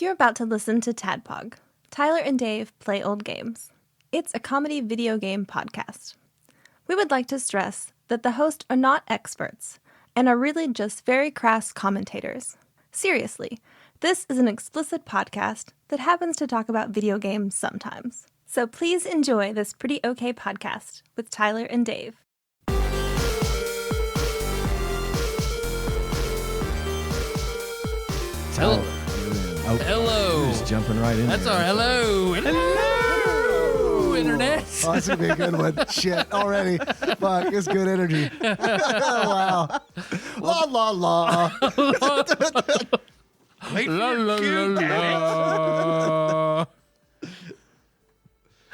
You're about to listen to TADPOG, Tyler and Dave Play Old Games. It's a comedy video game podcast. We would like to stress that the hosts are not experts and are really just very crass commentators. Seriously, this is an explicit podcast that happens to talk about video games sometimes. So please enjoy this pretty okay podcast with Tyler and Dave. Hello. Oh, Hello. Just jumping right in. That's there. our hello. Hello, Internet. Oh, this is going to be a good one. Shit, already. Fuck, it's good energy. Wow. La, la, la. La, la, la,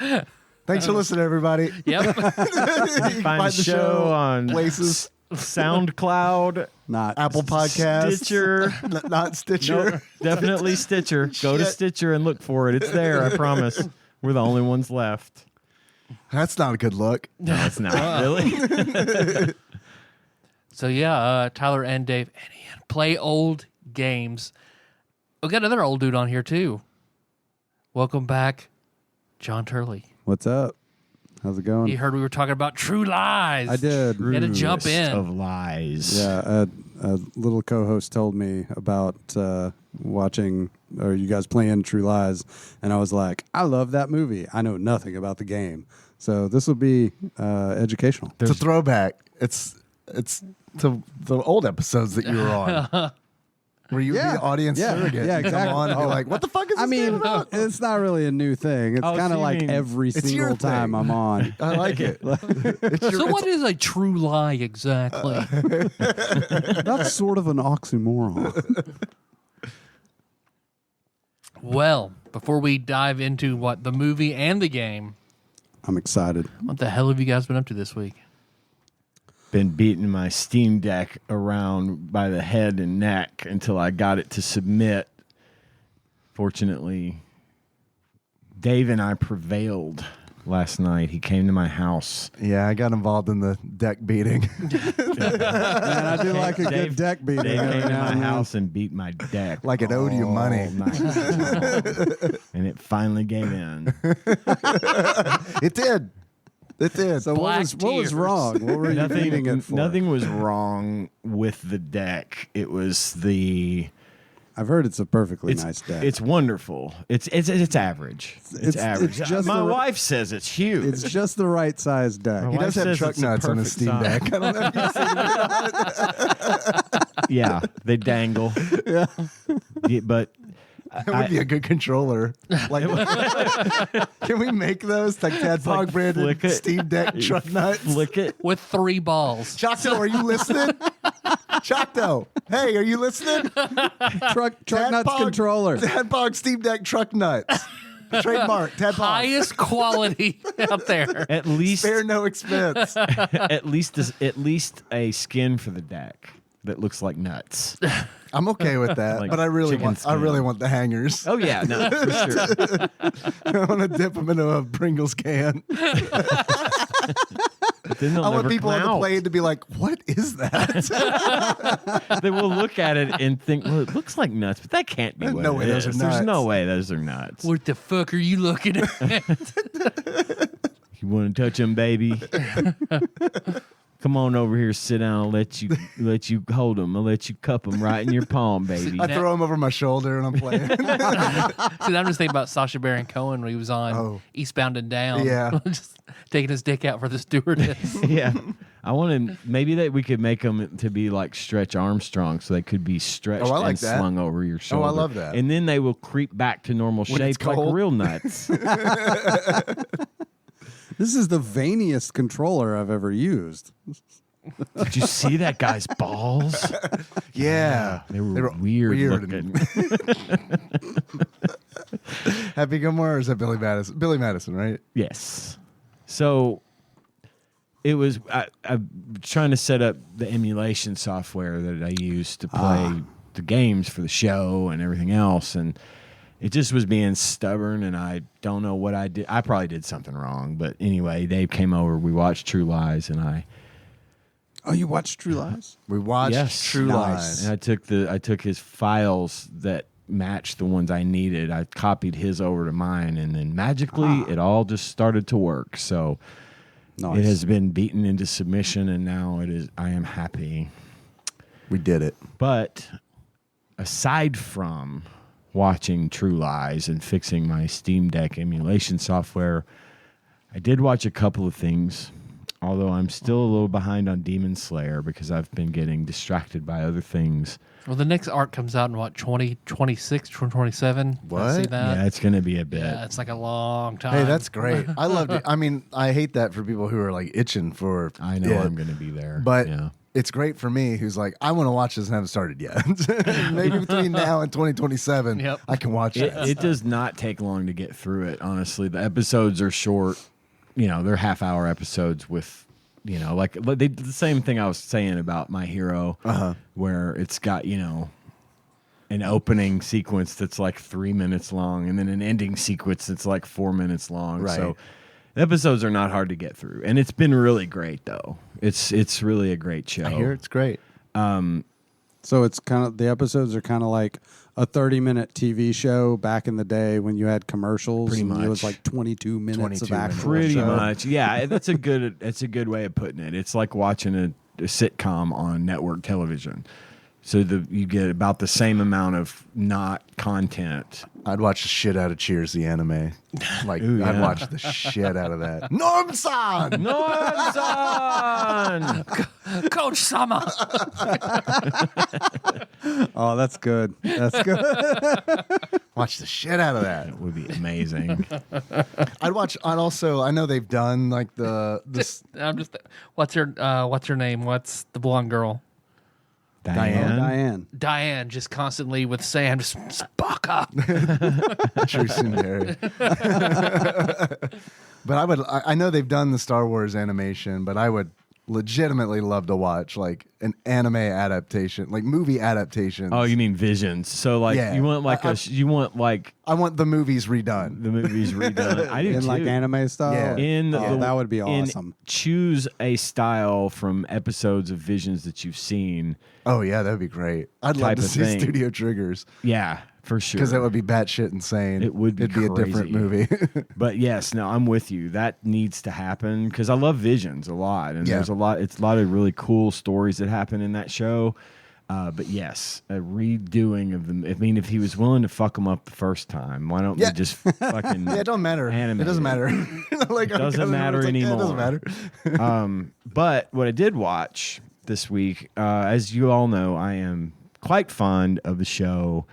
la. Thanks for listening, everybody. Yep. You can Find the show on places. SoundCloud, Not Apple Podcasts. Stitcher. Not Stitcher. No, definitely Stitcher. Go to Shit. Stitcher and look for it. It's there, I promise. We're the only ones left. That's not a good look. No, it's not. Really? So yeah, Tyler and Dave and Ian play old games. We got another old dude on here too. Welcome back, John Turley. What's up? How's it going? He heard we were talking about True Lies. I did. You had to jump in. Of lies. Yeah, a little co-host told me about watching or you guys playing True Lies, and I was like, I love that movie. I know nothing about the game, so this will be educational. It's a throwback. It's to the old episodes that you were on. Where you would be the audience surrogate. Yeah, You exactly. Come on and be like, what the fuck is this game about? It's not really a new thing. It's Oh, kind so of you like mean- every It's your single time thing. I'm on. I like it. So what is a true lie exactly? That's sort of an oxymoron. Well, before we dive into what the movie and the game, I'm excited. what the hell have you guys been up to this week? Been beating my Steam Deck around by the head and neck until I got it to submit. Fortunately, Dave and I prevailed last night. He came to my house. Yeah, I got involved in the deck beating. Man, I do like a good deck beating. Dave every came to now my and then. house and beat my deck. Like it owed you money. all night. And it finally gave in. It did. It did. So Black what was tears. wrong? What were you beating it for? Nothing was wrong with the deck. It was the... I've heard it's a perfectly nice deck. It's wonderful. It's average. It's average. it's just my the- wife says it's huge. It's just the right size deck. My He wife does have says truck it's a nuts on his perfect Steam size. Deck. I don't know if you've seen that. Yeah, they dangle. Yeah. Yeah, but That would be a good controller. Like, can we make those like TADPOG like branded flick it. Steam Deck truck nuts? flick it. With 3 balls. Choctaw, are you listening? Choctaw, hey, are you listening? Truck nuts TADPOG controller. TADPOG Steam Deck truck nuts. Trademark. TADPOG. Highest quality out there. At least, Spare no expense. at least a skin for the deck that looks like nuts. I'm okay with that, Like but I really chicken want skin. the hangers. Oh yeah, no, for sure. I want to dip them into a Pringles can. But then they'll I want never people come on the out. plane to be like, "What is that?" They will look at it and think, "Well, it looks like nuts, but that can't be There's what no it way those is. are There's nuts." no way those are nuts." What the fuck are you looking at? You want to touch them, baby? Come on over here, sit down. I'll let you hold them. I'll let you cup them right in your palm, baby. I throw them over my shoulder and I'm playing. See, I'm just thinking about Sacha Baron Cohen when he was on Eastbound and Down. Yeah. Just taking his dick out for the stewardess. Yeah, I wanted maybe that we could make them to be like Stretch Armstrong, so they could be stretched I like and that. slung over your shoulder. I love that. And then they will creep back to normal When it's shape like cold. real nuts. This is the veiniest controller I've ever used. Did you see that guy's balls? Yeah. They were weird looking. Happy Gilmore or is that Billy Madison? Billy Madison, right? Yes. So it was I'm trying to set up the emulation software that I use to play the games for the show and everything else, and it just was being stubborn, and I don't know what I did. I probably did something wrong, but anyway, Dave came over. We watched True Lies, and I Oh, you watched True Lies? We watched True Nice. Lies. and I took his files that match the ones I needed. I copied his over to mine, and then magically it all just started to work. So Nice. it has been beaten into submission, and now I am happy. We did it. But aside from watching True Lies and fixing my Steam Deck emulation software, I did watch a couple of things, although I'm still a little behind on Demon Slayer because I've been getting distracted by other things. Well, the next arc comes out in what, 2026, 2027? What? I see that. Yeah, it's going to be a bit. Yeah, it's like a long time. Hey, that's great. I loved it. I mean, I hate that for people who are like itching for. I know it, I'm going to be there. but yeah. it's great for me who's like, I want to watch this and haven't started yet. Maybe between now and 2027, Yep. I can watch it. It does not take long to get through it, honestly. The episodes are short. They're half-hour episodes with, like the same thing I was saying about My Hero, where it's got, an opening sequence that's like 3 minutes long and then an ending sequence that's like 4 minutes long. Right. So the episodes are not hard to get through. And it's been really great, though. It's really a great show. I hear it's great. So it's kind of, the episodes are kind of like a 30-minute TV show back in the day when you had commercials. Pretty and It much. was like 22 minutes 22 of minutes. actual Pretty show. much. Yeah, that's a good way of putting it. It's like watching a sitcom on network television. So you get about the same amount of not content. I'd watch the shit out of Cheers, the anime. Like, Ooh, I'd yeah. watch the shit out of that. Norm-san! Norm-san! Coach Summer. Oh, that's good. That's good. Watch the shit out of that. That would be amazing. I'd also, I know they've done like this. I'm just. What's her name? What's the blonde girl? Diane? Diane, just constantly with Sam, just Baka. True Sundari. But I know they've done the Star Wars animation, but I would legitimately love to watch like an anime adaptation, like movie adaptations. Oh, you mean Visions. So like Yeah. you want like I want the movies redone. the movies redone. I do In too. like anime style. Yeah. That would be in awesome. choose a style from episodes of Visions that you've seen. Oh yeah, that would be great. I'd love Type to of see thing. Studio Triggers Yeah, for sure. because that would be batshit insane. It would be It'd be a different crazy. movie. But yes, no, I'm with you. That needs to happen because I love Visions a lot, and Yeah. there's a lot. It's a lot of really cool stories that happen in that show. But yes, a redoing of them. I mean, if he was willing to fuck them up the first time, why don't Yeah. we just fucking? Yeah, it don't matter. animate It doesn't matter. Like, It doesn't matter it's like, yeah, anymore. it doesn't matter. But what I did watch this week, as you all know, I am quite fond of the show.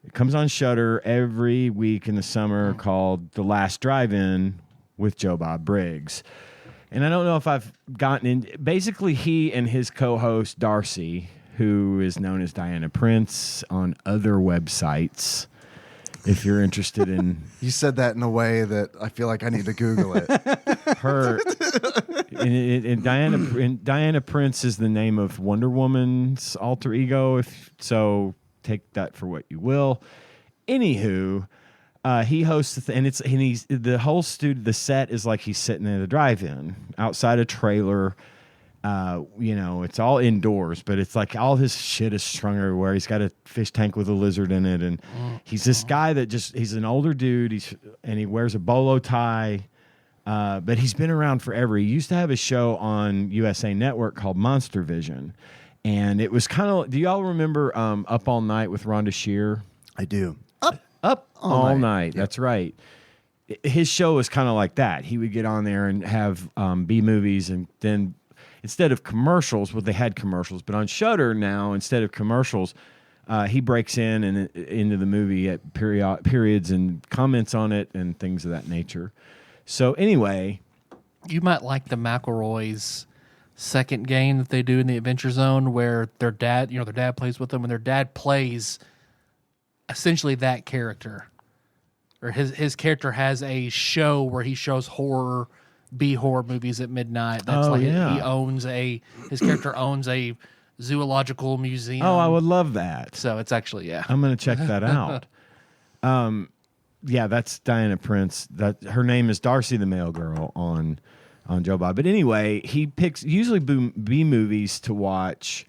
It comes on Shudder every week in the summer called The Last Drive-In with Joe Bob Briggs. And I don't know if I've gotten in. Basically, he and his co-host Darcy, who is known as Diana Prince on other websites, if you're interested in You said that in a way that I feel like I need to Google it. her. And Diana Prince is the name of Wonder Woman's alter ego. If so, take that for what you will. Anywho, he hosts and he's the whole the set is like he's sitting at a drive-in outside a trailer. It's all indoors, but it's like all his shit is strung everywhere. He's got a fish tank with a lizard in it, and he's this guy that he's an older dude. He wears a bolo tie. But he's been around forever. He used to have a show on USA Network called Monster Vision. And it was kind of, do y'all remember Up All Night with Rhonda Shear? I do. Up All All Night. Night. That's right. His show was kind of like that. He would get on there and have B movies, and then instead of commercials, they had commercials, but on Shudder now, instead of commercials, he breaks in and into the movie at periods and comments on it and things of that nature. So anyway, You might like the McElroys' second game that they do in the Adventure Zone, where their dad plays with them, and their dad plays essentially that character, or his character has a show where he shows B-horror movies at midnight. That's his character owns a zoological museum. I would love that. So it's actually I'm going to check that out. Yeah, that's Diana Prince. That her name is Darcy the Mail Girl on Joe Bob. But anyway, he picks usually B movies to watch.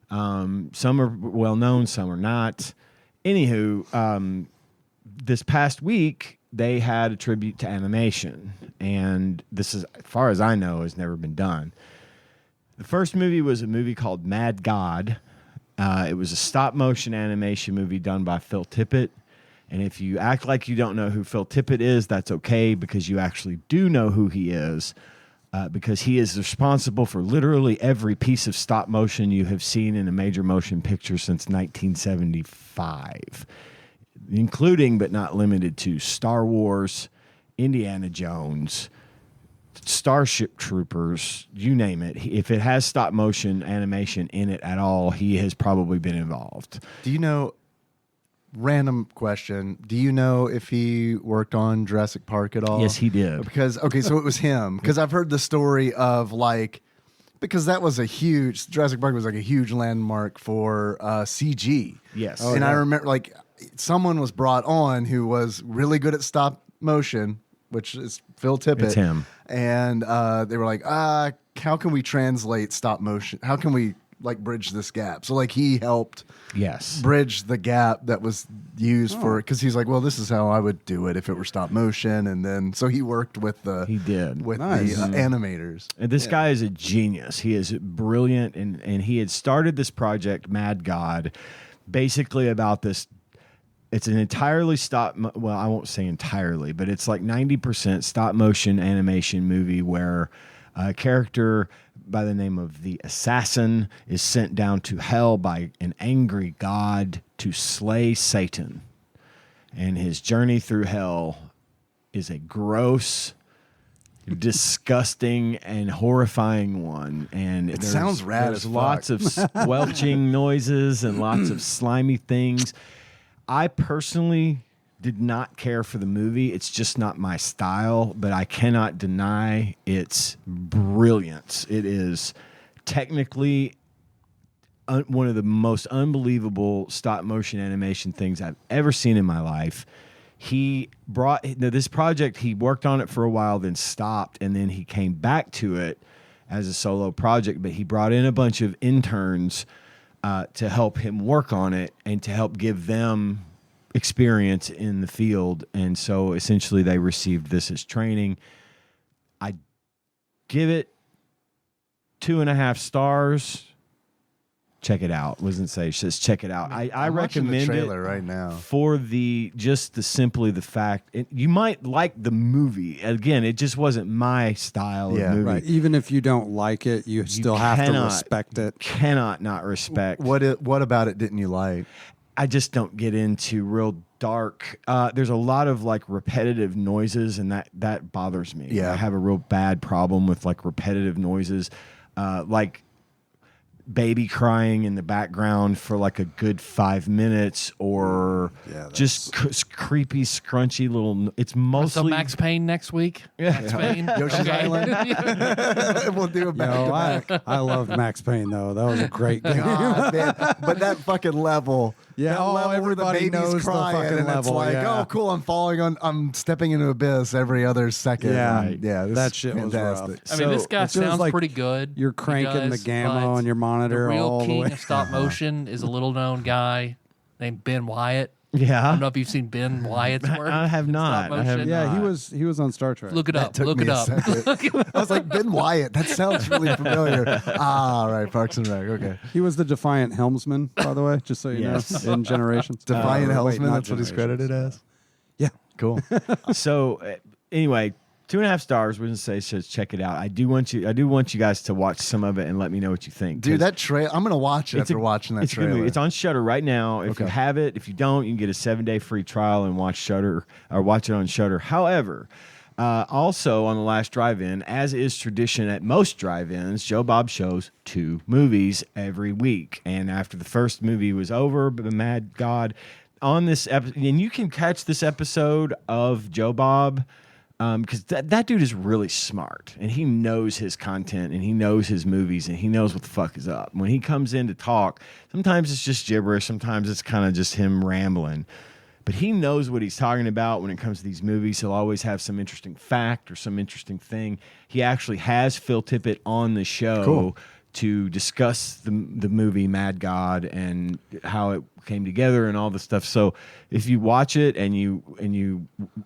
Some are well known, some are not. Anywho, this past week they had a tribute to animation, and this is, as far as I know, has never been done. The first movie was a movie called Mad God. It was a stop-motion animation movie done by Phil Tippett. And if you act like you don't know who Phil Tippett is, that's okay, because you actually do know who he is, because he is responsible for literally every piece of stop-motion you have seen in a major motion picture since 1975, including but not limited to Star Wars, Indiana Jones, Starship Troopers, you name it. If it has stop motion animation in it at all, he has probably been involved. Do you know, random question, do you know if he worked on Jurassic Park at all? Yes, he did. Because, okay, so it was him. Because I've heard the story of like, because that was Jurassic Park was like a huge landmark for CG. Yes. And I remember like someone was brought on who was really good at stop motion, which is Phil Tippett. It's him. And they were like, how can we translate stop motion? How can we like bridge this gap? So like he helped bridge the gap that was used for, because he's like, well, this is how I would do it if it were stop motion. And then so he worked with the animators. And this guy is a genius. He is brilliant, and he had started this project, Mad God, basically about this. It's an entirely well, I won't say entirely, but it's like 90% stop motion animation movie where a character by the name of the Assassin is sent down to hell by an angry god to slay Satan. And his journey through hell is a gross, disgusting, and horrifying one. And it sounds rad as fuck. Lots of squelching noises and lots of slimy things. I personally did not care for the movie. It's just not my style, but I cannot deny its brilliance. It is technically one of the most unbelievable stop motion animation things I've ever seen in my life. He brought this project, he worked on it for a while, then stopped, and then he came back to it as a solo project, but he brought in a bunch of interns to help him work on it and to help give them experience in the field. And so essentially they received this as training. I give it 2.5 stars. Check it out. Wasn't say, just check it out. I recommend the trailer it right now for simply the fact you might like the movie. Again, it just wasn't my style of movie. Right. Even if you don't like it, you still have to respect it. Cannot not respect. What about it didn't you like? I just don't get into real dark. There's a lot of like repetitive noises, and that bothers me. Yeah. I have a real bad problem with like repetitive noises, like baby crying in the background for like a good 5 minutes, or just creepy, scrunchy little. It's mostly So Max Payne next week. Max Payne. Yoshi's Island. We'll do a back-to-back. I loved Max Payne though. That was a great game. God, man. But that fucking level. Yeah, that level everybody where the baby's knows crying, the fucking and level. It's like, oh, cool, I'm stepping into abyss every other second. Yeah, That shit was fantastic. rough. I mean, this guy it feels sounds like pretty good. You're cranking the gamma on your monitor the real all the king way. of stop motion is a little known guy named Ben Wyatt. I yeah. don't know if you've seen Ben Wyatt's work. I have in not. stop I have motion. Yeah, not. he was on Star Trek. Look it up. Took Look me it a up. second. I was like, Ben Wyatt. That sounds really familiar. All right, Parks and Rec. Okay. He was the Defiant Helmsman, by the way, just so you Yes. know, in Generations. Defiant Wait, Helmsman, not that's what he's credited as? Yeah. Cool. So anyway, 2.5 stars. Wouldn't say so. Check it out. I do want you guys to watch some of it and let me know what you think. Dude, that trailer, I'm going to watch it after watching that it's a good trailer. movie. It's on Shudder right now. If you have it, if you don't, you can get a 7-day free trial and watch Shudder or watch it on Shudder. However, also on the last drive-in, as is tradition at most drive-ins, Joe Bob shows 2 movies every week. And after the first movie was over, The Mad God, on this episode, and you can catch this episode of Joe Bob because that dude is really smart, and he knows his content, and he knows his movies, and he knows what the fuck is up. When he comes in to talk, sometimes it's just gibberish, sometimes it's kind of just him rambling. But he knows what he's talking about when it comes to these movies. He'll always have some interesting fact or some interesting thing. He actually has Phil Tippett on the show to discuss the movie Mad God and how it came together and all the stuff. So if you watch it and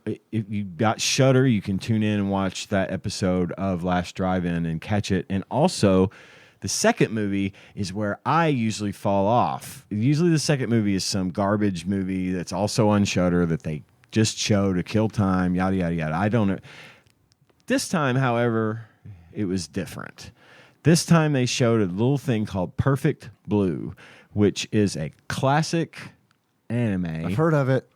if you got Shudder, you can tune in and watch that episode of Last Drive-In and catch it. And also, the second movie is where I usually fall off. Usually the second movie is some garbage movie that's also on Shudder that they just show to kill time, yada, yada, yada. I don't know. This time, however, it was different. This time they showed a little thing called Perfect Blue, which is a classic anime. I've heard of it.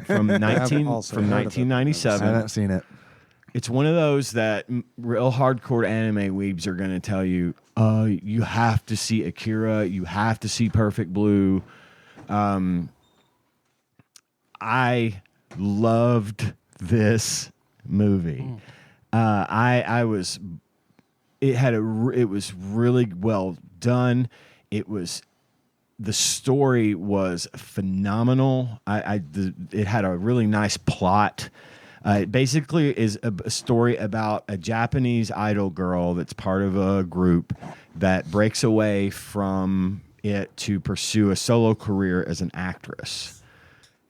From 1997. I haven't seen it. It's one of those that real hardcore anime weebs are going to tell you, you have to see Akira, you have to see Perfect Blue. I loved this movie. It was really well done. The story was phenomenal. It had a really nice plot. It basically is a story about a Japanese idol girl that's part of a group that breaks away from it to pursue a solo career as an actress.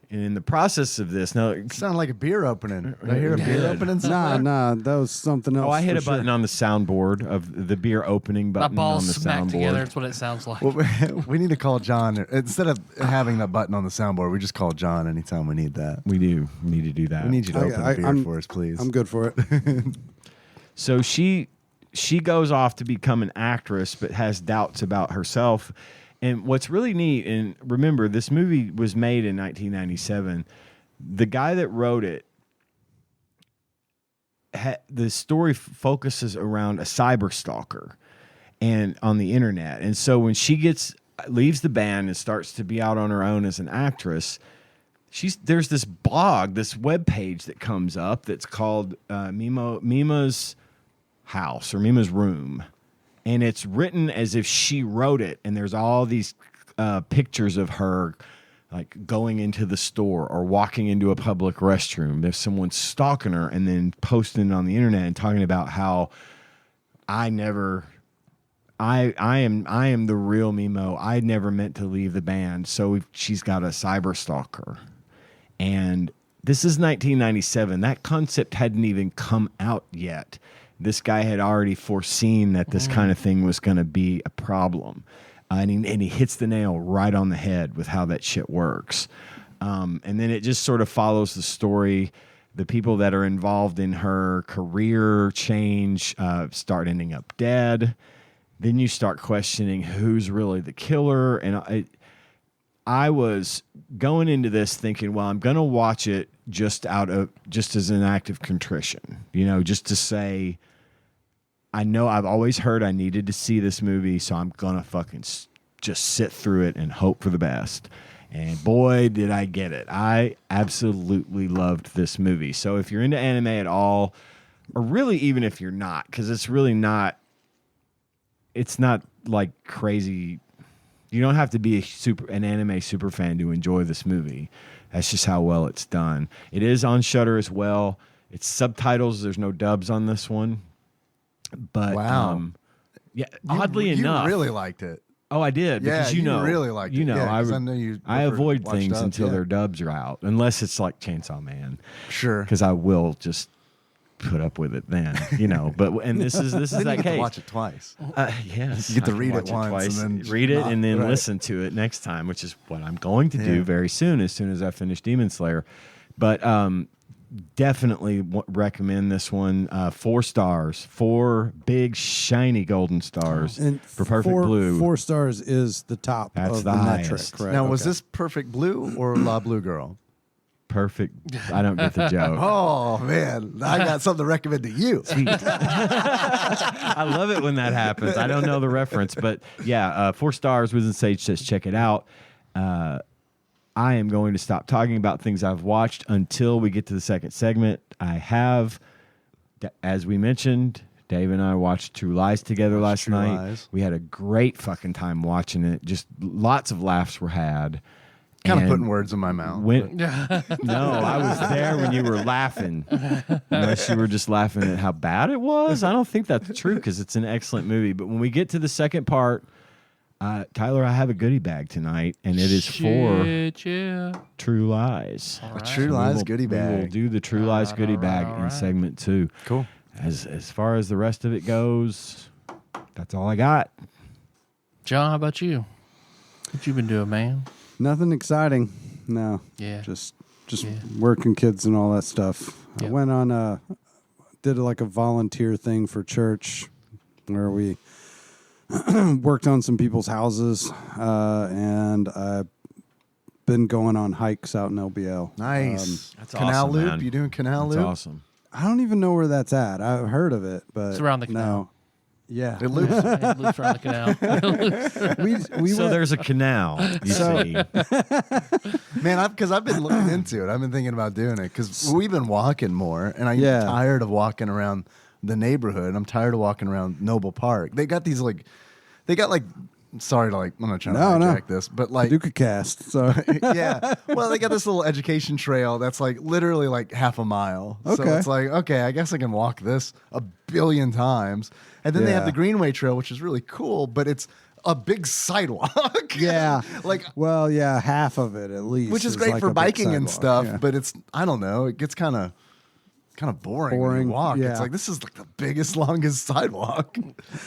And in the process of this, now it sounded like a beer opening. Did I hear a beer opening? Nah, that was something else. Oh, I hit a button on the soundboard of the beer opening button My balls on the smacked soundboard. together. That's what it sounds like. Well, we need to call John instead of having that button on the soundboard. We just call John anytime we need that. We do need to do that. We need you to open a beer for us, please. I'm good for it. So she goes off to become an actress, but has doubts about herself. And what's really neat, and remember, this movie was made in 1997. The guy that wrote it, the story focuses around a cyber stalker and on the internet. And so when she leaves the band and starts to be out on her own as an actress, there's this blog, this webpage that comes up that's called Mima's House or Mima's Room. And it's written as if she wrote it, and there's all these pictures of her like going into the store or walking into a public restroom. There's someone stalking her and then posting it on the internet and talking about how I am the real Mimo. I never meant to leave the band. So she's got a cyber stalker. And this is 1997. That concept hadn't even come out yet. This guy had already foreseen that this kind of thing was going to be a problem. And he hits the nail right on the head with how that shit works. And then it just sort of follows the story. The people that are involved in her career change start ending up dead. Then you start questioning who's really the killer. And I was going into this thinking, well, I'm going to watch it just as an act of contrition, just to say, I know I've always heard I needed to see this movie, so I'm going to fucking just sit through it and hope for the best. And boy, did I get it. I absolutely loved this movie. So if you're into anime at all, or really even if you're not, because it's not like crazy. You don't have to be an anime super fan to enjoy this movie. That's just how well it's done. It is on Shudder as well. It's subtitles. There's no dubs on this one. But wow. Oddly enough, you really liked it. Oh, I did. Because you really liked it. I avoid things until their dubs are out, unless it's like Chainsaw Man. Sure. Because I will just put up with it then, But this is that case. Watch it twice. Yes, you get to read it once, and then read it, and then listen to it next time, which is what I'm going to do very soon. As soon as I finish Demon Slayer, but definitely recommend this one. 4 stars, 4 big shiny golden stars for Perfect Blue. 4 stars is the top. That's of the metric. highest. Correct? Now, was this Perfect Blue or La Blue Girl? Perfect. I don't get the joke. Oh man, I got something to recommend to you. I love it when that happens. I don't know the reference, but yeah, 4 stars. Wiz and Sage says check it out. I am going to stop talking about things I've watched until we get to the second segment. I have, as we mentioned, Dave and I watched True Lies together last night. We had a great fucking time watching it. Just lots of laughs were had. Kind of putting words in my mouth. No, I was there when you were laughing. Unless you were just laughing at how bad it was. I don't think that's true because it's an excellent movie. But when we get to the second part, Tyler, I have a goodie bag tonight, and it is for True Lies. A True Lies goodie bag. We will do the True Lies goodie bag in segment 2. Cool. As far as the rest of it goes, that's all I got. John, how about you? What you been doing, man? Nothing exciting. No. Yeah. Just working kids and all that stuff. Yep. I went on did like a volunteer thing for church where we worked on some people's houses, and I've been going on hikes out in LBL. Nice. That's Canal awesome, Loop? man. You doing Canal That's Loop? awesome. I don't even know where that's at. I've heard of it, but It's around the canal. No. Yeah. It loops. It loops around the canal. we So went, there's a canal, you see. Man, because I've been looking into it. I've been thinking about doing it because we've been walking more, and I'm Yeah. tired of walking around the neighborhood. I'm tired of walking around Noble Park. They got these sorry to I'm not trying to hijack this, but Paducah Cast. So yeah. Well, they got this little education trail that's literally half a mile. So Okay. it's okay, I guess I can walk this a billion times. And then they have Yeah. the Greenway Trail, which is really cool, but it's a big sidewalk. yeah, well, yeah, half of it at least, which is great like for a big biking and sidewalk, stuff, yeah. but it's I don't know, it gets kind of boring when Boring, you walk. yeah. It's this is the biggest, longest sidewalk.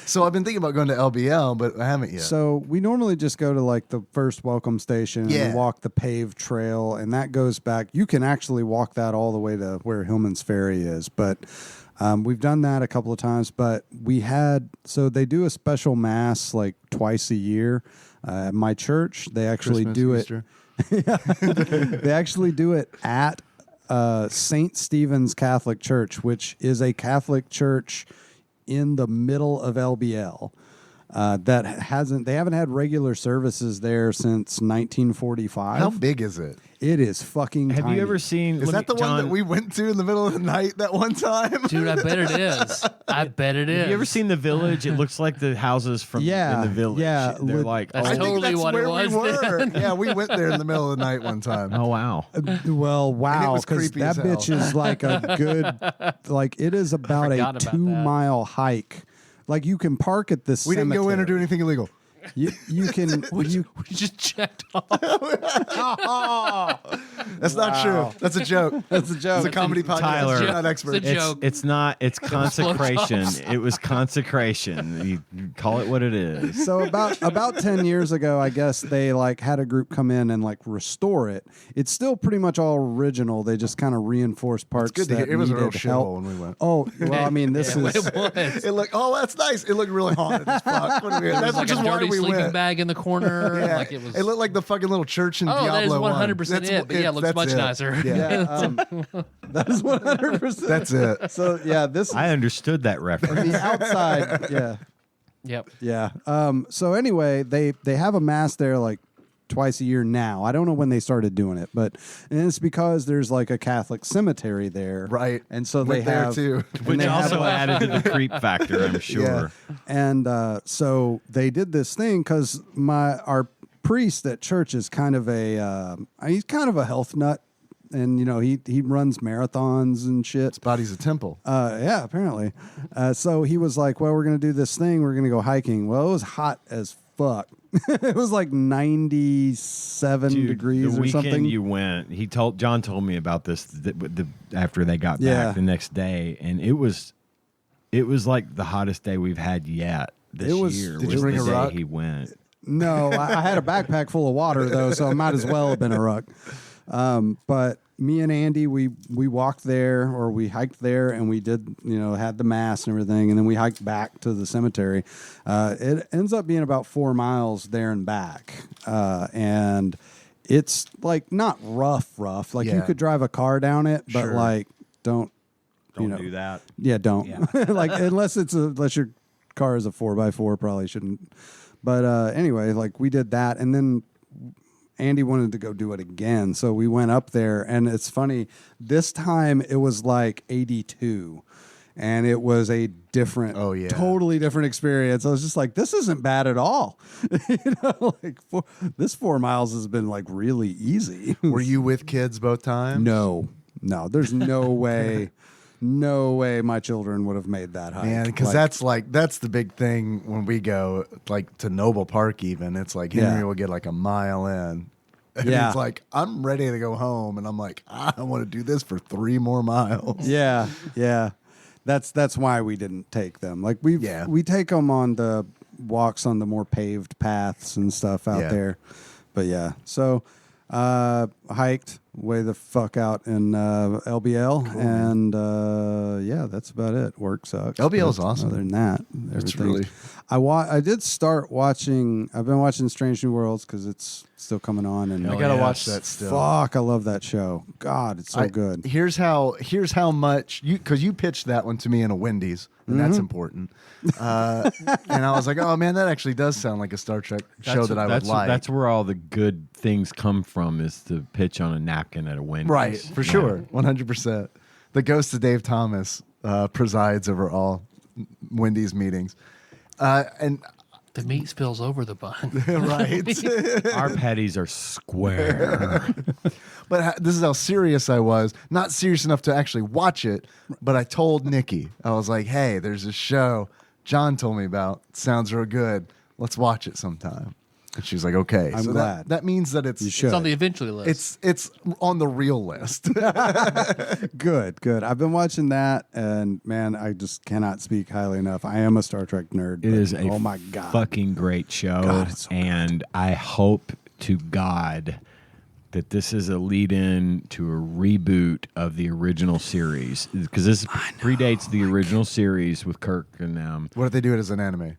So I've been thinking about going to LBL, but I haven't yet. So we normally just go to the first welcome station and Yeah. we walk the paved trail, and that goes back. You can actually walk that all the way to where Hillman's Ferry is, but we've done that a couple of times. But they do a special mass twice a year at my church. They actually Christmas, do Easter. it. They actually do it at St. Stephen's Catholic Church, which is a Catholic church in the middle of LBL. They haven't had regular services there since 1945. How big is it? It is fucking Have tiny. you ever seen? Is that the one that we went to in the middle of the night that one time? Dude, I bet it is. I bet it is. Have you ever seen The Village? It looks like the houses from Yeah, in The Village. yeah, They're with- like, That's I totally think that's what it where was we were. then. Yeah, we went there in the middle of the night one time. oh wow. Well, wow, was because creepy that as hell. bitch is a good, it is about a forgot about that. 2-mile hike. You can park at this We didn't go in or do cemetery. anything illegal. You can, We just checked off. That's not true. That's a joke. that's a joke. It's a comedy podcast. Tyler, You're not expert. it's a joke. It's not. It's consecration. blowjobs. It was consecration. You call it what it is. So about 10 years ago, I guess they had a group come in and restore it. It's still pretty much all original. They just kind of reinforced parts good to that hear. It was a real needed help. shithole when we went. Oh, well, I mean, this Yeah, is it was. It looked. Oh, that's nice. It looked really haunted as fuck. What are we- That's Like just a why dirty we sleeping went. bag in the corner. Yeah, Like it was. it looked like the fucking little church in Oh, that is Diablo 1. 100% That's it, but yeah, it looks that's much it. nicer. Yeah, that is 100%. that's it. So yeah, this is I understood that reference. the outside. Yeah, Yep. yeah. So anyway, they have a mass there twice a year now. I don't know when they started doing it, and it's because there's a Catholic cemetery there, Right. And so Went they there have too. and Which they have also added to the creep factor, I'm sure. And so they did this thing because our priest at church is kind of he's kind of a health nut, and he runs marathons and shit. His body's a temple. Yeah, apparently. So he was like, "Well, we're gonna do this thing. We're gonna go hiking." Well, it was hot as fuck. It was 97 Dude, degrees the or weekend something. you went, John told me about this after they got Yeah. back the next day, and it was like the hottest day we've had yet this It was- year. Did you was bring the a day ruck? He went. No, I had a backpack full of water though, so it might as well have been a ruck. But me and Andy, we walked there, or we hiked there, and we did, had the mass and everything, and then we hiked back to the cemetery. It ends up being about 4 miles there and back, and it's not rough. You Yeah. could drive a car down it, but Sure. don't Don't do that. Yeah, don't. Yeah. Unless your car is a 4x4, probably shouldn't. But anyway, we did that, and then Andy wanted to go do it again, so we went up there, and it's funny. This time it was 82, and it was a different, totally different experience. I was just like, this isn't bad at all. This 4 miles has been like really easy. Were you with kids both times? No, there's no way. No way my children would have made that hike. Man, because that's the big thing when we go like to Noble Park even. It's like Henry will get like a mile in. And he's like, I'm ready to go home. And I'm like, I want to do this for 3 more miles. Yeah. That's why we didn't take them. Like we take them on the walks on the more paved paths and stuff out there. But yeah, so hiked way the fuck out in LBL, cool, and that's about it. Work sucks. LBL is awesome. Other than that, it's really. I did start watching. I've been watching Strange New Worlds because it's still coming on, and I gotta watch that still. Fuck, I love that show. God, it's so good. Here's how much because you pitched that one to me in a Wendy's, and that's important. And I was like, oh man, that actually does sound like a Star Trek show that I would like. That's where all the good things come from, is to pitch on a napkin at a Wendy's. Right, for sure, 100%. The ghost of Dave Thomas presides over all Wendy's meetings, and the meat spills over the bun. Right. Our patties are square. But this is how serious I was. Not serious enough to actually watch it, but I told Nikki, I was like, hey, there's a show John told me about. It sounds real good. Let's watch it sometime. And she's like, okay. I'm glad. That means that it's on the eventually list. It's on the real list. Good. I've been watching that, and man, I just cannot speak highly enough. I am a Star Trek nerd. It is a oh my God, fucking great show. God, it's so and I hope to God that this is a lead-in to a reboot of the original series, because this predates the original series with Kirk and them. What if they do it as an anime?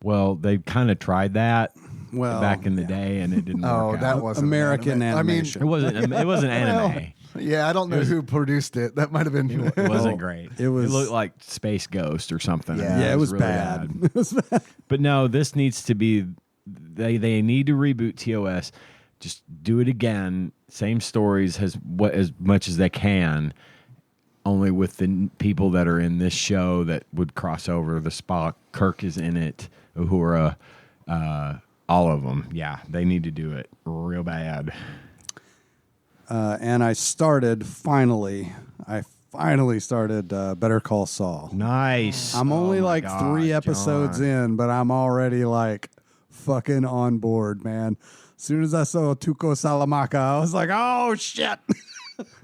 Well, they kind of tried that back in the day, and it didn't work out. That wasn't American animation. It wasn't anime. Yeah, I don't know who produced it. That might have been. It wasn't great. It looked like Space Ghost or something. Yeah, it was really bad. It was bad. But no, this needs to be. They need to reboot TOS. Just do it again. Same stories as much as they can. Only with the people that are in this show that would cross over. The Spock, Kirk is in it. Uhura, all of them. Yeah, they need to do it real bad. And I finally started Better Call Saul. Nice. I'm only 3 episodes in, but I'm already like fucking on board, man. As soon as I saw Tuco Salamanca, I was like, oh shit.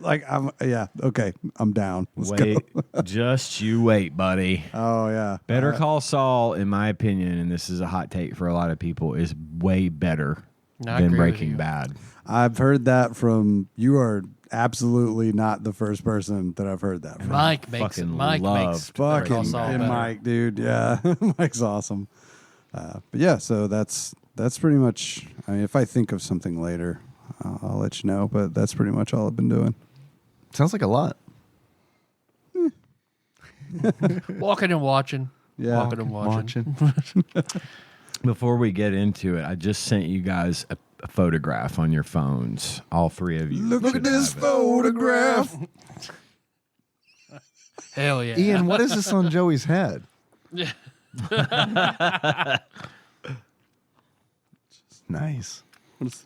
I'm down. Let's go. Just you wait, buddy. Oh yeah. Better Call Saul, in my opinion, and this is a hot take for a lot of people, is way better than Breaking Bad. I've heard that from you. Are absolutely not the first person that I've heard that from. Mike makes fucking Mike, dude. Yeah, Mike's awesome. But yeah, so that's pretty much. I mean, if I think of something later, I'll let you know. But that's pretty much all I've been doing. Sounds like a lot. Walking and watching. Yeah, walking and watching. Before we get into it, I just sent you guys a photograph on your phones. All 3 of you. Look at this photograph. Hell yeah. Ian, what is this on Joey's head? Nice.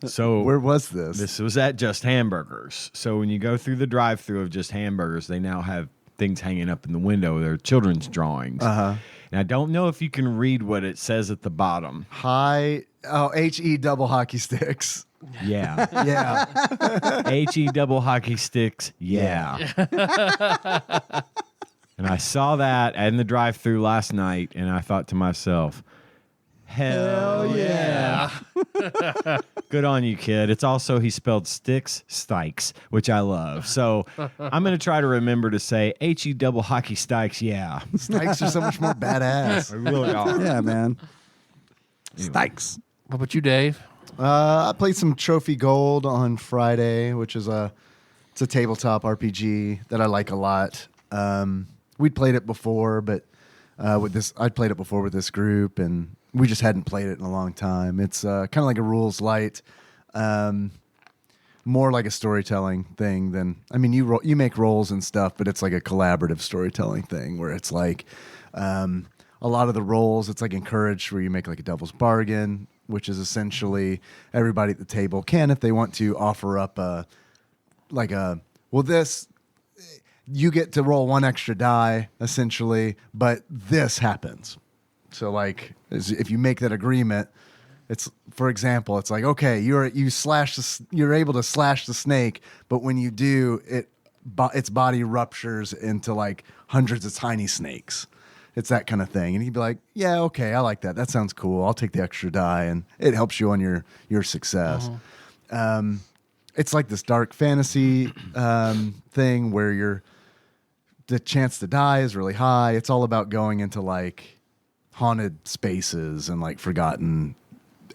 So where was this? This was at Just Hamburgers. So when you go through the drive-thru of Just Hamburgers, they now have things hanging up in the window. They're children's drawings. And I don't know if you can read what it says at the bottom. HE double hockey sticks. Yeah. Yeah. HE double hockey sticks. Yeah. And I saw that in the drive-thru last night, and I thought to myself, hell yeah. Good on you, kid. It's also, he spelled sticks, stikes, which I love. So I'm going to try to remember to say HE double hockey stikes, yeah. Stikes are so much more badass. They really are. Yeah, man. Anyway. Stikes. What about you, Dave? I played some Trophy Gold on Friday, which is it's a tabletop RPG that I like a lot. We'd played it before, but I'd played it before with this group, and we just hadn't played it in a long time. It's kind of like a rules light. more like a storytelling thing than, I mean, you make rolls and stuff, but it's like a collaborative storytelling thing where it's like a lot of the rolls, it's like encouraged where you make like a devil's bargain, which is essentially everybody at the table can, if they want to, offer up you get to roll one extra die essentially, but this happens. So like if you make that agreement, it's, for example, it's like, okay, you're able to slash the snake, but when you do, its body ruptures into like hundreds of tiny snakes. It's that kind of thing. And he'd be like, yeah, okay, I like that. That sounds cool. I'll take the extra die, and it helps you on your success. It's like this dark fantasy thing where the chance to die is really high. It's all about going into like haunted spaces and like forgotten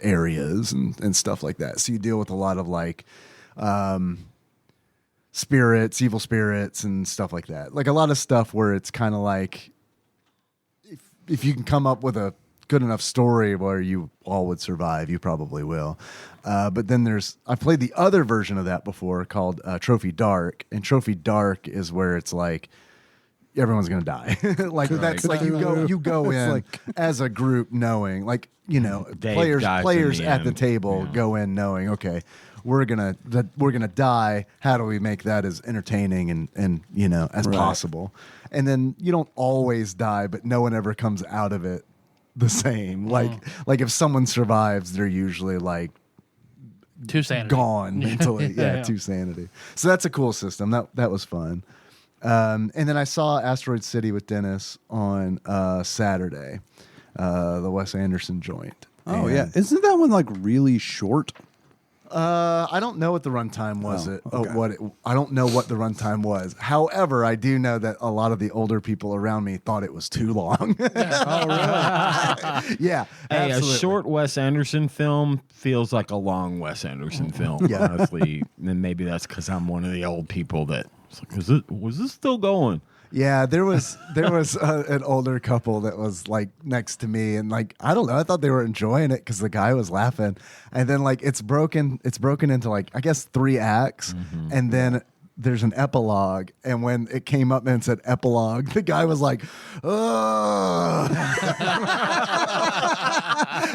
areas and stuff like that. So you deal with a lot of like spirits, evil spirits and stuff like that. Like a lot of stuff where it's kind of like, if you can come up with a good enough story where you all would survive, you probably will. But then I've played the other version of that before called Trophy Dark, and Trophy Dark is where it's like everyone's gonna die. Like that's like you go in like, as a group knowing, like, you know, players at the table go in knowing, okay, we're gonna die. How do we make that as entertaining and you know, as possible? And then you don't always die, but no one ever comes out of it the same. Like if someone survives, they're usually like to sanity, gone mentally. Yeah, to sanity. So that's a cool system. That was fun. And then I saw Asteroid City with Dennis on Saturday, the Wes Anderson joint. Oh, yeah. Isn't that one like really short? I don't know what the runtime was. I don't know what the runtime was. However, I do know that a lot of the older people around me thought it was too long. Oh, really? Yeah. Hey, absolutely. a short Wes Anderson film feels like a long Wes Anderson film. Yeah. Honestly, and maybe that's because I'm one of the old people that like, was this still going? Yeah, there was an older couple that was like next to me, and like, I don't know, I thought they were enjoying it because the guy was laughing, and then like it's broken into like, I guess 3 acts, and then there's an epilogue, and when it came up and it said epilogue, the guy was like, oh.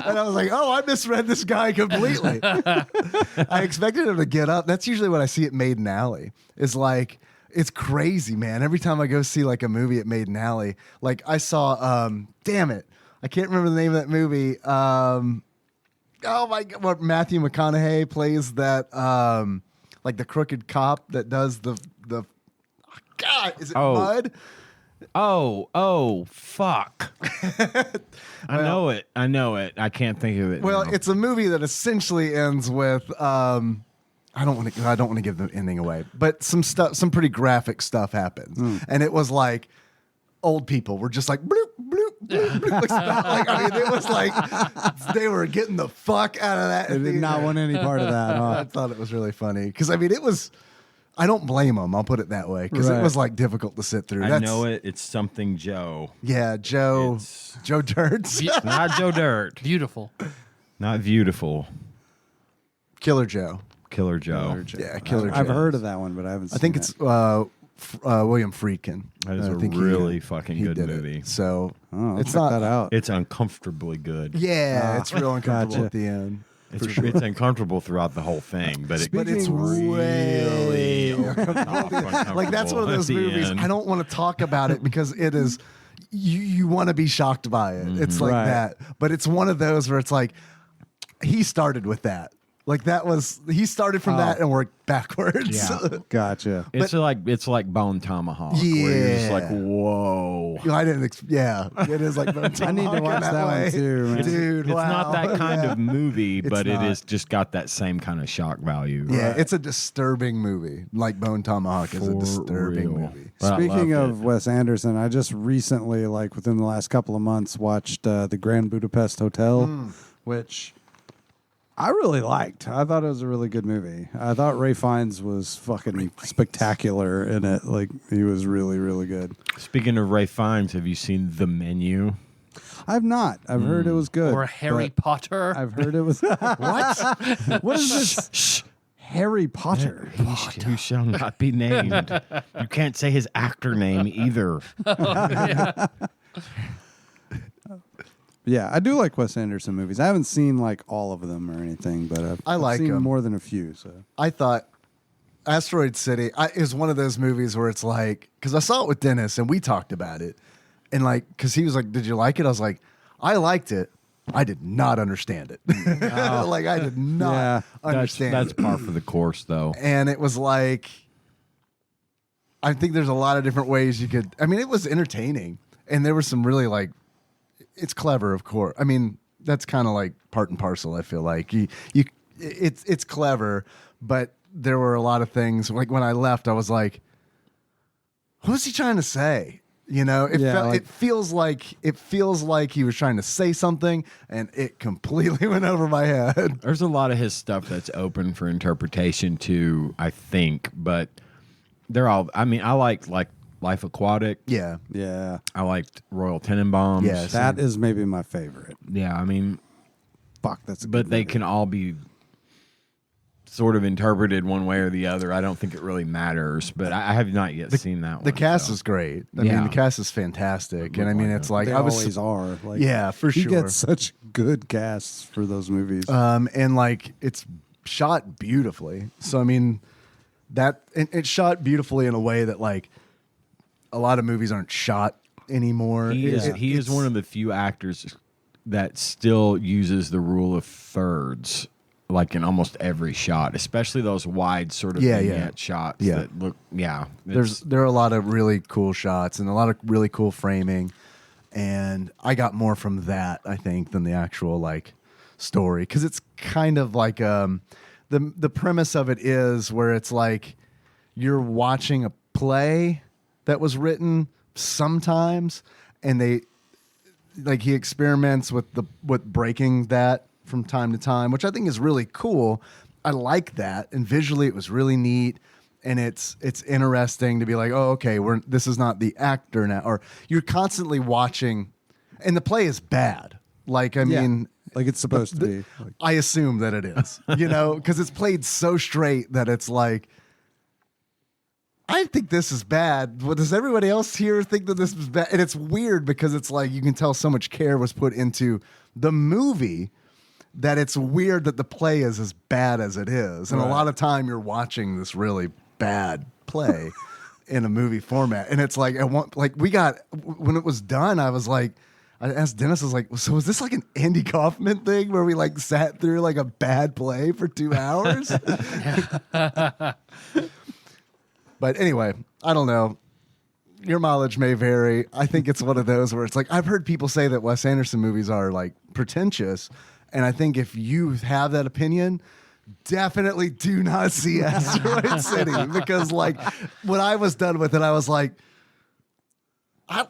And I was like, oh, I misread this guy completely. I expected him to get up. That's usually what I see at Maiden Alley, is like, it's crazy, man. Every time I go see like a movie at Maiden Alley, like I saw, damn it, I can't remember the name of that movie. Oh my God, what Matthew McConaughey plays that, like the crooked cop that does the God, is it Mud? Oh, fuck. I know it. I can't think of it. Well, now. it's a movie that essentially ends with, I don't want to give the ending away, but some pretty graphic stuff happens, and it was like old people were just like bloop bloop bloop bloop. Like, I mean, it was like they were getting the fuck out of that. I did not want any part of that. I thought it was really funny because I mean, it was. I don't blame them. I'll put it that way because it was like difficult to sit through. I know it. It's something Joe. Yeah, Joe Dirt. Not Joe Dirt. Beautiful. Not beautiful. Killer Joe. Killer Joe. Yeah, Killer Joe. I've heard of that one, but I haven't seen I think it. it's William Friedkin. That is I a think really fucking good did movie. It. So It's check that out. It's uncomfortably good. Yeah, it's real uncomfortable Gotcha. at the end. It's uncomfortable throughout the whole thing, but it's really uncomfortable. Like that's one of those movies. I don't want to talk about it because it is. You want to be shocked by it. It's like that, but it's one of those where it's like he started with that. Like he started from that and worked backwards. Yeah. Gotcha. It's like Bone Tomahawk. Yeah. Where you're just like, whoa. I didn't. It is like Bone Tomahawk. I need to watch that one too, man. Dude. It's wow. not that kind of movie, but not. it is just got that same kind of shock value. Yeah, it's a disturbing movie. Like Bone Tomahawk is a disturbing real. movie. But I Speaking loved of Wes Anderson, I just recently, like within the last couple of months, watched the Grand Budapest Hotel, which I really liked. I thought it was a really good movie. I thought Ray Fiennes was fucking spectacular in it. Like, he was really, really good. Speaking of Ray Fiennes, have you seen The Menu? I've not. I've heard it was good. Or Harry but Potter. I've heard it was... What? What is this? Harry Potter. Who shall not be named. You can't say his actor name either. Yeah, I do like Wes Anderson movies. I haven't seen like all of them or anything, but I've seen more than a few. So I thought Asteroid City is one of those movies where it's like, because I saw it with Dennis and we talked about it, and like, because he was like, "Did you like it?" I was like, "I liked it. I did not understand it. Like I did not understand. That's par for the course, though." And it was like, I think there's a lot of different ways you could. I mean, it was entertaining, and there were some really like. It's clever, of course. I mean, that's kind of like part and parcel. I feel like it's clever, but there were a lot of things. Like when I left, I was like, "What was he trying to say?" You know, it feels like he was trying to say something, and it completely went over my head. There's a lot of his stuff that's open for interpretation too, I think, but they're all. I mean, I like Life Aquatic. Yeah. I liked Royal Tenenbaums. Yes. that is maybe my favorite. Yeah, I mean, Fuck, that's a good but they movie. can all be sort of interpreted one way or the other. I don't think it really matters, but I have not yet seen that one. The cast is great. I mean, the cast is fantastic, and I mean, it's like They I was always are. Like, Yeah, for he sure. gets such good casts for those movies. and like it's shot beautifully. So I mean, it's shot beautifully in a way that like a lot of movies aren't shot anymore. He is one of the few actors that still uses the rule of thirds, like in almost every shot, especially those wide sort of vignette shots that look. Yeah, there are a lot of really cool shots and a lot of really cool framing, and I got more from that I think than the actual like story, because it's kind of like the premise of it is where it's like you're watching a play that was written sometimes, and he experiments with breaking that from time to time, which I think is really cool. I like that, and visually it was really neat, and it's interesting to be like, oh, okay, this is not the actor now, or you're constantly watching, and the play is bad. Like I mean, like it's supposed to be. Like, I assume that it is, you know, because it's played so straight that it's like, I think this is bad. What does everybody else here think that this is bad? And it's weird because it's like you can tell so much care was put into the movie that it's weird that the play is as bad as it is. And a lot of time you're watching this really bad play in a movie format. And it's like, when it was done, I was like, I asked Dennis, I was like, so was this like an Andy Kaufman thing where we like sat through like a bad play for 2 hours? But anyway, I don't know. Your mileage may vary. I think it's one of those where it's like, I've heard people say that Wes Anderson movies are like pretentious. And I think if you have that opinion, definitely do not see Asteroid City, because like when I was done with it, I was like,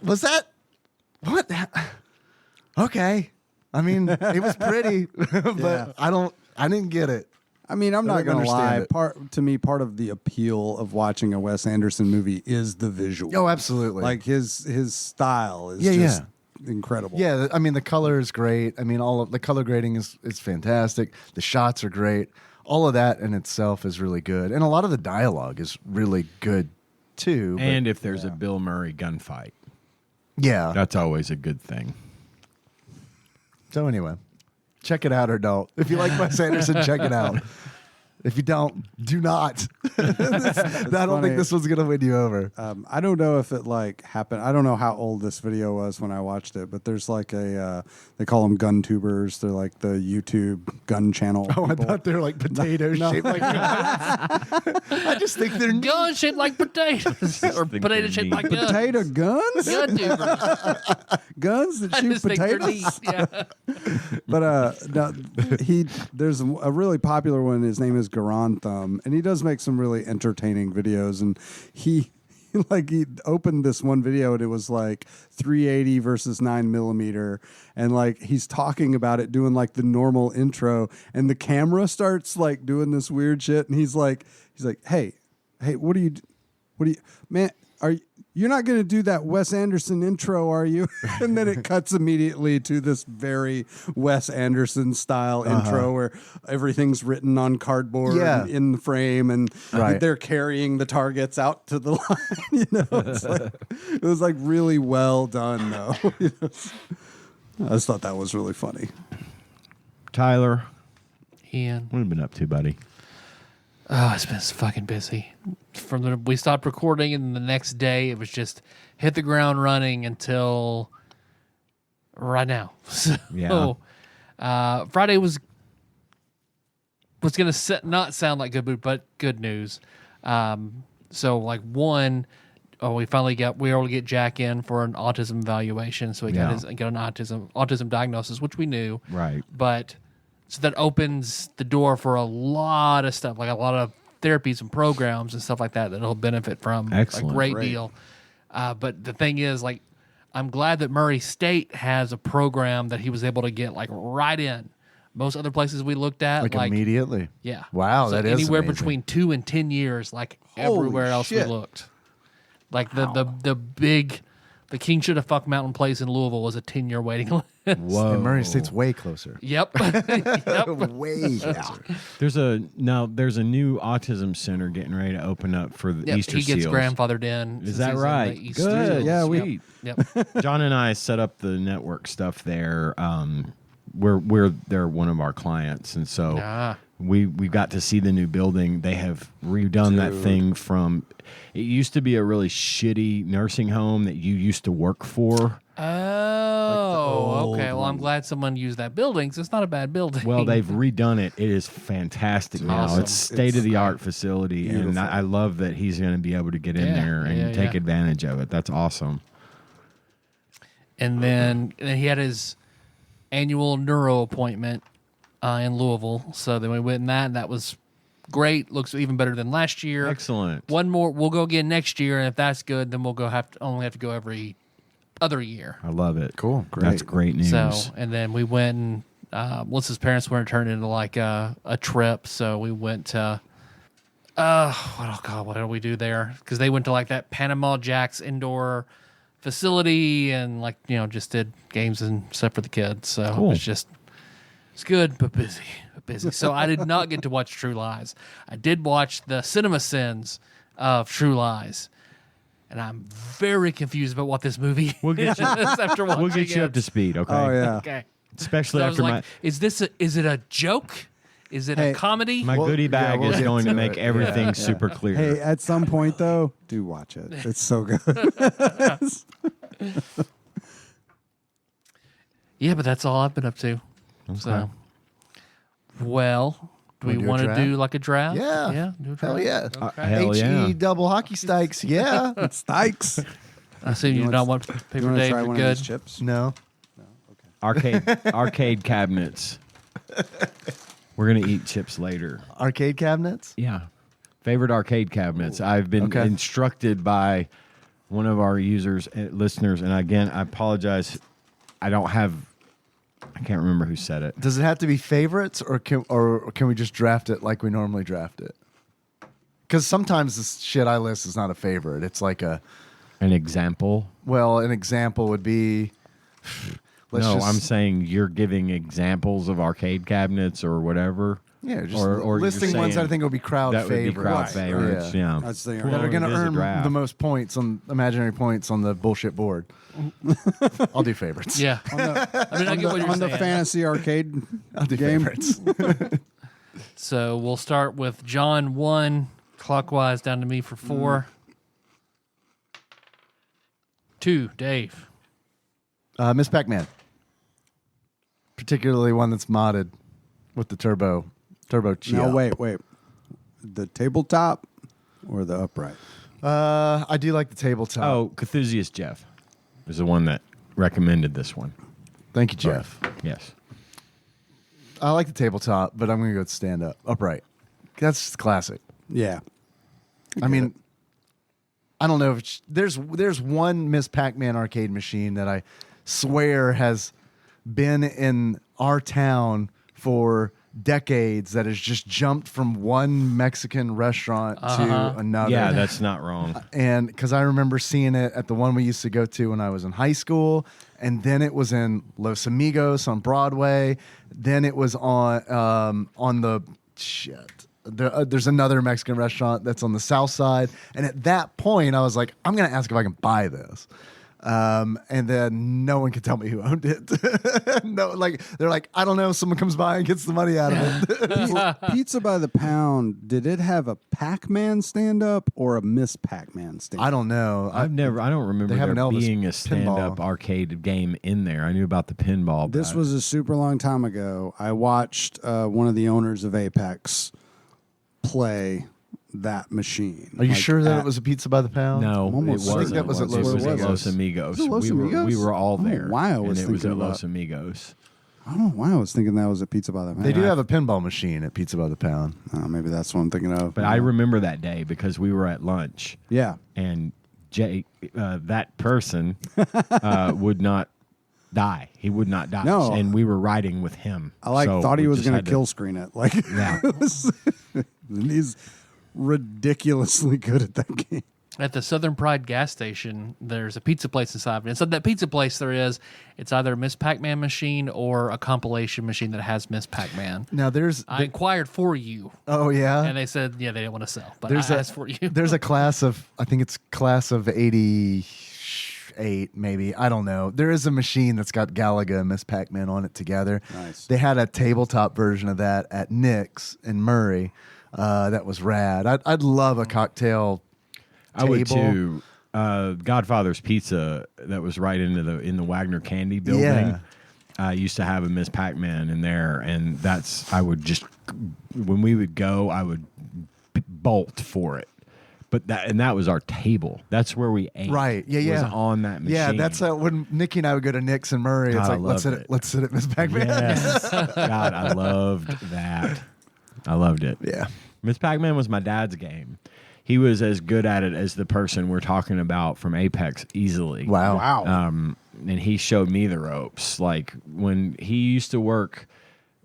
was that what? Okay. I mean, it was pretty, but I didn't get it. I mean, I'm not going to lie. it. Part of the appeal of watching a Wes Anderson movie is the visual. Oh, absolutely. Like his style is just incredible. Yeah, I mean, the color is great. I mean, all of the color grading is fantastic. The shots are great. All of that in itself is really good, and a lot of the dialogue is really good too. And if there's a Bill Murray gunfight, that's always a good thing. So anyway, check it out or don't. If you like Wes Anderson, check it out. If you don't, do not. I don't think this one's going to win you over. I don't know if it like happened. I don't know how old this video was when I watched it, but there's like they call them gun tubers. They're like the YouTube gun channel. Oh, people. I thought they were like potatoes shaped like guns. I just think they're guns shaped like potatoes, or potatoes shaped like guns. Potato guns? Gun tubers. Guns that shoot potatoes? Yeah. But there's a really popular one. His name is Garan Thumb, and he does make some really entertaining videos. And he opened this one video, and it was like 380 versus 9mm, and like he's talking about it, doing like the normal intro, and the camera starts like doing this weird shit, and he's like, hey, what are you? what do you, man? You're not going to do that Wes Anderson intro, are you? And then it cuts immediately to this very Wes Anderson style intro where everything's written on cardboard in the frame, and they're carrying the targets out to the line. It was like really well done, though. I just thought that was really funny. Tyler, Ian, what have you been up to, buddy? Oh, it's been fucking busy. We stopped recording, and the next day it was just hit the ground running until right now. So, Friday was gonna not sound like good news, but good news. So like we were able to get Jack in for an autism evaluation, so he got an autism diagnosis, which we knew, right? But so that opens the door for a lot of stuff, like a lot of therapies and programs and stuff like that he'll benefit from. Excellent. A great deal. But the thing is, like, I'm glad that Murray State has a program that he was able to get like right in. Most other places we looked at, like immediately. Yeah. Wow, so that is anywhere amazing. between 2 and 10 years, like everywhere else we looked. Like the King Should Have Fucked Mountain Place in Louisville was a 10-year waiting list. Whoa. And Murray State's way closer. Yep. Way closer. There's a new autism center getting ready to open up for the Easter he gets Seals. grandfathered in. Is that right? Good. Yeah, Sweet. Yep. John and I set up the network stuff there. They're one of our clients, and so we got to see the new building. They have redone that thing from. It used to be a really shitty nursing home that you used to work for. Oh, okay. Well, I'm glad someone used that building, because it's not a bad building. Well, they've redone it. It is fantastic now. Awesome. It's state-of-the-art facility, and I love that he's going to be able to get in there and take advantage of it. That's awesome. And then he had his annual neuro appointment in Louisville. So then we went in that, and that was great. Looks even better than last year. Excellent. One more. We'll go again next year, and if that's good, then we'll only have to go every other year. I love it. Cool. Great. That's great news. So, and then we went and Melissa's parents were turned into like a trip. So we went to, what did we do there? Because they went to like that Panama Jacks indoor facility and just did games and stuff for the kids. So cool. It's good, but busy. So I did not get to watch True Lies. I did watch the cinema sins of True Lies. And I'm very confused about what this movie is after watching We'll get you up to speed, okay? Oh, yeah. Okay. Especially So after is it a joke? Is it a comedy? my goodie bag we'll is get going to to make it. everything super clear. Hey, at some point, though, do watch it. It's so good. Yeah, but that's all I've been up to. Okay. So, well, do we Wanna do a want to draft? do like a draft? Yeah. Yeah. Do a draft? Hell yeah. Okay. Hell yeah. HE double hockey stikes. Yeah. Stikes. I assume you don't want You paper want to Dave. try You're one of good. these chips? No. Arcade cabinets. We're going to eat chips later. Arcade cabinets? Yeah. Favorite arcade cabinets. I've been instructed by one of our users, listeners, and again, I apologize. I can't remember who said it. Does it have to be favorites, or can we just draft it like we normally draft it? Because sometimes this shit I list is not a favorite. It's like an example. Well, an example would be. I'm saying you're giving examples of arcade cabinets or whatever. Yeah, just or listing ones that I think will be crowd that favorites. would be crowd favorites. Yeah. That's the That are going to earn draft. the most points on imaginary points on the bullshit board. I'll do favorites. Yeah. I get what you're on the saying. fantasy arcade I'll do game. favorites. So we'll start with John 1, clockwise down to me for 4. 2, Dave. Miss Pac-Man. Particularly one that's modded with the turbo chia. No, wait. The tabletop or the upright? I do like the tabletop. Oh, Cthusiast Jeff is the one that recommended this one. Thank you, Jeff. Yes. I like the tabletop, but I'm going to go with stand-up. Upright. That's just classic. Yeah. I mean, I don't know if there's one Miss Pac-Man arcade machine that I swear has been in our town for decades that has just jumped from one Mexican restaurant to another. Yeah, that's not wrong. And because I remember seeing it at the one we used to go to when I was in high school, and then it was in Los Amigos on Broadway. Then it was on the there's another Mexican restaurant that's on the south side. And at that point, I was like, I'm going to ask if I can buy this. And then no one could tell me who owned it. No, like they're like, I don't know. Someone comes by and gets the money out of it. Pizza by the Pound, did it have a Pac-Man stand-up or a Miss Pac-Man stand-up? I don't know. I don't remember They have there an Elvis being a stand-up pinball. arcade game in there. I knew about the pinball. This was a super long time ago. I watched one of the owners of Apex play that machine. Are you sure that it was a Pizza by the Pound? No, I'm it almost certain wasn't. that was at Los It was at Amigos. Los Amigos. Was it Los we Amigos? were all I don't know there. why I was and it was at thinking Los about- Amigos. I don't know why I was thinking that was a Pizza by the Pound. They do have a pinball machine at Pizza by the Pound. Maybe that's what I'm thinking of. But I remember that day because we were at lunch. Yeah. And Jay, that person, would not die. He would not die. No. And we were riding with him. I So thought he we was just going had to kill screen it. Like, Yeah. he's ridiculously good at that game. At the Southern Pride gas station, there's a pizza place inside of it. And so that pizza place it's either a Miss Pac-Man machine or a compilation machine that has Miss Pac-Man. Now I inquired for you, oh yeah, and they said, yeah, they didn't want to sell, but there's I asked for you. There's a class of, I think it's class of 88, maybe. I don't know. There is a machine that's got Galaga and Miss Pac-Man on it together. Nice. They had a tabletop version of that at Nick's in Murray. That was rad. I'd love a cocktail I would table. too. Godfather's Pizza that was right in the Wagner Candy building. Yeah. Used to have a Miss Pac-Man in there, and I would just when we would go, I would bolt for it. But that was our table. That's where we ate. Right. Yeah. Was Yeah. on that machine. Yeah. That's when Nikki and I would go to Nick's and Murray. God, It's I like loved it. let's sit at Miss Pac-Man. Yes. God, I loved that. I loved it. Yeah. Miss Pac-Man was my dad's game. He was as good at it as the person we're talking about from Apex easily. Wow. And he showed me the ropes. Like when he used to work,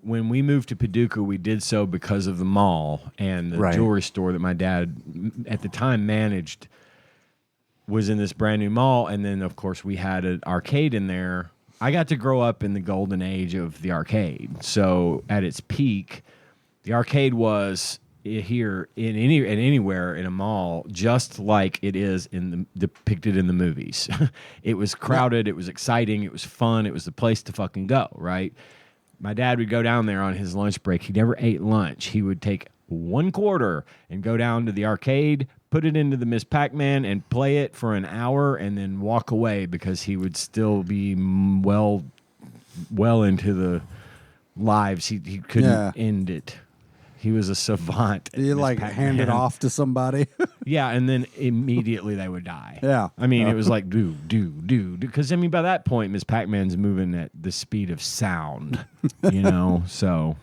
when we moved to Paducah, we did so because of the mall and the Right. jewelry store that my dad at the time managed was in this brand new mall. And then, of course, we had an arcade in there. I got to grow up in the golden age of the arcade. So at its peak, the arcade was here anywhere in a mall, just like it is depicted in the movies. It was crowded, it was exciting, it was fun, it was the place to fucking go, right? My dad would go down there on his lunch break. He never ate lunch. He would take $1 and go down to the arcade, put it into the Miss Pac-Man, and play it for an hour, and then walk away because he would still be well into the lives. He couldn't end it. He was a savant. You like hand it off to somebody? Yeah, and then immediately they would die. Yeah. I mean, it was like do. Because, I mean, by that point, Miss Pac-Man's moving at the speed of sound, So,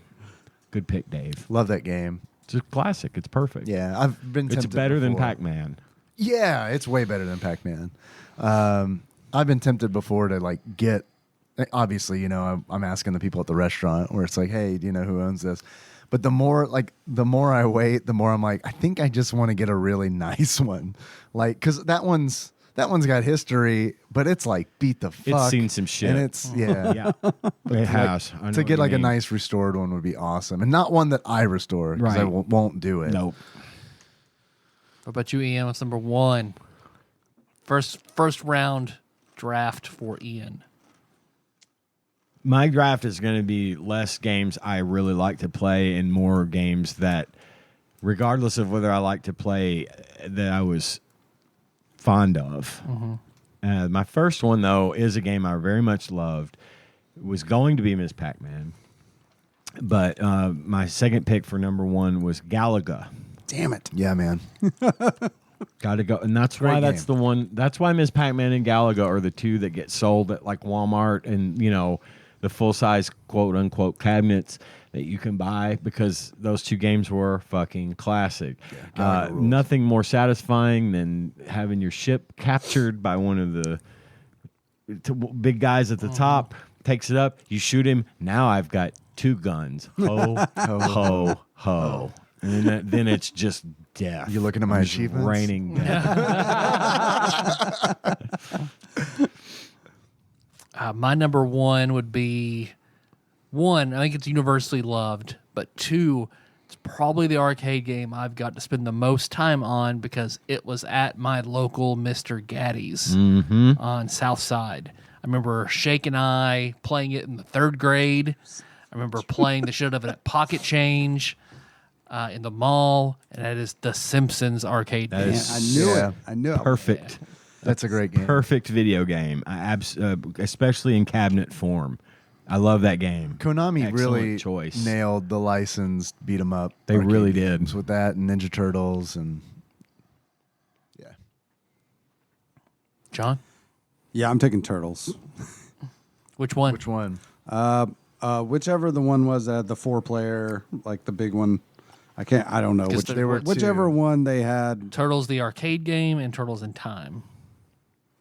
good pick, Dave. Love that game. It's a classic. It's perfect. Yeah. I've been tempted It's better than before. Pac-Man. Yeah, it's way better than Pac-Man. I've been tempted before to get. Obviously, I'm asking the people at the restaurant where it's like, hey, do you know who owns this? But the more I wait, the more I'm like, I think I just want to get a really nice one, because that one's got history, but it's like beat the fuck. It's seen some shit. and it's Yeah, it has. I know to what get you a mean. nice restored one would be awesome, and not one that I restore because I Right. won't do it. Nope. What about you, Ian? What's number one? First round draft for Ian. My draft is going to be less games I really like to play and more games that, regardless of whether I like to play, that I was fond of. My first one, though, is a game I very much loved. It was going to be Miss Pac-Man. But my second pick for number one was Galaga. Damn it. Yeah, man. Got to go. And that's Great why that's game. the one. That's why Miss Pac-Man and Galaga are the two that get sold at like Walmart and, the full-size quote-unquote cabinets that you can buy, because those two games were fucking classic. Galaga rules. Nothing more satisfying than having your ship captured by one of the big guys at the top, takes it up, you shoot him. Now I've got 2 guns. Ho, ho, ho. And then it's just death. You looking at my Just achievements? Raining death. My number 1 would be 1. I think it's universally loved, but 2, it's probably the arcade game I've got to spend the most time on because it was at my local Mr. Gaddy's on South Side. I remember Shake and I playing it in the 3rd grade. I remember playing the shit out of it at Pocket Change in the mall, and that is the Simpsons arcade game. I knew it. I knew it. Perfect. That's a great game. Perfect video game, especially in cabinet form. I love that game. Konami Excellent really choice. nailed the licensed beat 'em up. They arcade really did. games with that and Ninja Turtles and yeah. John, Yeah, I'm taking Turtles. which one? Which one? Whichever the one was that had the 4-player, like the big one. I don't know 'Cause which. there were whichever one they had. Turtles the arcade game and Turtles in Time.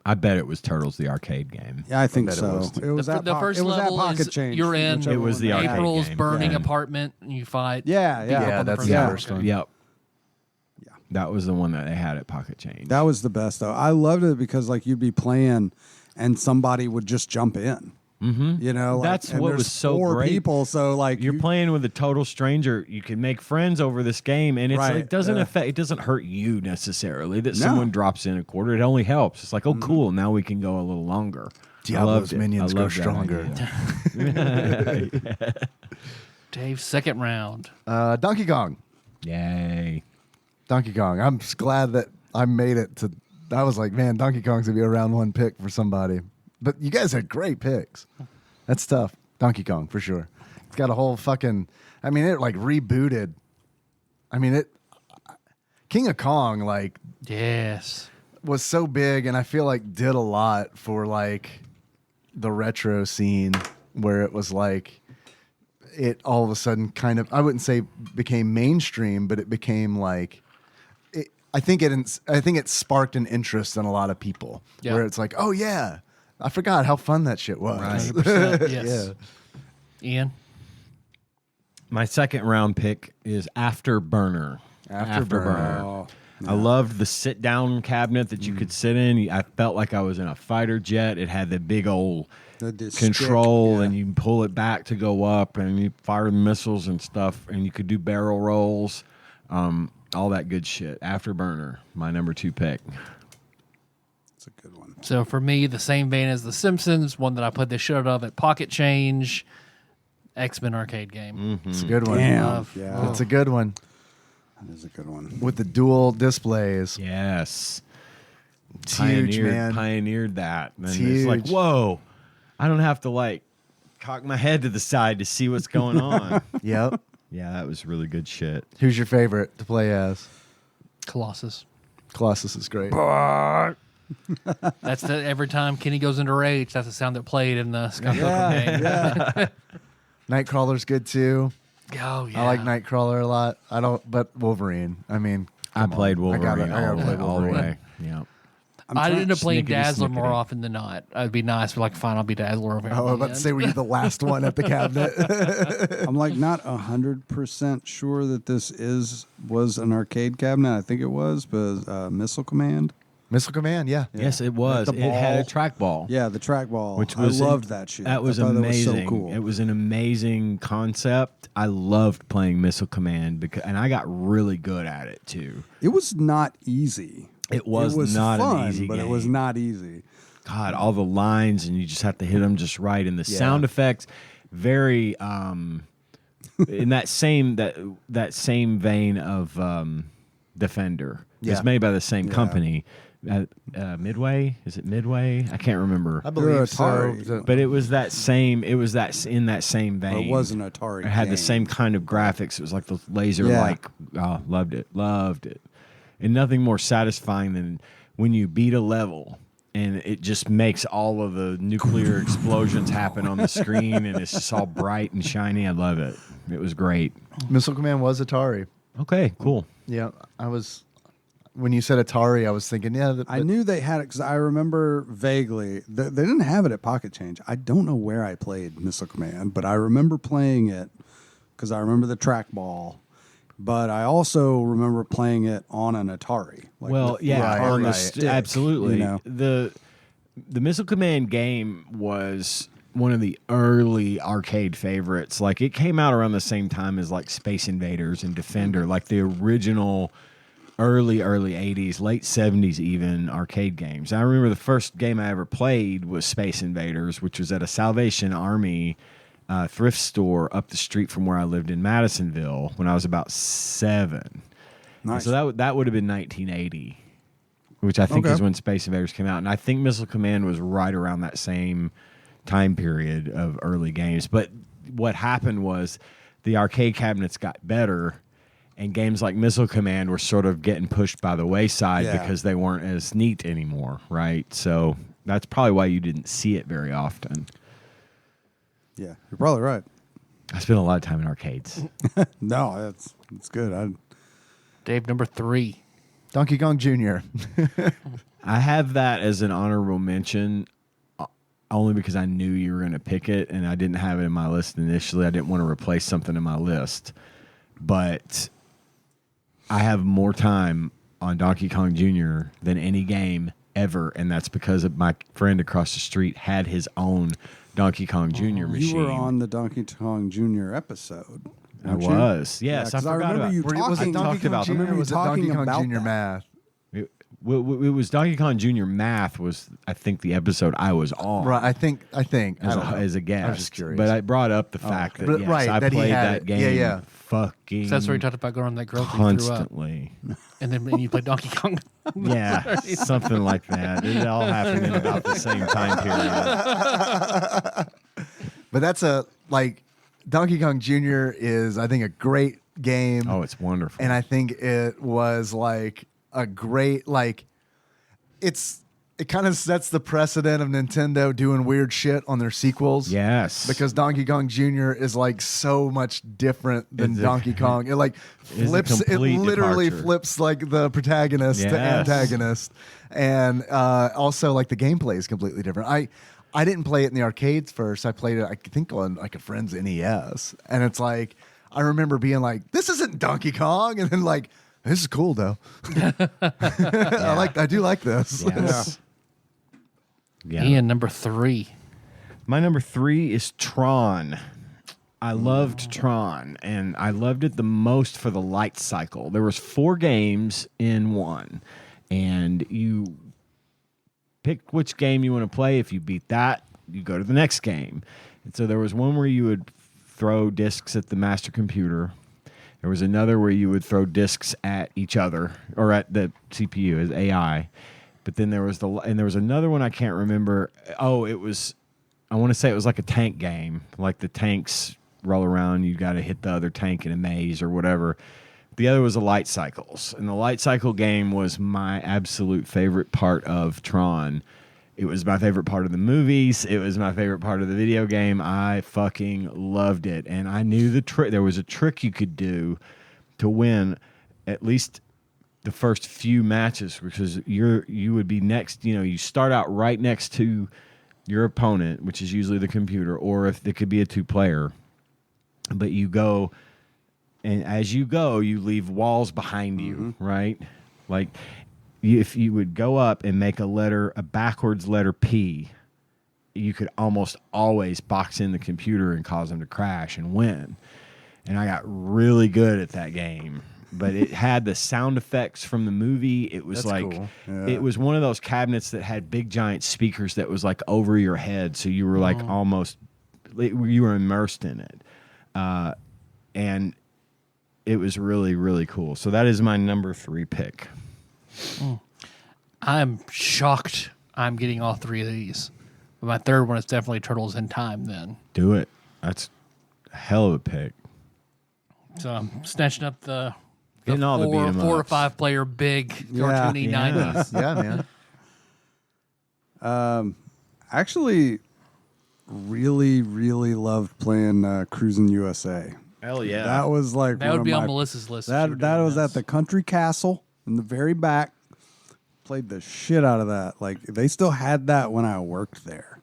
I bet it was Turtles the arcade game. Yeah, I think bet it so. was, too. It was The at first it was at level Pocket is Change. you're in whichever It was one the they arcade had. April's game. burning Yeah. apartment, and you fight. Yeah, yeah. Yeah, on the that's first the level. first one. Yep. Yeah. That was the one that they had at Pocket Change. That was the best though. I loved it because like you'd be playing and somebody would just jump in. Mm-hmm. You know, like, That's and what there's was so 4 great. people, so like You're playing with a total stranger. You can make friends over this game, and Right, it doesn't yeah. affect. It doesn't hurt you necessarily that No. someone drops in a quarter. It only helps. It's like, oh, cool. Now we can go a little longer. Diablo's I loved it. minions I go loved that stronger. idea. Dave, second round. Donkey Kong. Yay! Donkey Kong. I'm just glad that I made it to. I was like, man, Donkey Kong's gonna be a round 1 pick for somebody. But you guys had great picks. That's tough. Donkey Kong for sure. It's got a whole fucking. I mean, it like rebooted. I mean, it. King of Kong like Yes. was so big, and I feel like did a lot for like the retro scene, where it was like it all of a sudden kind of, I wouldn't say became mainstream, but it became like. I think it sparked an interest in a lot of people, Yeah. where it's like, oh yeah, I forgot how fun that shit was. 100%. Yes. Ian? My second round pick is Afterburner. Afterburner. Oh, I loved the sit down cabinet that you could sit in. I felt like I was in a fighter jet. It had the big old the control, stick, yeah. and you can pull it back to go up, and you fire missiles and stuff, and you could do barrel rolls, all that good shit. Afterburner, my number 2 pick. It's a good one. So for me, the same vein as The Simpsons, one that I played the shit out of at Pocket Change, X-Men arcade game. It's a good one. Damn. Yeah, It's a good one that is a good one. with the dual displays. Yes. It's huge, man. Pioneered that. And It's it's like, huge. whoa, I don't have to like cock my head to the side to see what's going on. Yep. Yeah, that was really good shit. Who's your favorite to play as? Colossus. Colossus is great. That's every time Kenny goes into rage, that's the sound that played in the Scott Pilgrim game. Yeah. Nightcrawler's good too. Oh, yeah. I like Nightcrawler a lot. I don't, but Wolverine. I mean, I come on. played Wolverine I gotta play all the Wolverine. way. Yeah. I'd end up playing Snickety, Dazzler more snickety. often than not. I'd be nice, but like, fine, I'll be Dazzler over here. Oh, I was about to say, were you the last one at the cabinet? I'm like not 100% sure that this was an arcade cabinet. I think it was, but Missile Command. Missile Command, yeah. Yes, it was. Like It the had a ball. trackball. Yeah, the trackball. Which was I loved that shit. That was I thought amazing. That was so cool. It was an amazing concept. I loved playing Missile Command and I got really good at it too. It was not easy. It was not fun, an easy but game. it was not easy. God, all the lines and you just have to hit them just right, and the sound effects very in that same vein of Defender. Yeah. It's made by the same company. Midway? Is it Midway? I can't remember. I believe so. Atari. But it was that same. It was that in that same vein. It was an Atari. It had game. the same kind of graphics. It was like the laser like. Oh, loved it. And nothing more satisfying than when you beat a level and it just makes all of the nuclear explosions happen on the screen, and it's just all bright and shiny. I love it. It was great. Missile Command was Atari. Okay, cool. Yeah, when you said Atari, I was thinking, yeah. I knew they had it because I remember vaguely. They didn't have it at Pocket Change. I don't know where I played Missile Command, but I remember playing it because I remember the trackball. But I also remember playing it on an Atari. Absolutely. You know? The Missile Command game was one of the early arcade favorites. Like, it came out around the same time as like Space Invaders and Defender, like the original early 80s, late 70s even arcade games. I remember the first game I ever played was Space Invaders, which was at a Salvation Army thrift store up the street from where I lived in Madisonville when I was about 7. Nice. So that would have been 1980, which I think is when Space Invaders came out. And I think Missile Command was right around that same time period of early games. But what happened was the arcade cabinets got better, and games like Missile Command were sort of getting pushed by the wayside because they weren't as neat anymore, right? So that's probably why you didn't see it very often. Yeah, you're probably right. I spent a lot of time in arcades. No, that's good. Dave, number 3. Donkey Kong Jr. I have that as an honorable mention only because I knew you were going to pick it, and I didn't have it in my list initially. I didn't want to replace something in my list. But I have more time on Donkey Kong Jr. than any game ever, and that's because of my friend across the street had his own Donkey Kong Jr. machine. You were on the Donkey Kong Jr. episode. I was. Yes, I remember you talking. Was it Donkey Kong Jr. or was it Donkey Kong Jr. Math? It was Donkey Kong Jr. Math was, I think, the episode I was on. Right, I think as a guest. I was just curious. But I brought up the fact that I that played that game. Yeah. Fucking. So that's where you talked about going on that girl constantly. Threw up. And then you played Donkey Kong. Yeah, something like that. It all happened in about the same time period. But that's Donkey Kong Jr. is, I think, a great game. Oh, it's wonderful. And I think it was like a great, it kind of sets the precedent of Nintendo doing weird shit on their sequels. Yes. Because Donkey Kong Jr. is so much different than Donkey Kong. It literally flips the protagonist to antagonist. And also the gameplay is completely different. I didn't play it in the arcades first. I played it, I think, on a friend's NES. And it's I remember being this isn't Donkey Kong. And then this is cool though. I do like this. Yes. Yeah. Ian, number 3. My number 3 is Tron. I loved Tron, and I loved it the most for the light cycle. There was 4 games in one, and you pick which game you want to play. If you beat that, you go to the next game. And so there was one where you would throw discs at the master computer. There was another where you would throw discs at each other or at the CPU as AI. But then there was another one I can't remember. Oh, I want to say it was like a tank game. Like the tanks roll around, you got to hit the other tank in a maze or whatever. The other was the light cycles. And the light cycle game was my absolute favorite part of Tron. It was my favorite part of the movies. It was my favorite part of the video game. I fucking loved it. And I knew the trick. There was a trick you could do to win at least the first few matches, because you would be next. You start out right next to your opponent, which is usually the computer, or if it could be a 2-player. But you go, and as you go, you leave walls behind you, right? If you would go up and make a backwards letter P, you could almost always box in the computer and cause them to crash and win. And I got really good at that game. But it had the sound effects from the movie. It was cool. It was one of those cabinets that had big giant speakers that was over your head, so you were almost you were immersed in it, and it was really, really cool. So that is my number 3 pick. I'm shocked I'm getting all 3 of these. But my third one is definitely Turtles in Time then. Do it. That's a hell of a pick. So I'm snatching up the Getting all the beat 'em 4 or ups. 5 player big cartoony 90s. Yeah, man. Actually, really, really loved playing Cruising USA. Hell yeah. That was That would be on Melissa's list. That was at the Country Castle in the very back. Played the shit out of that. Like they still had that when I worked there.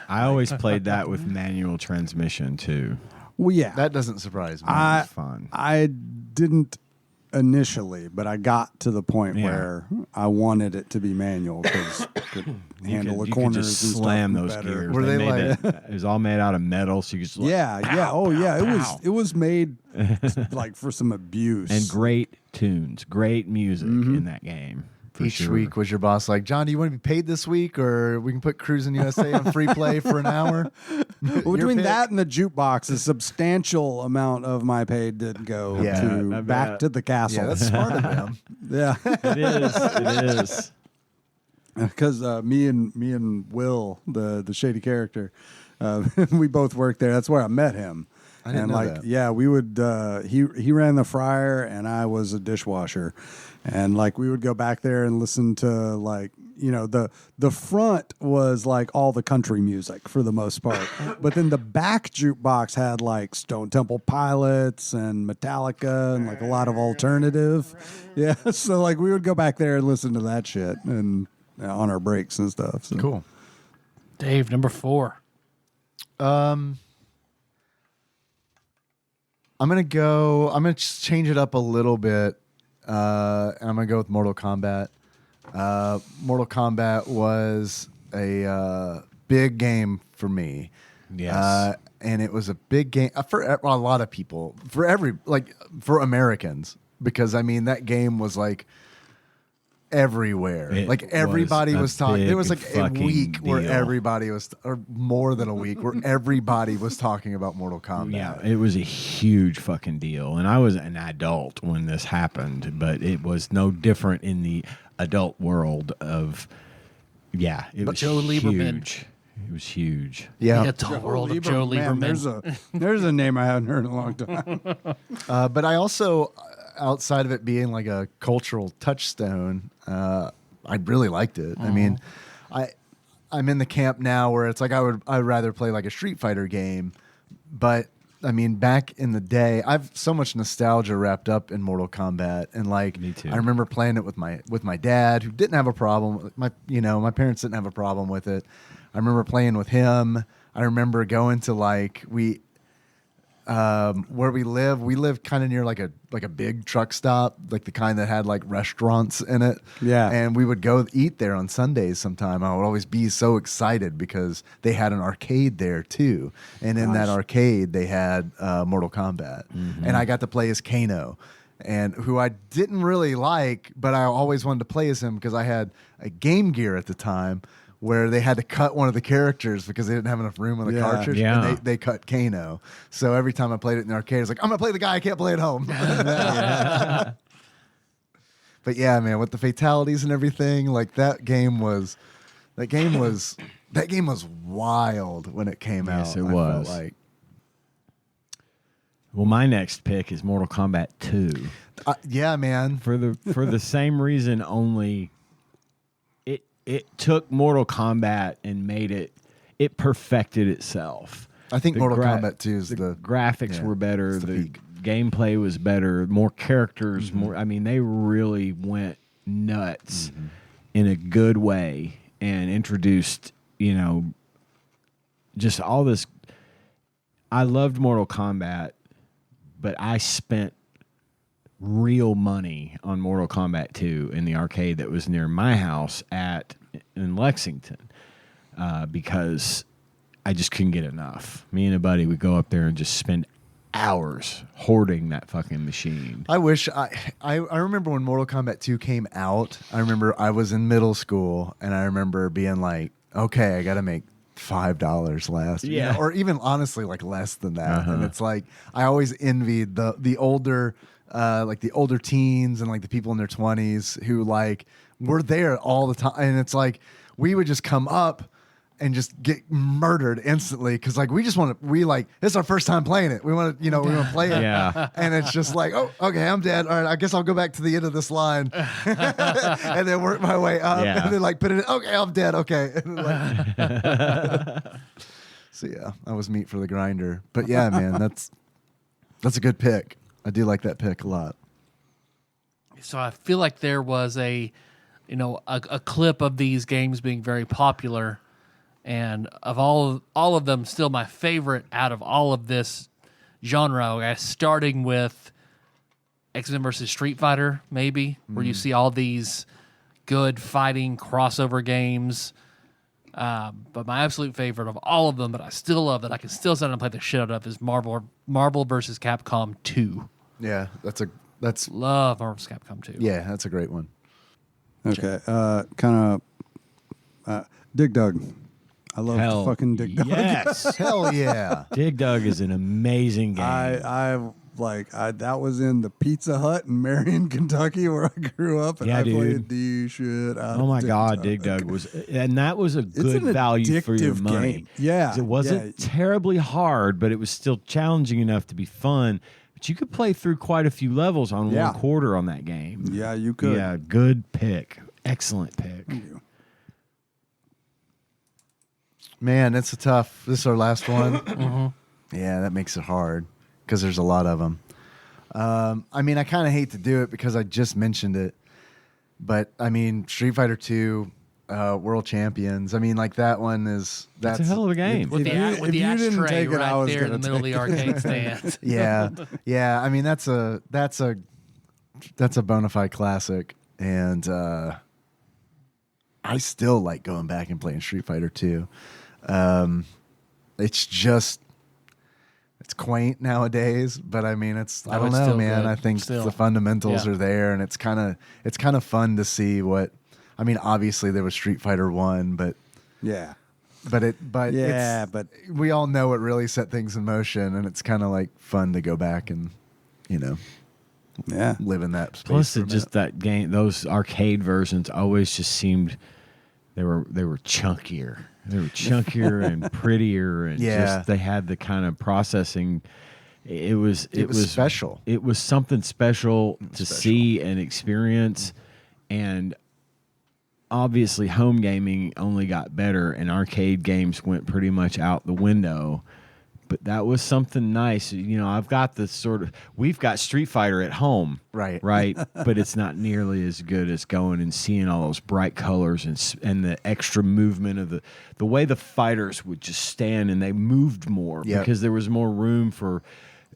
I always played that with manual transmission too. Well, yeah, That doesn't surprise me. It's fun. I didn't initially, but I got to the point where I wanted it to be manual because could handle the you corners could just and slam stuff those better. gears. Were they made like- it was all made out of metal, so you could just It was made like for some abuse and great tunes, great music in that game. For Each sure. week was your boss like, John, do you want to be paid this week, or we can put Cruising USA on free play for an hour? Well, between that and the jukebox, a substantial amount of my pay did go Yeah, to I back bet. to the castle. Yeah, that's smart of them. Yeah, It is. It is. because me and Will, the shady character, we both worked there. That's where I met him. I didn't and know like, that. yeah, we would. He ran the fryer, and I was a dishwasher, and like we would go back there and listen to like the front was like all the country music for the most part, but then the back jukebox had like Stone Temple Pilots and Metallica and like a lot of alternative. Yeah, so like we would go back there and listen to that shit and on our breaks and stuff. So. Cool. Dave, number 4. I'm gonna change it up a little bit, and I'm gonna go with Mortal Kombat. Mortal Kombat was a big game for me. Yes. And it was a big game for a lot of people, for Americans, because I mean that game was like everywhere. It Like everybody was a was talking. There was big like a fucking week where deal. everybody was, or more than a week, where everybody was talking about Mortal Kombat. Yeah, it was a huge fucking deal. And I was an adult when this happened, but it was no different in the adult world of, it was Joe Lieberman. huge. It was huge. Yeah. It's the world of Joe Man, Lieberman. there's a name I haven't heard in a long time. But I also, outside of it being like a cultural touchstone, I really liked it. I mean, I'm in the camp now where it's like I'd rather play like a Street Fighter game, but I mean, back in the day, I've so much nostalgia wrapped up in Mortal Kombat, and like, Me too. I remember playing it with my dad, who didn't have a problem. My parents didn't have a problem with it. I remember playing with him. I remember going to like where we live kind of near like a big truck stop, like the kind that had like restaurants in it. Yeah. And we would go eat there on Sundays sometime. I would always be so excited because they had an arcade there too. And in that arcade they had Mortal Kombat. And I got to play as Kano, and who I didn't really like, but I always wanted to play as him because I had a Game Gear at the time where they had to cut one of the characters because they didn't have enough room on the cartridge, Yeah. and they cut Kano. So every time I played it in the arcade, I was like, I'm going to play the guy I can't play at home. But yeah, man, with the fatalities and everything, like that game was wild when it came out. Yes, it I felt was. like. Well, my next pick is Mortal Kombat 2. Yeah, man. For the same reason only, it took Mortal Kombat and made it perfected itself. I think The Mortal Kombat 2 is the graphics yeah, were better, it's the the peak. gameplay was better, more characters, more. I mean, they really went nuts in a good way and introduced, just all this. I loved Mortal Kombat, but I spent real money on Mortal Kombat 2 in the arcade that was near my house in Lexington because I just couldn't get enough. Me and a buddy would go up there and just spend hours hoarding that fucking machine. I wish I remember when Mortal Kombat 2 came out. I remember I was in middle school, and I remember being like, okay, I got to make $5 last, Yeah. or even honestly like less than that. And it's like I always envied the older like the older teens and like the people in their 20s who like were there all the time, and it's like we would just come up and just get murdered instantly because like this is our first time playing it. We want to we want to play it, Yeah. and it's just like, oh, okay, I'm dead. All right, I guess I'll go back to the end of this line and then work my way up, Yeah. and then like put it in. Okay, I'm dead. Okay. And like, so yeah, I was meat for the grinder. But yeah, man, that's a good pick. I do like that pick a lot. So I feel like there was a clip of these games being very popular, and of all of them, still my favorite out of all of this genre, I guess, starting with X-Men versus Street Fighter, maybe, where you see all these good fighting crossover games. But my absolute favorite of all of them, that I still love, that I can still sit and play the shit out of, is Marvel versus Capcom 2. Yeah, that's Love Marvel vs. Capcom 2. yeah, that's a great one. Okay, Dig Dug. I love fucking Dig Dug. Yes. Hell yeah. Dig Dug is an amazing game. That was in the Pizza Hut in Marion, Kentucky, where I grew up, and I played the shit out Oh my of God, Dig Dug was, and that was a good an value for your addictive money. game. Yeah, it wasn't terribly hard, but it was still challenging enough to be fun. But you could play through quite a few levels on 1/4 on that game. Yeah, you could. Yeah, good pick, excellent pick. Man, it's a tough. This is our last one. Yeah, that makes it hard because there's a lot of them. I mean, I kind of hate to do it because I just mentioned it, but I mean, Street Fighter 2, World Champions. I mean, like that one is That's a hell of a game. With the ashtray right there in the middle of the arcade stand. Yeah. I mean, that's a bona fide classic, and I still like going back and playing Street Fighter 2. It's quaint nowadays, but I mean, I don't know, man. Good. I think the fundamentals are there, and it's kind of fun to see what. I mean, obviously there was Street Fighter 1, but we all know it really set things in motion, and it's kind of like fun to go back and live in that space. Plus, that game, those arcade versions always just seemed they were chunkier. They were chunkier and prettier, and just they had the kind of processing. It was special. It was something special to see and experience, and obviously home gaming only got better, and arcade games went pretty much out the window. But that was something nice. You know, we've got Street Fighter at home. Right. But it's not nearly as good as going and seeing all those bright colors and the extra movement of the way the fighters would just stand and they moved more because there was more room for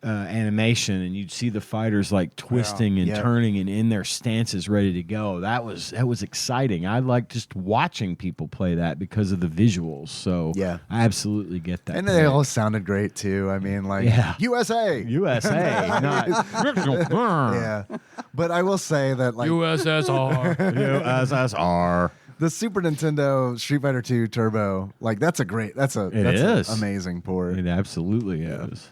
animation, and you'd see the fighters like twisting and turning and in their stances ready to go. That was exciting. I like just watching people play that because of the visuals. So I absolutely get that. And they all sounded great too. I mean, like USA, not yeah. But I will say that like USSR. The Super Nintendo Street Fighter 2 Turbo, like that's an amazing port. It absolutely is.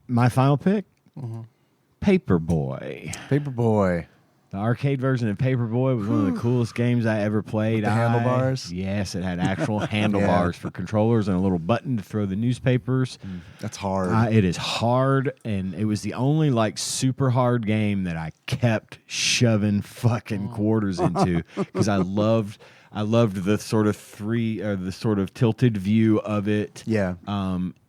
My final pick, Paperboy. Paperboy. The arcade version of Paperboy was one of the coolest games I ever played. With the handlebars? Yes, it had actual handlebars for controllers and a little button to throw the newspapers. That's hard. It is hard, and it was the only like super hard game that I kept shoving fucking quarters into because I loved the sort of tilted view of it. Yeah.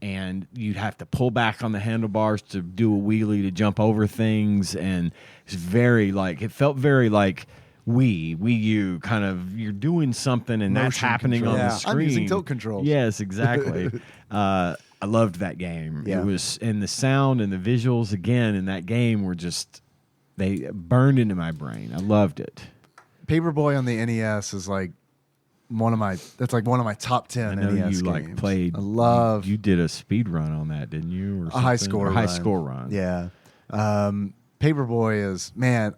And you'd have to pull back on the handlebars to do a wheelie to jump over things, and it's it felt very like Wii U kind of, you're doing something and Motion that's happening control. on the screen. I'm using tilt controls. Yes, exactly. I loved that game. Yeah. It was, and the sound and the visuals again in that game were just, they burned into my brain. I loved it. Paperboy on the NES is like one of my top 10 I know NES you games. played. I love. You did a speed run on that, didn't you? Or a high score run. Yeah. Paperboy is, man,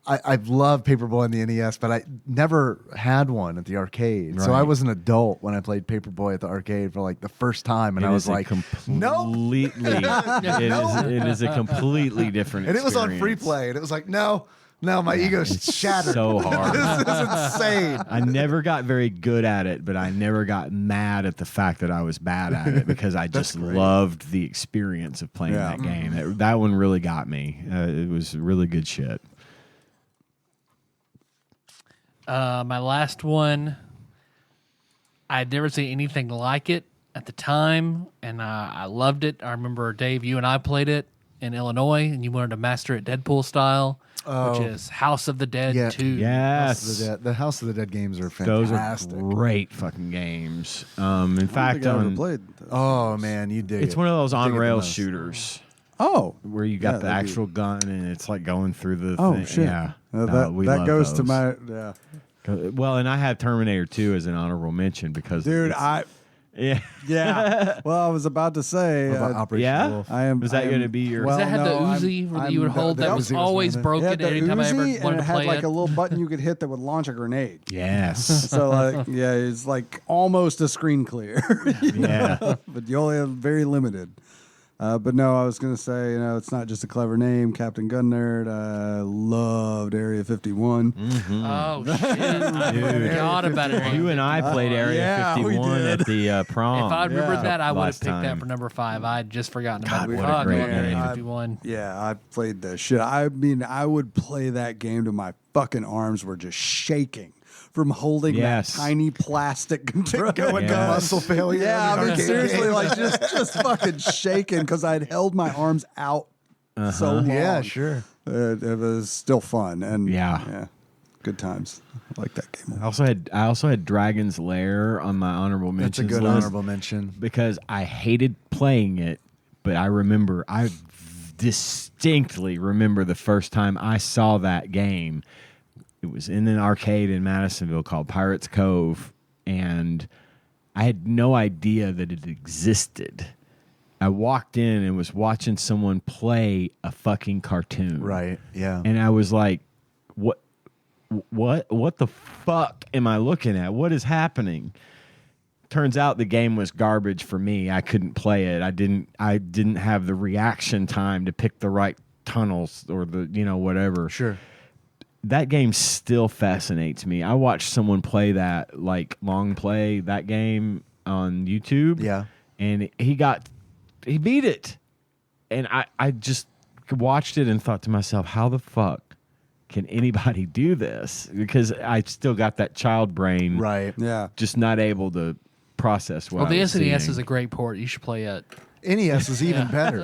I love Paperboy on the NES, but I never had one at the arcade. Right. So I was an adult when I played Paperboy at the arcade for like the first time, and I was like, completely, it is a completely different and it was on experience. free play, and it was like, no, my ego's shattered. So hard. This is insane. I never got very good at it, but I never got mad at the fact that I was bad at it because I just loved the experience of playing that game. That one really got me. It was really good shit. My last one, I'd never seen anything like it at the time, and I loved it. I remember, Dave, you and I played it. in Illinois, and you wanted to master it Deadpool style, which is House of the Dead 2. Yes. The House of the Dead games are Those fantastic. are great fucking games. In I don't fact, think I ever played those. Oh man, you dig it's it. one of those You dig on it rail the most. shooters Oh, where you got the that'd be- actual gun and it's like going through the Oh thing. shit! Yeah. We that love goes to those. my Well, and I have Terminator 2 as an honorable mention because dude. it's- yeah. Well, I was about to say. What about Operation Yeah? Wolf? I am. Was that I am- going to be your? Well, Does that have no, the I'm- Uzi that I'm- you would hold the that Uzi was was always on it. broken Yeah, the anytime I ever Uzi, and wanted it to had play like it? a little button you could hit that would launch a grenade. Yes. So like, yeah, it's like almost a screen clear. Yeah. But you only have very limited. But no, I was gonna say, it's not just a clever name, Captain Gun Nerd. I loved Area 51. Oh shit! I forgot about it. You and I played Area yeah, we 51 did. at the prom. If I'd remembered that, I would have last picked that time. for number 5. I'd just forgotten God, about it. what a Fuck, great I love Area game. 51. Yeah, I played the shit. I mean, I would play that game till my fucking arms were just shaking from holding Yes. that tiny plastic controller. Going to Yes. muscle failure. Yeah, I mean, Okay. seriously, like just fucking shaking because I'd held my arms out so long. Yeah, sure. It was still fun and Yeah. good times. I like that game. I also had Dragon's Lair on my honorable mentions That's a good list honorable mention. because I hated playing it, but I distinctly remember the first time I saw that game. It was in an arcade in Madisonville called Pirates Cove, and I had no idea that it existed. I walked in and was watching someone play a fucking cartoon. Right. Yeah. And I was like, what the fuck am I looking at? What is happening? Turns out the game was garbage for me. I couldn't play it. I didn't have the reaction time to pick the right tunnels or the, whatever. Sure. That game still fascinates me. I watched someone play that, like long play that game on YouTube. Yeah. And he beat it. And I just watched it and thought to myself, how the fuck can anybody do this? Because I still got that child brain. Right. Yeah. Just not able to process what Well, the I was SNES seeing. is a great port. You should play it. NES is even better.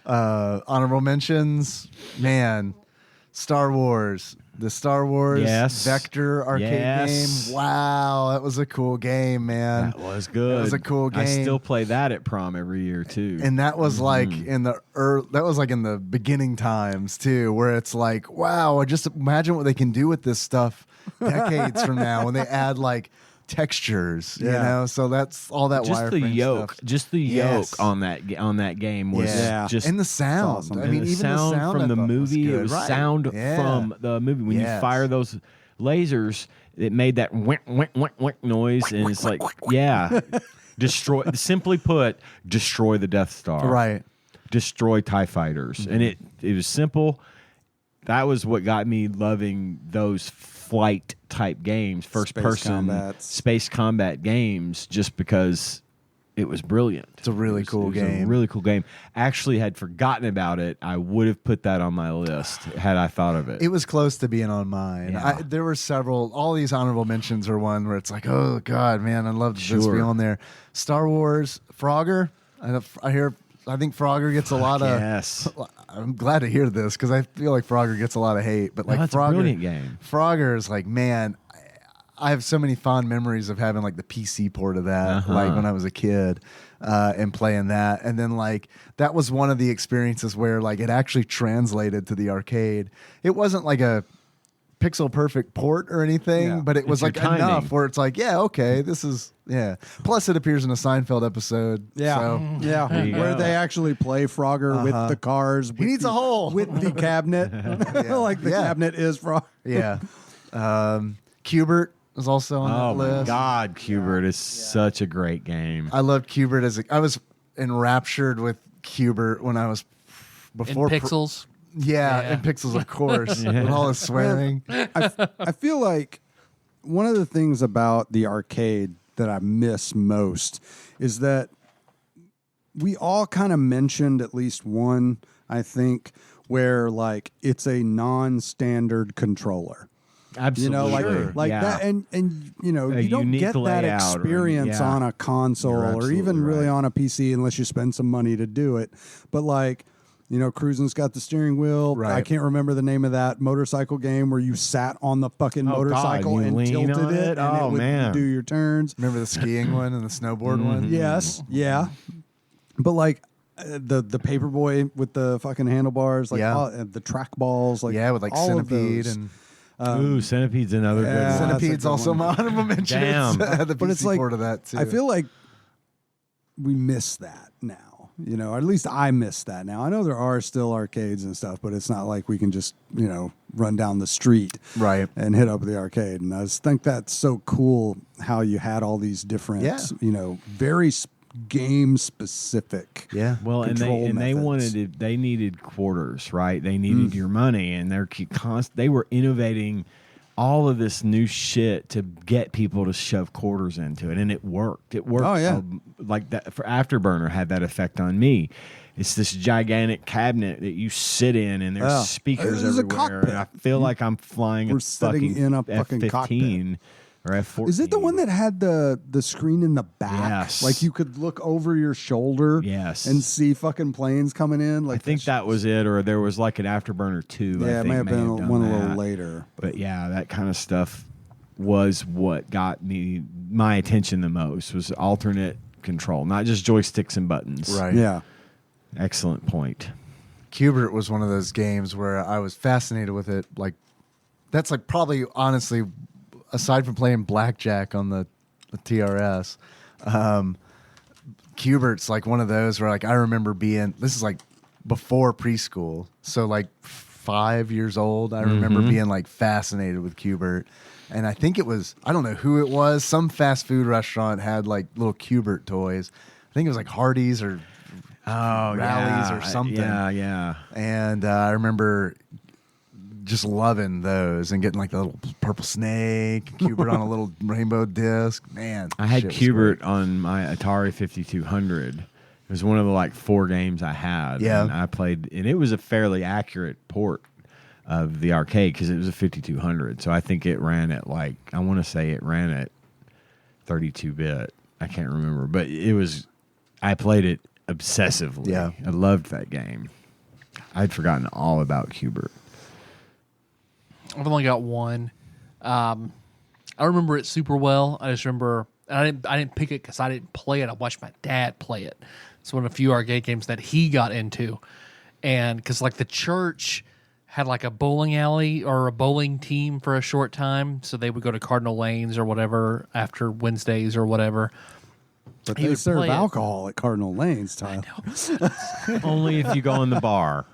Honorable mentions, man. Star Wars. The Star Wars Yes. Vector arcade Yes. game. Wow, that was a cool game, man. That was good. That was a cool I game. still play that at prom every year too. And that was like in the beginning times too, where it's like, wow, just imagine what they can do with this stuff decades from now when they add like textures, Yeah. So that's all that just the wireframe yoke, stuff. just the Yes. yoke on that game was Yeah. just And the sound. awesome. I and mean, the even sound the sound from I the thought was movie. good. It was Right. sound Yeah. from the movie when Yes. you fire those lasers. It made that wink, wink, wink, wink noise, and it's like, yeah, destroy. Simply put, destroy the Death Star. Right. Destroy TIE fighters, and it was simple. That was what got me loving those flight type games, first Space person combats. space combat games, just because it was brilliant. It's a really cool it was game. A really cool game. Actually, had forgotten about it. I would have put that on my list had I thought of it. It was close to being on mine. Yeah. There were several. All these honorable mentions are one where it's like, oh God, man, I'd love this to Sure. be on there. Star Wars, Frogger. I think Frogger gets a lot of. yes. I'm glad to hear this because I feel like Frogger gets a lot of hate. But like that's a Frogger, brilliant game. Frogger is like, man, I have so many fond memories of having like the PC port of that, like when I was a kid, and playing that. And then like that was one of the experiences where like it actually translated to the arcade. It wasn't like a pixel perfect port or anything, Yeah. but it was It's your like timing. enough where it's like, yeah, okay, this is Plus, it appears in a Seinfeld episode. Yeah, so. yeah, There you where go. they actually play Frogger with the cars. He needs a hole. with the cabinet. Like the Yeah. cabinet is Frogger. Yeah. Qbert is also on Oh that my list. God, Qbert is such a great game. I loved Qbert I was enraptured with Qbert when I was In before Pixels. Yeah, Yeah. and Pixels, of course, with all the swearing. I feel like one of the things about the arcade that I miss most is that we all kind of mentioned at least one, I think, where like it's a non-standard controller. Absolutely. Like Yeah. that, and you know, A you don't unique get that layout or- experience yeah. on a console You're or absolutely even really right. on a PC unless you spend some money to do it. But like, you know, Cruisin's got the steering wheel. Right. I can't remember the name of that motorcycle game where you sat on the fucking Oh, God, motorcycle you and lean tilted on it, it? and Oh, it would man. do your turns. Remember the skiing one and the snowboard one? Yes, yeah. But like the Paperboy with the fucking handlebars, like Yeah. the track balls, like Yeah, with like all of Centipede those. and Ooh, Centipede's another yeah. good one. That's a Centipede's good also one. my honorable mention. Damn. It's, the But PC it's like port of that too. I feel like we miss that now. You know, or at least I miss that now. I know there are still arcades and stuff, but it's not like we can just, you know, run down the street Right. and hit up the arcade. And I just think that's so cool how you had all these different, Yeah. you know, very game specific. Yeah. Well, and control they methods. wanted it. They needed quarters, right? They needed your money, and they were innovating all of this new shit to get people to shove quarters into it, and it worked. It worked. Oh, yeah. Like that for Afterburner had that effect on me. It's this gigantic cabinet that you sit in, and there's Yeah. speakers It was a everywhere. cockpit. And I feel like I'm flying We're a sitting fucking in a fucking F-15 or F-14. Is it the one that had the screen in the back? Yes. Like you could look over your shoulder Yes. and see fucking planes coming in? Like I think that was it, or there was like an Afterburner 2. I Yeah, it think may have been done one a little that. later. But yeah, that kind of stuff was what got my attention the most, was alternate control, not just joysticks and buttons. Right. Yeah. Excellent point. Cubert was one of those games where I was fascinated with it. Like, that's like probably honestly, aside from playing blackjack on the TRS, Cubert's like one of those where like I remember this is like before preschool, so like 5 years old. I remember being like fascinated with Cubert, and I think it was, I don't know who it was, some fast food restaurant had like little Cubert toys. I think it was like Hardee's or Rallies or something. Yeah. And I remember just loving those and getting like the little purple snake, Cubert on a little rainbow disc. Man, I had shit was Cubert great. on my Atari 5200. It was one of the like 4 games I had. Yeah. And I played, and it was a fairly accurate port of the arcade because it was a 5200. So I think it ran at like, I want to say it ran at 32-bit. I can't remember, but I played it obsessively. Yeah. I loved that game. I'd forgotten all about Cubert. I've only got one. I remember it super well. I just remember, and I didn't pick it because I didn't play it. I watched my dad play it. It's one of the few arcade games that he got into, and because like the church had like a bowling alley or a bowling team for a short time, so they would go to Cardinal Lanes or whatever after Wednesdays or whatever. But He they would serve play it. alcohol at Cardinal Lanes, Tyler. Only if you go in the bar.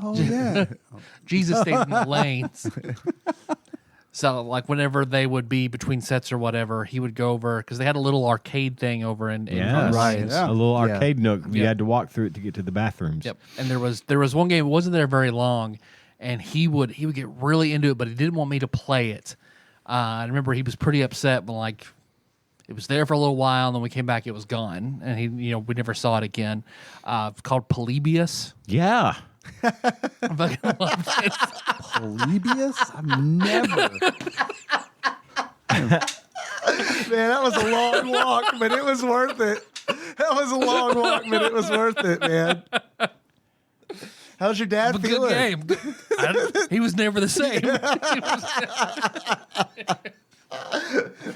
Oh, yeah. Jesus stayed in the lanes. So, like, whenever they would be between sets or whatever, he would go over because they had a little arcade thing over in Yes. Cardinal Right. Lanes. Yeah. A little Yeah. arcade nook. You Yep. had to walk through it to get to the bathrooms. Yep. And there was one game, it wasn't there very long, and he would get really into it, but he didn't want me to play it. I remember he was pretty upset when like it was there for a little while, and then we came back, it was gone, and we never saw it again. It's called Polybius. Yeah. I fucking loved it. Polybius? I've never. Man, that was a long walk, but it was worth it. That was a long walk, but it was worth it, man. How's your dad But feeling? good game. He was never the same.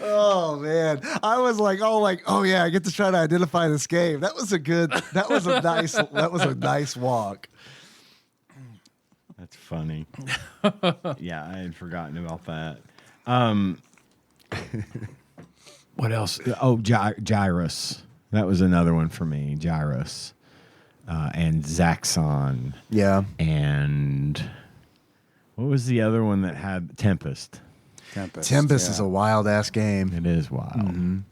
Oh man, I was like, oh yeah, I get to try to identify this game. That was a nice walk. That's funny. Yeah, I had forgotten about that. What else? Oh, Gyrus. That was another one for me. Gyrus. And Zaxxon. Yeah, And what was the other one that had Tempest? Tempest is a wild ass game. It is wild.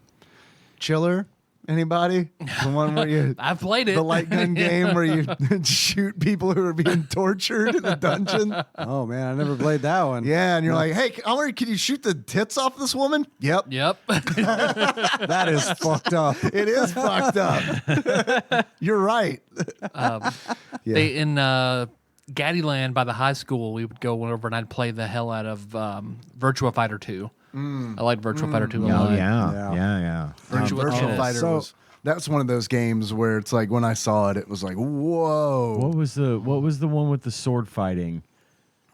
Chiller, anybody? The one where you I've played it. the light gun game where you shoot people who are being tortured in a dungeon. Oh, man, I never played that one. Yeah, and you're like, hey, can you shoot the tits off this woman? Yep. Yep. That is fucked up. It is fucked up. You're right. They in Gaddyland by the high school, we would go over and I'd play the hell out of Virtua Fighter 2. I like Virtua Fighter 2 a lot. Yeah. Virtual Fighter was. That's one of those games where it's like when I saw it, it was like, whoa. What was the one with the sword fighting?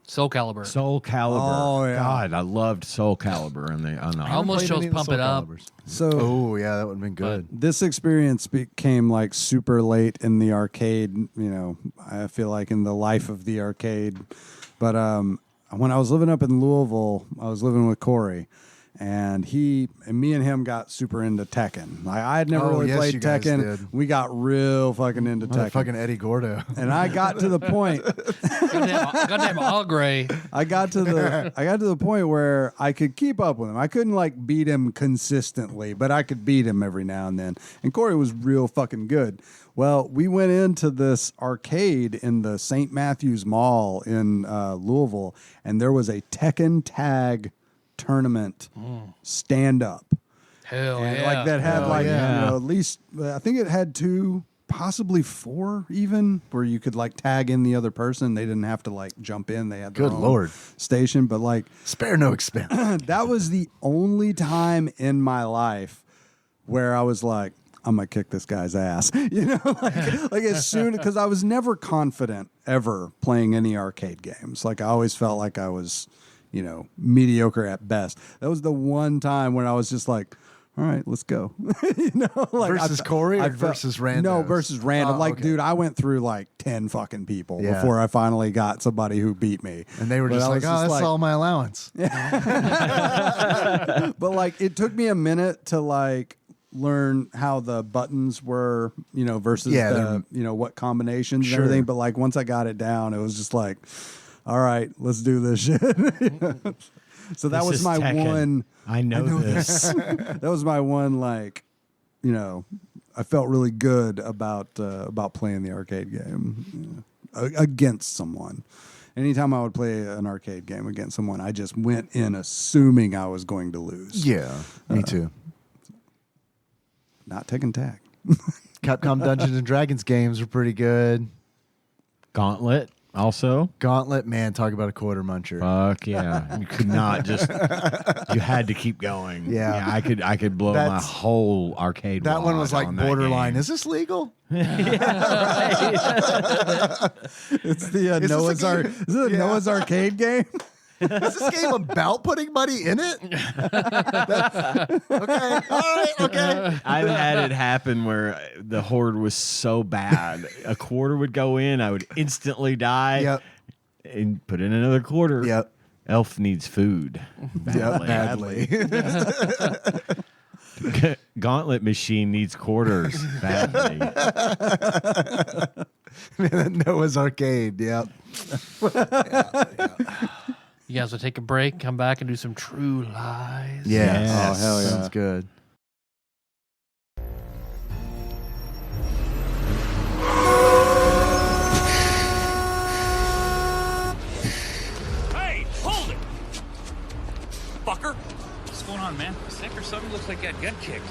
Soul Calibur. Soul Calibur. Oh, yeah. God, I loved Soul Calibur on the I almost chose Pump It Up. So, oh yeah, that would have been good. This experience became like super late in the arcade. You know, I feel like in the life of the arcade. But when I was living up in Louisville, I was living with Corey. And me and him got super into Tekken. Like I had never really played Tekken. We got real fucking into Tekken. Fucking Eddie Gordo. And I got to the point. Goddamn Agre. I got to the point where I could keep up with him. I couldn't like beat him consistently, but I could beat him every now and then. And Corey was real fucking good. Well, we went into this arcade in the St. Matthews Mall in Louisville, and there was a Tekken tag tournament stand up. Hell And yeah. like that had you know, at least I think it had 2, possibly 4 even, where you could like tag in the other person. They didn't have to like jump in. They had their own station, but like spare no expense. that was the only time in my life where I was like, I'm gonna kick this guy's ass. You know, like as soon, because I was never confident ever playing any arcade games. Like I always felt like I was, you know, mediocre at best. That was the one time when I was just like, all right, let's go. You know, like versus Corey or versus randos? No, versus random. Oh, okay. Dude, I went through like 10 fucking people before I finally got somebody who beat me. And they were just like, oh, that's all my allowance. But like, it took me a minute to like learn how the buttons were, you know, versus the, you know, what combinations and everything. But like, once I got it down, it was just like, all right, let's do this shit. So that was my one. I know this. That was my one, like, you know, I felt really good about playing the arcade game against someone. Anytime I would play an arcade game against someone, I just went in assuming I was going to lose. Yeah, me too. Not Tekken Tag. Capcom Dungeons and Dragons games were pretty good. Gauntlet. Also, Gauntlet, man, talk about a quarter muncher. Fuck yeah! You could not just. You had to keep going. Yeah, I could blow my whole arcade. That one was like borderline. Is this legal? It's the Noah's Ark. Is it a Noah's Arcade game? Is this game about putting money in it? Okay, all right, okay. I've had it happen where the horde was so bad, a quarter would go in, I would instantly die, and put in another quarter. Yep. Elf needs food badly. Gauntlet machine needs quarters badly. Noah's Arcade. Yep. You guys will take a break, come back, and do some True Lies. Yeah. Yes. Oh, hell yeah. Sounds good. Hey, hold it! Fucker! What's going on, man? Sick or something? Looks like you got gut kicked.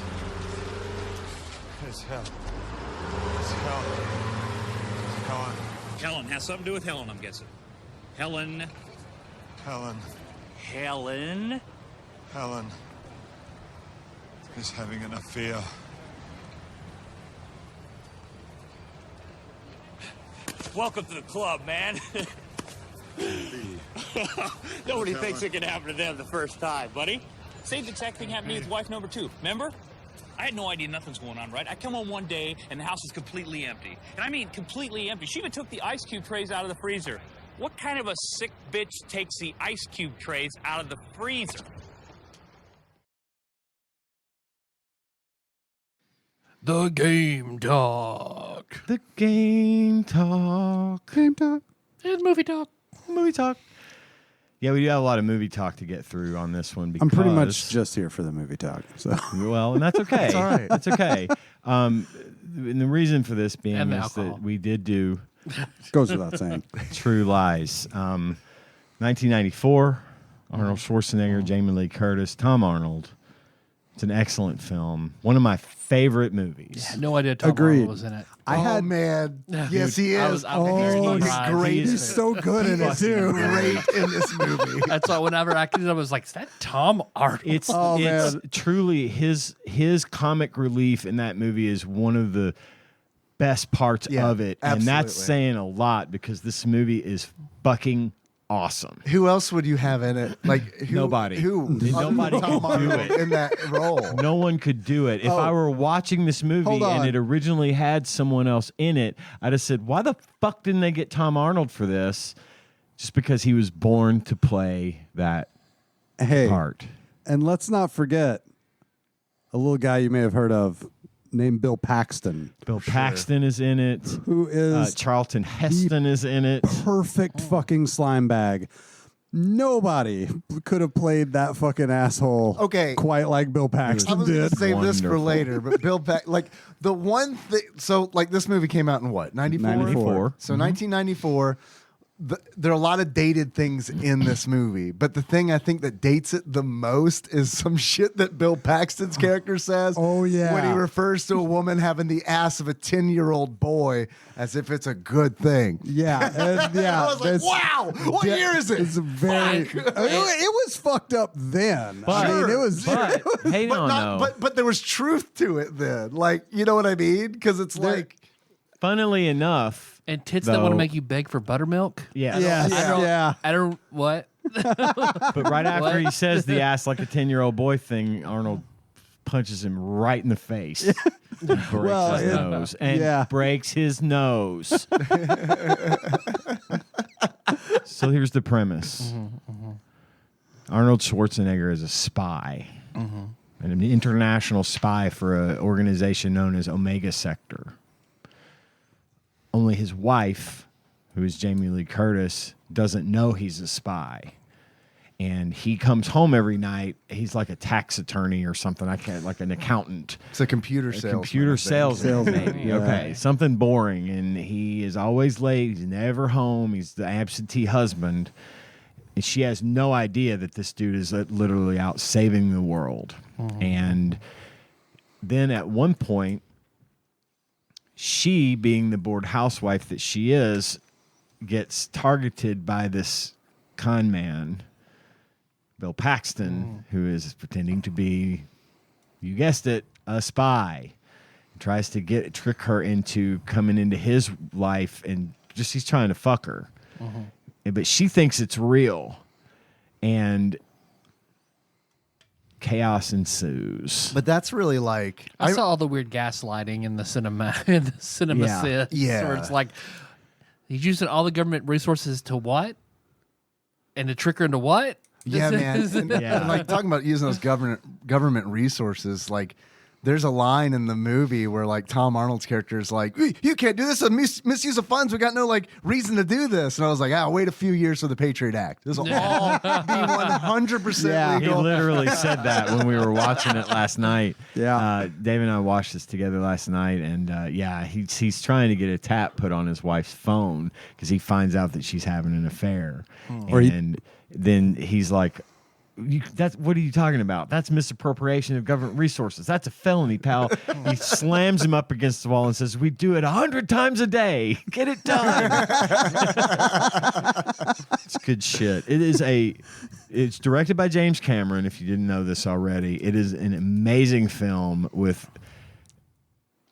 It's hell. It's hell. Helen. Helen. Has something to do with Helen, I'm guessing. Helen. Helen is having an affair. Welcome to the club, man. Nobody thinks it can happen to them the first time, buddy. Same exact thing happened to me with wife number 2. Remember? I had no idea nothing's going on, right? I come home one day and the house is completely empty. And I mean completely empty. She even took the ice cube trays out of the freezer. What kind of a sick bitch takes the ice cube trays out of the freezer? The Game Talk. The Game Talk. Game Talk. And Movie Talk. Movie Talk. Yeah, we do have a lot of movie talk to get through on this one. Because, I'm pretty much just here for the movie talk. So well, and that's okay. That's all right. That's okay. And the reason for this being And is alcohol. that we did do goes without saying. True Lies. 1994, Arnold Schwarzenegger, Jamie Lee Curtis, Tom Arnold, It's an excellent film. One of my favorite movies. Yeah, no idea Tom Agreed. Arnold was in it. Man. Yes, he is. I'm very he's surprised. great. He's so good in it too. Great in this movie. That's why whenever I was like, is that Tom Arnold? It's man. truly his comic relief in that movie is one of the best parts of it, and that's absolutely. saying a lot because this movie is fucking awesome. Who else would you have in it? Like Nobody. Who? Nobody Tom could do Arnold it. in that role. No one could do it. If Oh. I were watching this movie Hold on. and it originally had someone else in it, I'd have said, why the fuck didn't they get Tom Arnold for this? Just because he was born to play that Hey, part. and let's not forget a little guy you may have heard of named Bill Paxton, Bill Paxton is in it. who is Charlton Heston is in it. perfect fucking slime bag. Nobody could have played that fucking asshole quite like Bill I Paxton was going did. to save this for Wonderful. later, but Bill Paxton, like the one thing. So, like this movie came out in what 94? 94. So 1994. There are a lot of dated things in this movie, but the thing I think that dates it the most is some shit that Bill Paxton's character says. Oh, yeah. when he refers to a woman having the ass of a 10-year-old boy as if it's a good thing. Yeah, and yeah. I was like, that's- wow, what year is it? It's very. It was fucked up then. I mean, it was. But hey, But, but there was truth to it then. Like, you know what I mean? Because it's like, funnily enough, and tits that want to though- make you beg for buttermilk? yes. Yes, yeah. I don't, what? But right after What? he says the ass like a 10-year-old boy thing, Arnold punches him right in the face. And breaks Well, his it- nose. And yeah. breaks his nose. So here's the premise. Arnold Schwarzenegger is a spy. An international spy for an organization known as Omega Sector. Only his wife, who is Jamie Lee Curtis, doesn't know he's a spy. And he comes home every night. He's like a tax attorney or something. I can't, like an accountant. it's a computer salesman. Computer salesman, maybe. Yeah. Okay, something boring. And he is always late. He's never home. He's the absentee husband. And she has no idea that this dude is literally out saving the world. And then at one point, she, being the bored housewife that she is, gets targeted by this con man, Bill Paxton, who is pretending to be, you guessed it, a spy. Tries to trick her into coming into his life, and just he's trying to fuck her. But she thinks it's real. And chaos ensues. But that's really like I saw all the weird gaslighting in the cinema, Yeah. sits, Yeah. where it's like, he's using all the government resources to what? And to trick her into what? Yeah, man. And, Yeah. and, like talking about using those government resources, like there's a line in the movie where like Tom Arnold's character is like, "You can't do this. A misuse of funds. We got no like reason to do this." And I was like, wait a few years for the Patriot Act. This will all be 100% Yeah. He legal. literally said that when we were watching it last night. Yeah. Dave and I watched this together last night, and he's trying to get a tap put on his wife's phone because he finds out that she's having an affair, Or he- and then he's like, what are you talking about? That's misappropriation of government resources. That's a felony, pal. He slams him up against the wall and says, "We do it 100 times a day. Get it done." It's good shit. It's directed by James Cameron, if you didn't know this already. It is an amazing film with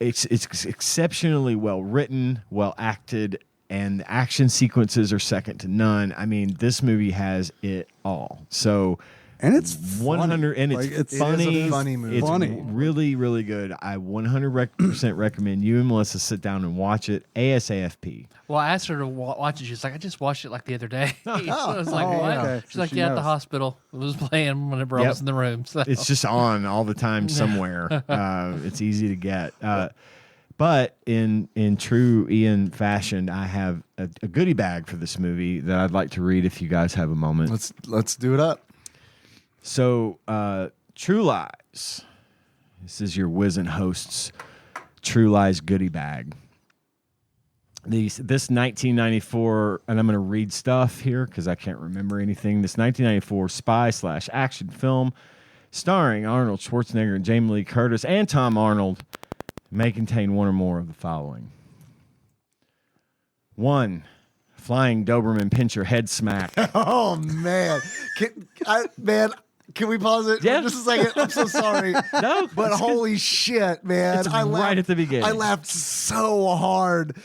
it's exceptionally well written, well acted, and the action sequences are second to none. I mean, this movie has it all. So, And it's 100, and Like, it's it is funny. a funny movie. It's Funny. really, really good. I 100% recommend you and Melissa sit down and watch it ASAP. Well, I asked her to watch it. She was like, I just watched it like the other day. So I was like, Oh, what? okay. She's So like, she yeah, at the knows. hospital. It was playing whenever I Yep. was in the room. So. It's just on all the time somewhere. It's easy to get. But in true Ian fashion, I have a goodie bag for this movie that I'd like to read if you guys have a moment. Let's do it up. So, True Lies. This is your Wizen host's True Lies goodie bag. This 1994, and I'm going to read stuff here because I can't remember anything. This 1994 spy/action film starring Arnold Schwarzenegger and Jamie Lee Curtis and Tom Arnold, may contain one or more of the following. 1. Flying Doberman pincher head smack. Oh, man. Can we pause it Yeah. for just a second? I'm so sorry. No, But holy shit, man. It's right at the beginning. I laughed so hard.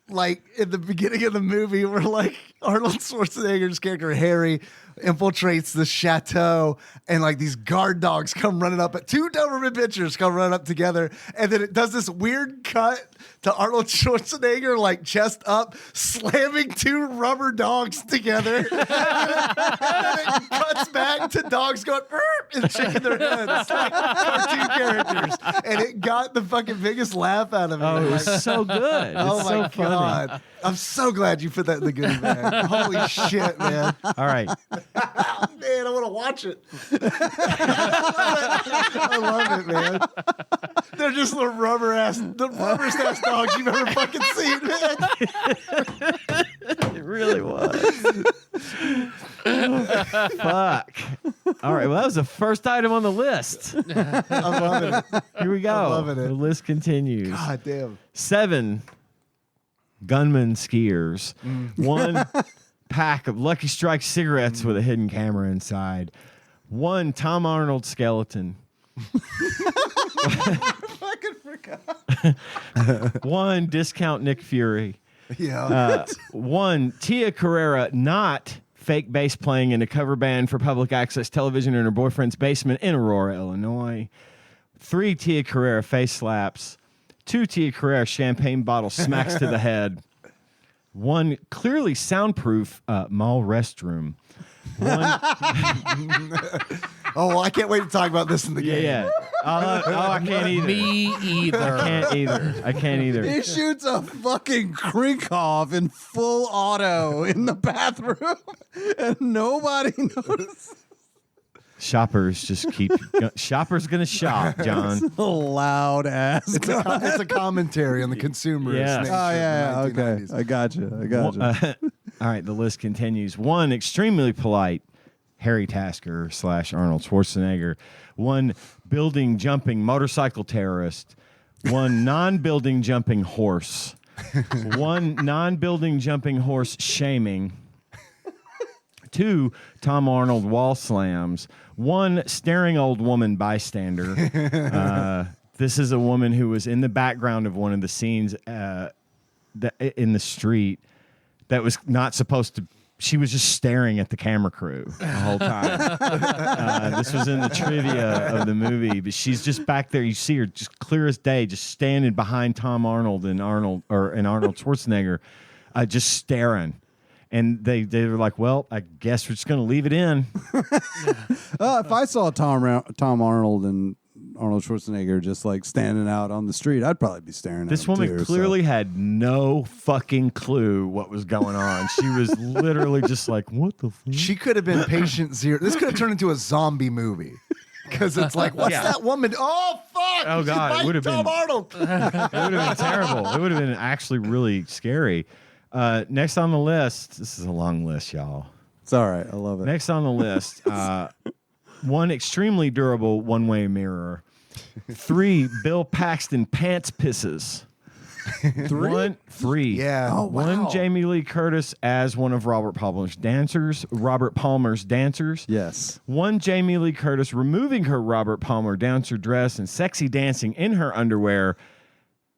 Like in the beginning of the movie where like Arnold Schwarzenegger's character Harry infiltrates the chateau and like these guard dogs come running up, 2 Doberman pinchers come running up together, and then it does this weird cut to Arnold Schwarzenegger like chest up slamming 2 rubber dogs together. And then it cuts back to dogs going and shaking their heads like cartoon characters, and it got the fucking biggest laugh out of me. Oh, it Like, was so good. oh It's my so funny. god! I'm so glad you put that in the goodie bag. Holy shit, man! All right. Man, I want to watch it. I love it, man. They're just the rubberest ass dogs you've ever fucking seen, man. It really was. Fuck. All right. Well, that was the first item on the list. I'm loving it. Here we go. I'm loving it. The list continues. God damn. 7 gunman skiers. 1 pack of Lucky Strike cigarettes with a hidden camera inside. 1 Tom Arnold skeleton. Fucking forgot. 1 discount Nick Fury. Yeah. 1 Tia Carrera, not fake bass playing in a cover band for public access television in her boyfriend's basement in Aurora, Illinois. 3 Tia Carrera face slaps. 2 Tia Carrera champagne bottle smacks to the head. 1 clearly soundproof mall restroom. 1 Oh, I can't wait to talk about this in the game. yeah. I can't either. Me either. I can't either. He shoots a fucking Krinkhoff in full auto in the bathroom, and nobody notices. Shoppers just keep. Shoppers gonna shop, John. Loud ass. It's a commentary on the consumerist Yeah. nature Oh yeah, of the okay. 1990s. I got you. All right, the list continues. 1 extremely polite Harry Tasker / Arnold Schwarzenegger. 1 building jumping motorcycle terrorist. 1 non-building jumping horse. 1 non-building jumping horse shaming. 2 Tom Arnold wall slams. 1 staring old woman bystander. This is a woman who was in the background of one of the scenes in the street that was not supposed to. She was just staring at the camera crew the whole time. This was in the trivia of the movie, but she's just back there. You see her just clear as day, just standing behind Tom Arnold and Arnold Schwarzenegger, just staring. And they were like, well, I guess we're just going to leave it in. If I saw Tom Arnold and Arnold Schwarzenegger just like standing out on the street, I'd probably be staring at This him woman too, clearly had no fucking clue what was going on. She was literally just like, what the fuck? She could have been patient zero. This could have turned into a zombie movie. Because it's like, what's that woman? Oh, fuck. Oh, God, She's it would have Tom been- Arnold. It would have been terrible. It would have been actually really scary. Next on the list, this is a long list, y'all. It's all right. I love it. Next on the list, 1 extremely durable one-way mirror. 3 Bill Paxton pants pisses. 3. Yeah. Oh, wow. 1 Jamie Lee Curtis as one of Robert Palmer's dancers. Yes. 1 Jamie Lee Curtis removing her Robert Palmer dancer dress and sexy dancing in her underwear.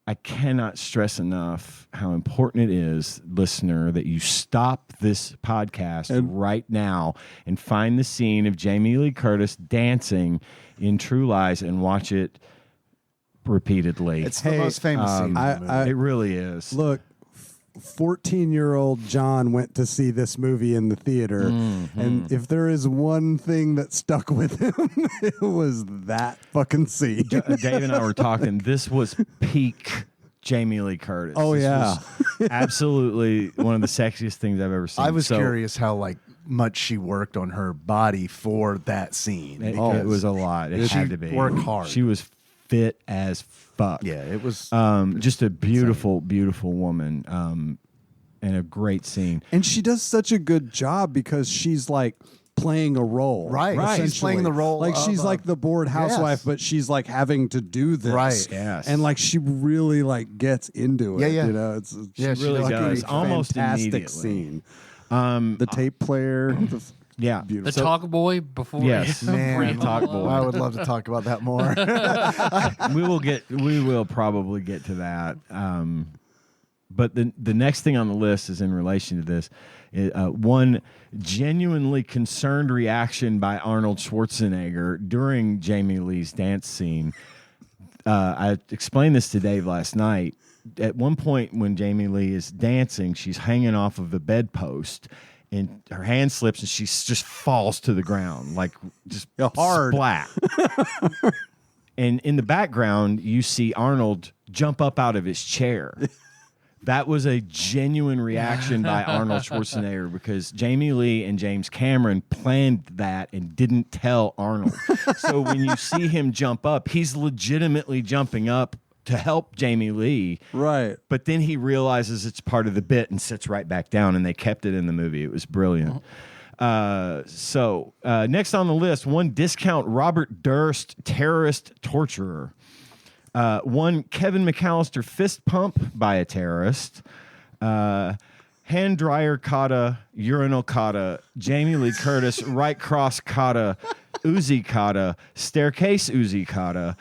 I cannot stress enough how important it is, listener, that you stop this podcast right now and find the scene of Jamie Lee Curtis dancing in True Lies and watch it repeatedly. It's the most famous scene in the movie. It really is. Look, 14-year-old John went to see this movie in the theater, and if there is one thing that stuck with him, it was that fucking scene. Dave and I were talking. This was peak Jamie Lee Curtis. Oh, This yeah. was absolutely one of the sexiest things I've ever seen. I was So, curious how much she worked on her body for that scene. It was a lot. It She had to be. worked hard. She was fit as fuck. Yeah, it was. Just a beautiful, beautiful woman. And a great scene. And she does such a good job because she's like playing a role. Right. She's essentially. playing the role Like of she's like the bored housewife, but she's like having to do this. Right. Yes. And like she really like gets into it. Yeah, yeah. You know, it's Yeah, she really does. Almost fantastic immediately. scene. The tape player. Yeah. Beautiful. The talk boy before. Yes. Man, Talk boy. I would love to talk about that more. We will probably get to that. But the next thing on the list is in relation to this. One genuinely concerned reaction by Arnold Schwarzenegger during Jamie Lee's dance scene. I explained this to Dave last night. At one point when Jamie Lee is dancing, she's hanging off of the bedpost, and her hand slips and she just falls to the ground, like just hard. splat. And in the background, you see Arnold jump up out of his chair. That was a genuine reaction by Arnold Schwarzenegger because Jamie Lee and James Cameron planned that and didn't tell Arnold. So when you see him jump up, he's legitimately jumping up to help Jamie Lee. Right. But then he realizes it's part of the bit and sits right back down, and they kept it in the movie. It was brilliant. So next on the list, one discount Robert Durst terrorist torturer. One Kevin McAllister fist pump by a terrorist. Hand dryer kata, urinal kata, Jamie Lee Curtis, right cross kata, Uzi kata, staircase Uzi kata,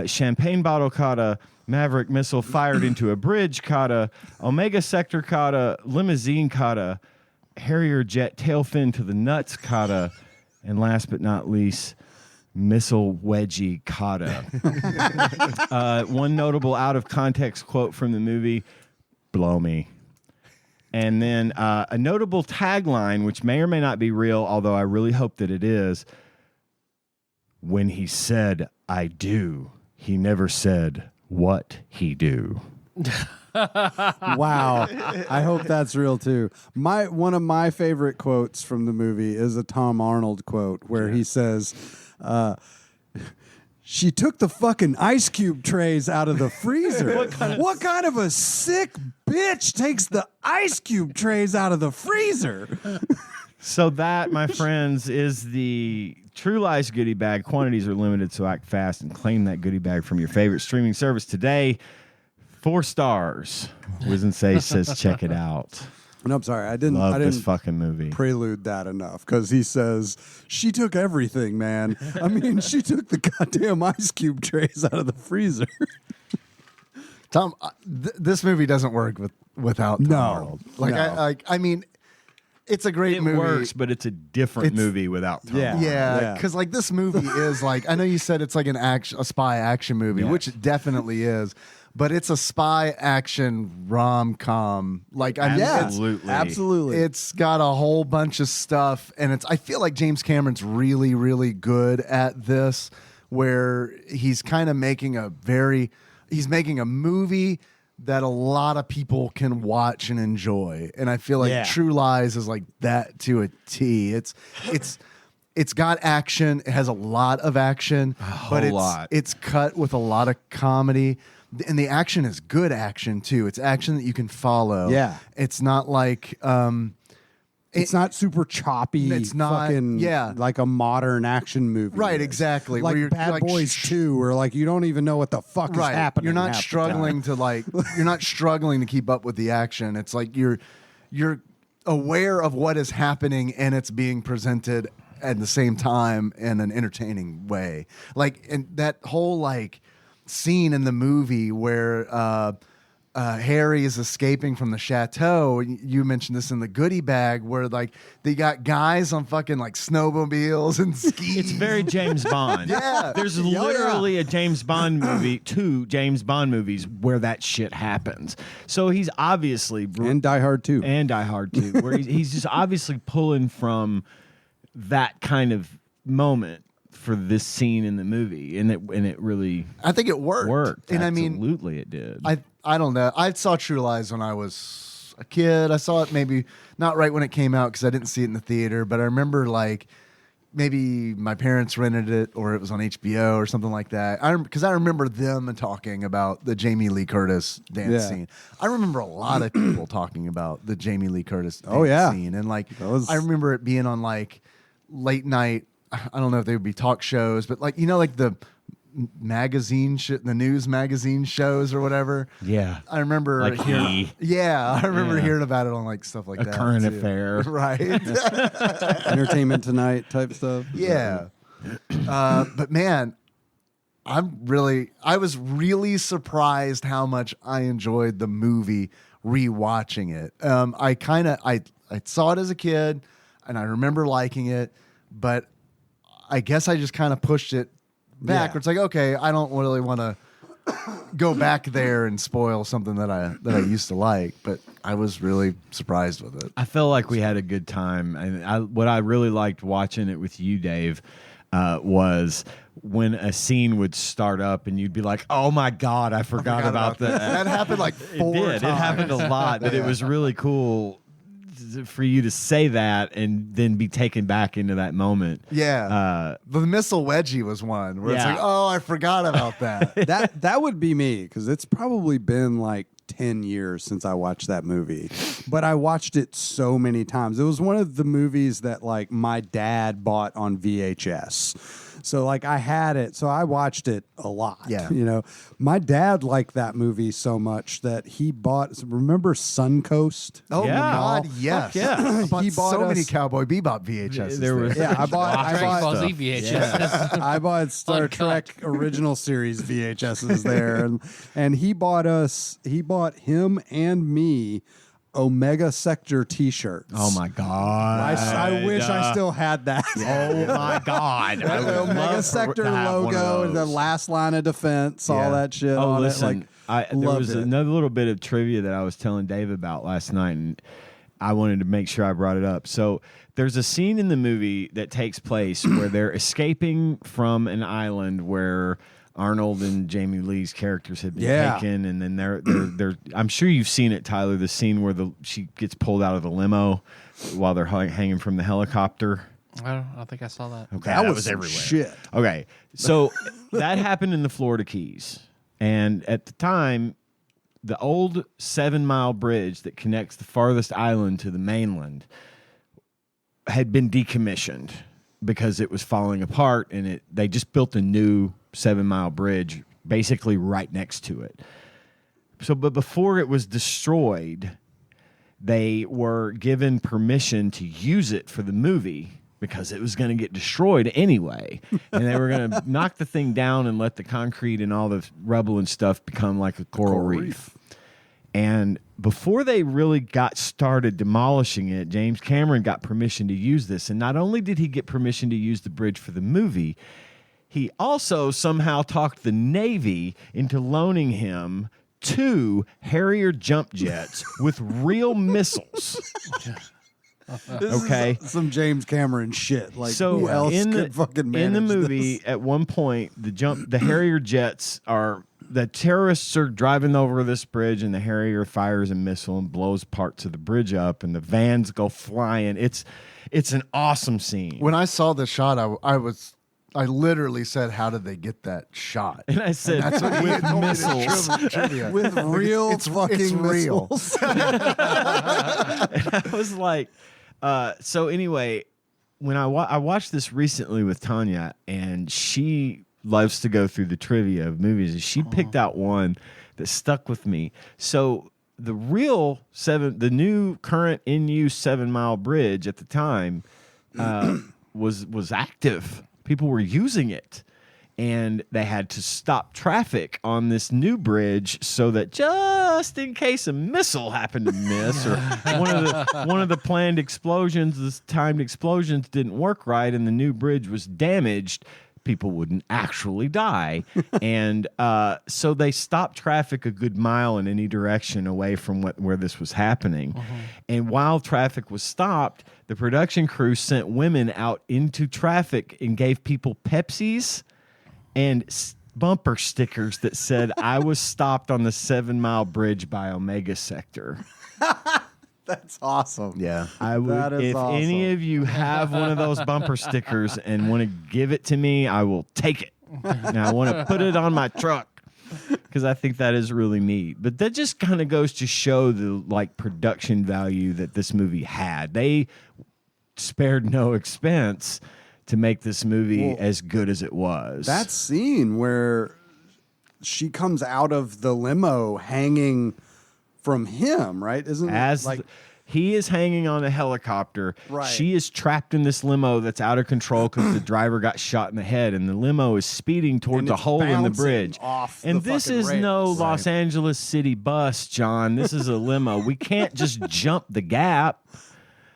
champagne bottle kata, Maverick missile fired into a bridge kata, Omega sector kata, limousine kata, Harrier jet tail fin to the nuts kata, and last but not least, missile wedgie kata. One notable out of context quote from the movie, blow me. And then a notable tagline, which may or may not be real, although I really hope that it is. When he said, I do, he never said what he do. Wow. I hope that's real too. One of my favorite quotes from the movie is a Tom Arnold quote where he says, she took the fucking ice cube trays out of the freezer. What kind of a sick bitch takes the ice cube trays out of the freezer? So that, my friends, is the True Lies goodie bag. Quantities are limited, so act fast and claim that goodie bag from your favorite streaming service today. 4 stars. Wiz and Say says check it out. No, I'm sorry. I didn't this fucking movie. Prelude that enough because he says she took everything, man. I mean, she took the goddamn ice cube trays out of the freezer. Tom, this movie doesn't work without Tom Arnold. I mean, it's a great movie. It works, but it's a different movie without Tom. Yeah, because like this movie is like, I know you said it's like a spy action movie, which it definitely is. But it's a spy action rom-com. Like, I mean, absolutely. It's got a whole bunch of stuff, and I feel like James Cameron's really, really good at this, where he's kind of making he's making a movie that a lot of people can watch and enjoy. And I feel like True Lies is like that to a T. It's got action. It has a lot of action, but it's cut with a lot of comedy. And the action is good action too. It's action that you can follow. Yeah. It's not like it's not super choppy. It's not like a modern action movie. Right, exactly. Like Bad Boys 2, where like you don't even know what the fuck is happening. You're not struggling to keep up with the action. It's like you're aware of what is happening and it's being presented at the same time in an entertaining way. Like, and that whole like scene in the movie where Harry is escaping from the chateau. You mentioned this in the goodie bag where like they got guys on fucking like snowmobiles and skis. It's very James Bond. There's literally a James Bond movie, 2 James Bond movies where that shit happens. So he's obviously and Die Hard 2. Where he's just obviously pulling from that kind of moment for this scene in the movie, and it really, I think it worked. And absolutely it did. I don't know. I saw True Lies when I was a kid. I saw it maybe not right when it came out because I didn't see it in the theater, but I remember like maybe my parents rented it or it was on HBO or something like that. Because I remember them talking about the Jamie Lee Curtis dance scene. I remember a lot of people talking about the Jamie Lee Curtis dance scene, and like I remember it being on like late night. I don't know if they would be talk shows, but like like the magazine shit, the news magazine shows or whatever. Yeah, I remember like hearing. Yeah, I remember hearing about it on like stuff like a that. current too. affair, right? Entertainment Tonight type stuff. Yeah. But man, I was really surprised how much I enjoyed the movie rewatching it. I saw it as a kid and I remember liking it, but I guess I just kind of pushed it back. Yeah. It's like, okay, I don't really want to go back there and spoil something that I used to like, but I was really surprised with it. I felt like we had a good time, and what I really liked watching it with you, Dave, was when a scene would start up and you'd be like, "Oh my God, I forgot about that." That happened like 4 times. It happened a lot, but it was really cool for you to say that and then be taken back into that moment. Yeah. The missile wedgie was one where it's Yeah. like, oh, I forgot about that. That would be me, because it's probably been like 10 years since I watched that movie, but I watched it so many times. It was one of the movies that like my dad bought on VHS. So like I had it, so I watched it a lot. Yeah. My dad liked that movie so much that he bought, remember Suncoast? Oh Yeah. my God, yes. Fuck yeah. I bought He bought so many us- Cowboy Bebop VHS. There was Yeah, I Dragon Ball bought Z VHS. I bought Star Uncut. Trek original series VHSs there, and he bought him and me Omega Sector T-shirts. Oh my God! I wish I still had that. Oh my God! I The would Omega love Sector to have one of logo, the those. last line of defense, all Yeah. that shit Oh, on listen, it. Like, there loved was it. another little bit of trivia that I was telling Dave about last night, and I wanted to make sure I brought it up. So there's a scene in the movie that takes place where they're escaping from an island where Arnold and Jamie Lee's characters had been taken, and then they're I'm sure you've seen it, Tyler. The scene where she gets pulled out of the limo while they're hanging from the helicopter. I don't think I saw that. Okay, that was everywhere. shit. Okay, so that happened in the Florida Keys, and at the time, the old 7 Mile bridge that connects the farthest island to the mainland had been decommissioned because it was falling apart, and they just built a new 7 Mile bridge basically right next to it. So, but before it was destroyed, they were given permission to use it for the movie because it was going to get destroyed anyway. And they were going to knock the thing down and let the concrete and all the rubble and stuff become like a coral reef. And before they really got started demolishing it, James Cameron got permission to use this. And not only did he get permission to use the bridge for the movie, he also somehow talked the Navy into loaning him 2 Harrier jump jets with real missiles. Okay, Some James Cameron shit. Like, so who else in could fucking manage in the movie, this? at one point, the Harrier jets the terrorists are driving over this bridge, and the Harrier fires a missile and blows parts of the bridge up, and the vans go flying. It's an awesome scene. When I saw the shot, I literally said, "How did they get that shot?" And I said, That's what he with had told me in missiles. trivia. With real it's fucking real. missiles. I was like, so anyway, when I watched this recently with Tanya, and she loves to go through the trivia of movies, and she picked out one that stuck with me. So the new current in use 7 Mile bridge at the time was active. People were using it. And they had to stop traffic on this new bridge so that just in case a missile happened to miss or one of the planned explosions, the timed explosions didn't work right, and the new bridge was damaged, people wouldn't actually die. And so they stopped traffic a good mile in any direction away from where this was happening. And while traffic was stopped, the production crew sent women out into traffic and gave people Pepsis and bumper stickers that said, "I was stopped on the 7 Mile bridge by Omega Sector." That's awesome. Yeah. I would, That is if awesome. any of you have one of those bumper stickers and want to give it to me, I will take it. And I want to put it on my truck because I think that is really neat. But that just kind of goes to show the production value that this movie had. They spared no expense to make this movie as good as it was. That scene where she comes out of the limo hanging from him, right? Isn't as it like he is hanging on a helicopter. Right. She is trapped in this limo that's out of control because the driver got shot in the head, and the limo is speeding towards a it's hole in the bouncing bridge. off And the this fucking is no rails. Los Angeles City bus, John. This is a limo. We can't just jump the gap.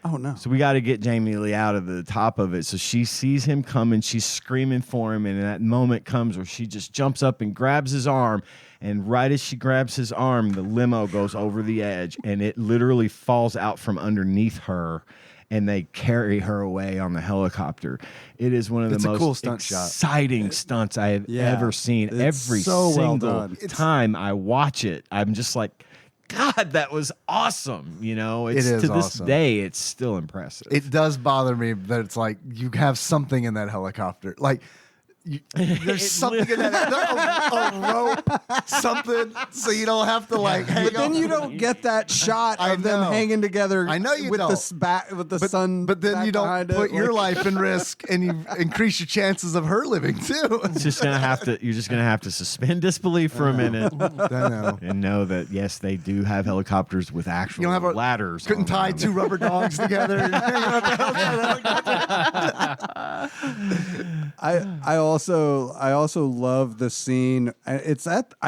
Oh no. So we got to get Jamie Lee out of the top of it. So she sees him coming. She's screaming for him. And that moment comes where she just jumps up and grabs his arm. And right as she grabs his arm, the limo goes over the edge. And it literally falls out from underneath her. And they carry her away on the helicopter. It is one of the most cool stunt shot. exciting stunts I have ever seen. It's Every so well single done. time I watch it, I'm just like, God, that was awesome. You know, it's It is to this awesome. day, it's still impressive. It does bother me that it's like you have something in that helicopter. Like there's something in that a rope, something, so you don't have to like hang But then on. you don't get that shot I of them know. hanging together. I know you with don't. with the sun. But then back you don't behind put it, your like- life in risk, and you increase your chances of her living too. It's just gonna have to. You're just gonna have to suspend disbelief for a minute I know. and know that yes, they do have helicopters with actual You don't have a ladders. Couldn't on tie them. two rubber dogs together. And hang out the helicopter. I also love the scene. I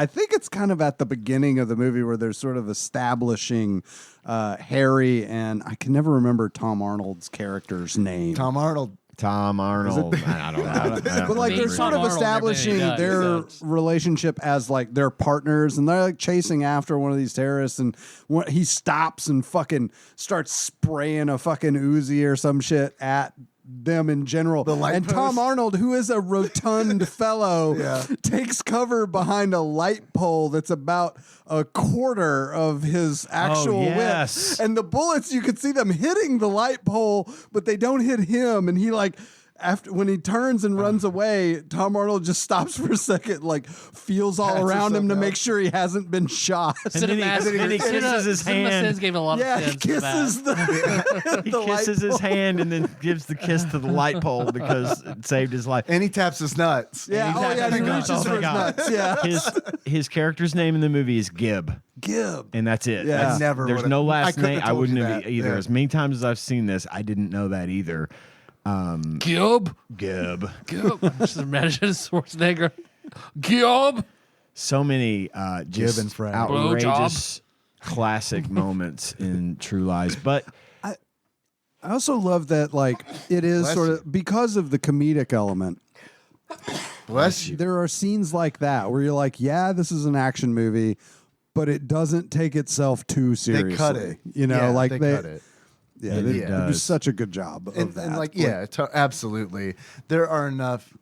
think it's kind of at the beginning of the movie where they're sort of establishing Harry, and I can never remember Tom Arnold's character's name. Tom Arnold. Tom Arnold. I don't know. I don't But like Being they're sort Tom of Arnold, establishing everything he their does. relationship as like their partners, and they're like chasing after one of these terrorists, and he stops and fucking starts spraying a fucking Uzi or some shit at them in general. light And Tom post? Arnold, who is a rotund fellow, takes cover behind a light pole that's about a quarter of his actual yes. width. And the bullets, you could see them hitting the light pole, but they don't hit him. And he like, after when he turns and runs away, Tom Arnold just stops for a second, like feels all Pats around him to himself make out. sure he hasn't been shot. And then he kisses his Cinema hand. Sins gave a lot Yeah, of he sense to that. kisses the, He the light kisses his pole. hand and then gives the kiss to the light pole because it saved his life. And he taps his nuts. Yeah, oh yeah, he reaches Oh for my his God. nuts. Yeah, His character's name in the movie is Gib. Gib. And that's it. Yeah. That's- I never There's would've- no I last couldn't name. have I told wouldn't you have that. either. Yeah. As many times as I've seen this, I didn't know that either. Gib. Gib. Gib. Just imagine Schwarzenegger. Gib. So many just and Fred. outrageous classic moments in True Lies. But I also love that, like, it is Bless sort you. of because of the comedic element. Bless you. There are scenes like that where you're like, yeah, this is an action movie, but it doesn't take itself too seriously. They cut it. You know, Yeah, like they they cut it. Yeah, It they do does. such a good job of And, that. and like, yeah, absolutely. There are enough.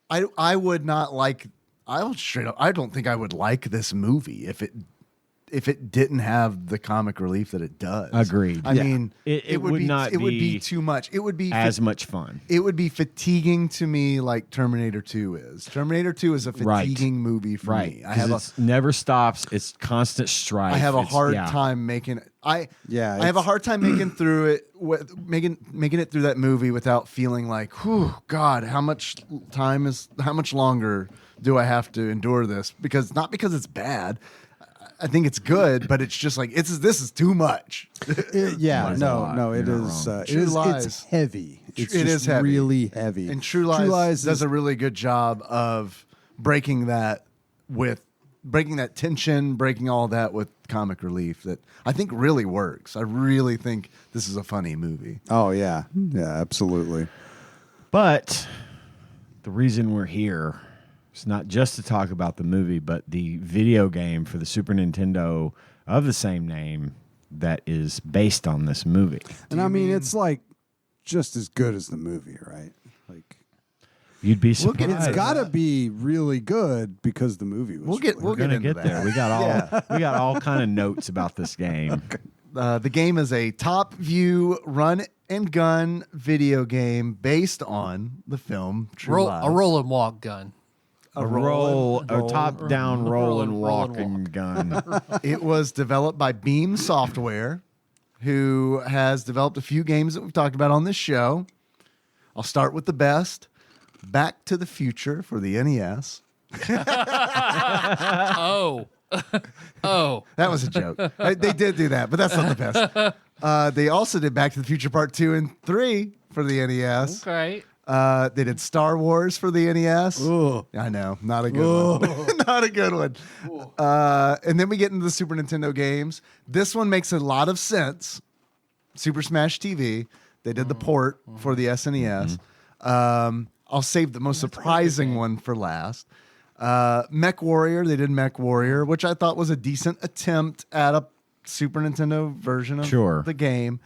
I would not like. I'll straight up. I don't think I would like this movie if it didn't have the comic relief that it does. Agreed. I Yeah. mean, It would be, not It would be be too much. It would be as much fun. It would be fatiguing to me, like Terminator 2 is. Terminator 2 is a Right. fatiguing movie for Right. me. I have it never stops. It's constant strife. I have a It's- hard yeah. time making it. I Yeah, have a it's- hard time making through it, making it through that movie without feeling like, whew, God, how much longer do I have to endure this? Because not because it's bad. I think it's good, but it's just like this is too much. Yeah, Lies a lot. no, it You're not is. wrong. It True is. Lies. It's heavy. It's It just is heavy. really heavy. And True Lies does is- a really good job of breaking that tension, breaking all that with comic relief that I think really works. I really think this is a funny movie. Oh yeah, yeah, absolutely. But the reason we're here is not just to talk about the movie, but the video game for the Super Nintendo of the same name that is based on this movie. And I mean, it's like just as good as the movie, right? Like You'd be surprised. it's got to be really good because the movie was. We'll get really we'll We're gonna into get there. that. We got all we got all kind of notes about this game. The game is a top view run and gun video game based on the film True Lies. A roll and walk gun. A top down roll and walk roll and and gun. It was developed by Beam Software, who has developed a few games that we've talked about on this show. I'll start with the best. Back to the Future for the NES. Oh. Oh. That was a joke. They did do that, but that's not the best. They also did Back to the Future Part 2 and 3 for the NES. Okay. They did Star Wars for the NES. Ooh. I know, not a good one. Not a good one. And then we get into the Super Nintendo games. This one makes a lot of sense. Super Smash TV. They did the port for the SNES. I'll save the most surprising one for last. Mech Warrior. They did Mech Warrior, which I thought was a decent attempt at a Super Nintendo version of the game.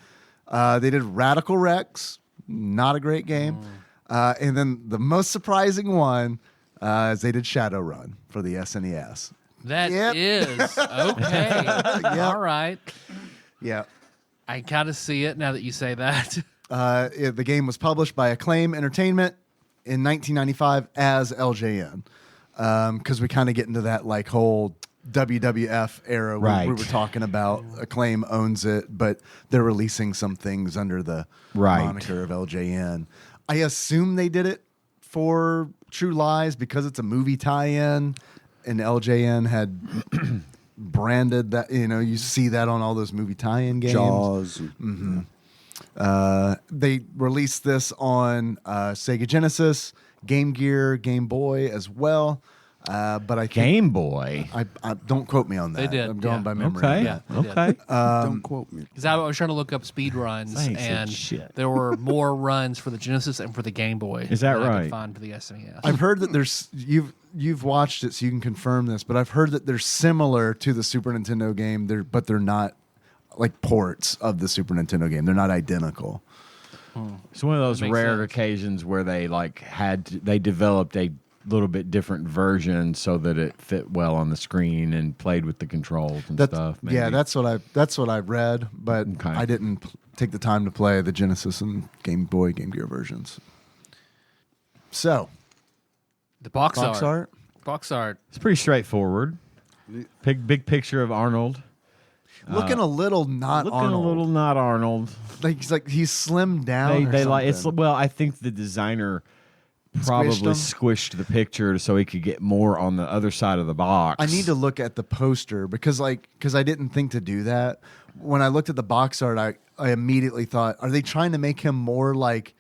They did Radical Rex. Not a great game. And then the most surprising one is they did Shadowrun for the SNES. That is okay. All right. Yeah. I kind of see it now that you say that. The game was published by Acclaim Entertainment in 1995 as LJN. Because we kind of get into that like whole WWF era where we were talking about. Acclaim owns it, but they're releasing some things under the moniker of LJN. I assume they did it for True Lies because it's a movie tie-in, and LJN had branded that. You know, you see that on all those movie tie-in games. Jaws. They released this on Sega Genesis, Game Gear, Game Boy as well. But I think, Game Boy. I don't quote me on that. They did, I'm going by memory. Okay. Yeah, they did. Okay. Don't quote me. Because I was trying to look up speed runs, Thanks, and shit. there were more runs for the Genesis and for the Game Boy. Is that than I right? could find for the SNES. I've heard that there's you've watched it, so you can confirm this. But I've heard that they're similar to the Super Nintendo game. But they're not like ports of the Super Nintendo game. They're not identical. It's one of those makes rare sense. occasions where they they developed a little bit different version so that it fit well on the screen and played with the controls and stuff. Maybe. Yeah, that's what I read, but Okay. I didn't take the time to play the Genesis and Game Boy, Game Gear versions. So, The box box art. art. Box art. It's pretty straightforward. Big picture of Arnold. Looking a little not Looking Arnold. a little not Arnold. Like he's slimmed down. They or like it's something. well. I think the designer probably Squished 'em? squished the picture so he could get more on the other side of the box. I need to look at the poster because I didn't think to do that. When I looked at the box art, I immediately thought, are they trying to make him more like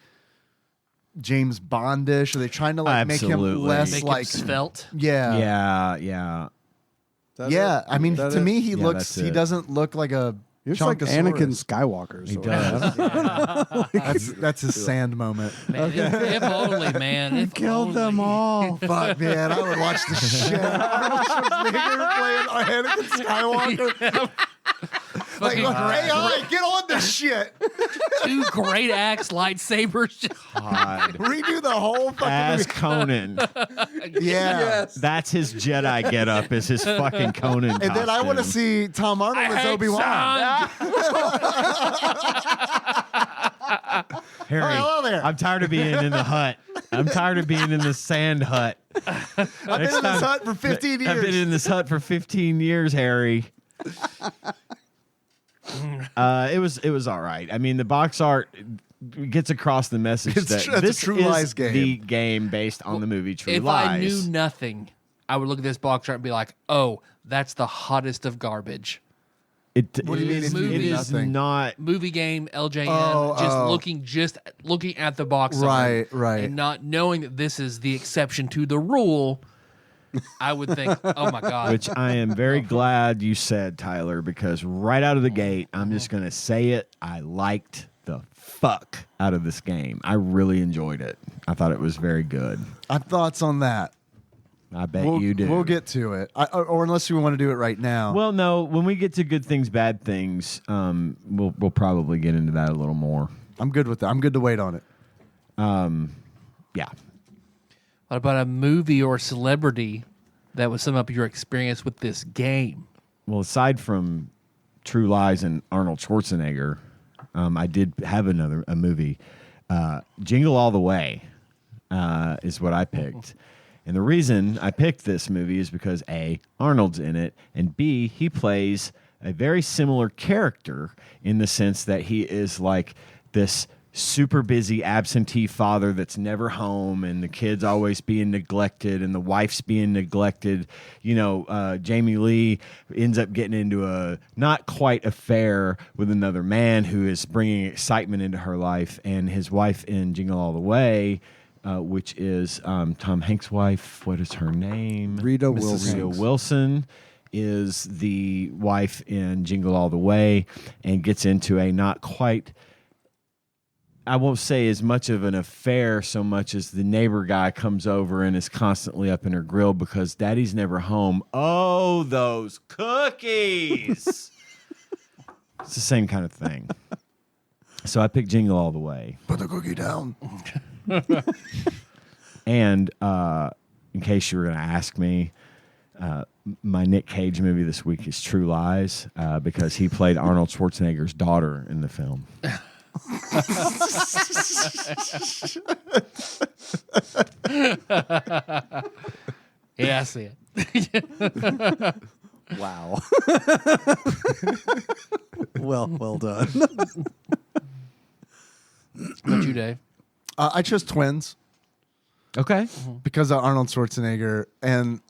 James Bondish? Are they trying to like make him Absolutely. less Make like it svelte. Yeah. Yeah. Yeah. I mean, That to it? me, he that's he it. doesn't look like a It's like Chunkosaurus. Anakin Skywalker. He sort of. does. That's his sand moment. Man, if only, man. If Killed only. them all. Fuck, man, I would watch the shit out of Arnold Schwarzenegger playing Anakin Skywalker. Like, Fucking hey, all right, get on this shit. Two great axe lightsabers. God. Redo the whole fucking As movie. Conan. Yeah. That's his Jedi getup. Is his fucking Conan. And then I want to costume. see Tom Arnold as Obi-Wan. Harry, Oh, hello there. I'm tired of being in the hut. I'm tired of being in the sand hut. I've been in this hut for 15 years. I've been in this hut for 15 years, Harry. It was all right. I mean, the box art gets across the message It's that a this True is Lies game. the game based on the movie True If Lies. I knew nothing, I would look at this box art and be like, "Oh, that's the hottest of garbage." It, What do you mean if you it knew is nothing? not. Movie game, LJN, Oh, just looking at the box Right, art, right. and not knowing that this is the exception to the rule. I would think, "Oh my god!" Which I am very glad you said, Tyler, because right out of the gate, I'm just going to say it. I liked the fuck out of this game. I really enjoyed it. I thought it was very good. I have thoughts on that. I bet you do. We'll get to it. Or unless we want to do it right now. Well, no. When we get to good things, bad things, we'll probably get into that a little more. I'm good with that. I'm good to wait on it. Yeah. What about a movie or celebrity that would sum up your experience with this game? Well, aside from True Lies and Arnold Schwarzenegger, I did have a movie. Jingle All the Way is what I picked. And the reason I picked this movie is because A, Arnold's in it, and B, he plays a very similar character in the sense that he is like this super busy absentee father that's never home, and the kids always being neglected and the wife's being neglected. Jamie Lee ends up getting into a not quite affair with another man who is bringing excitement into her life, and his wife in Jingle All the Way, which is Tom Hanks' wife. What is her name? Rita Rita Wilson is the wife in Jingle All the Way, and gets into a not quite, I won't say as much of an affair so much as the neighbor guy comes over and is constantly up in her grill because daddy's never home. Oh, those cookies. It's the same kind of thing. So I picked Jingle All the Way. Put the cookie down. And in case you were going to ask me, my Nick Cage movie this week is True Lies because he played Arnold Schwarzenegger's daughter in the film. Yeah, I see it. Wow. well done. What you, Dave? I chose Twins Okay. because of Arnold Schwarzenegger. And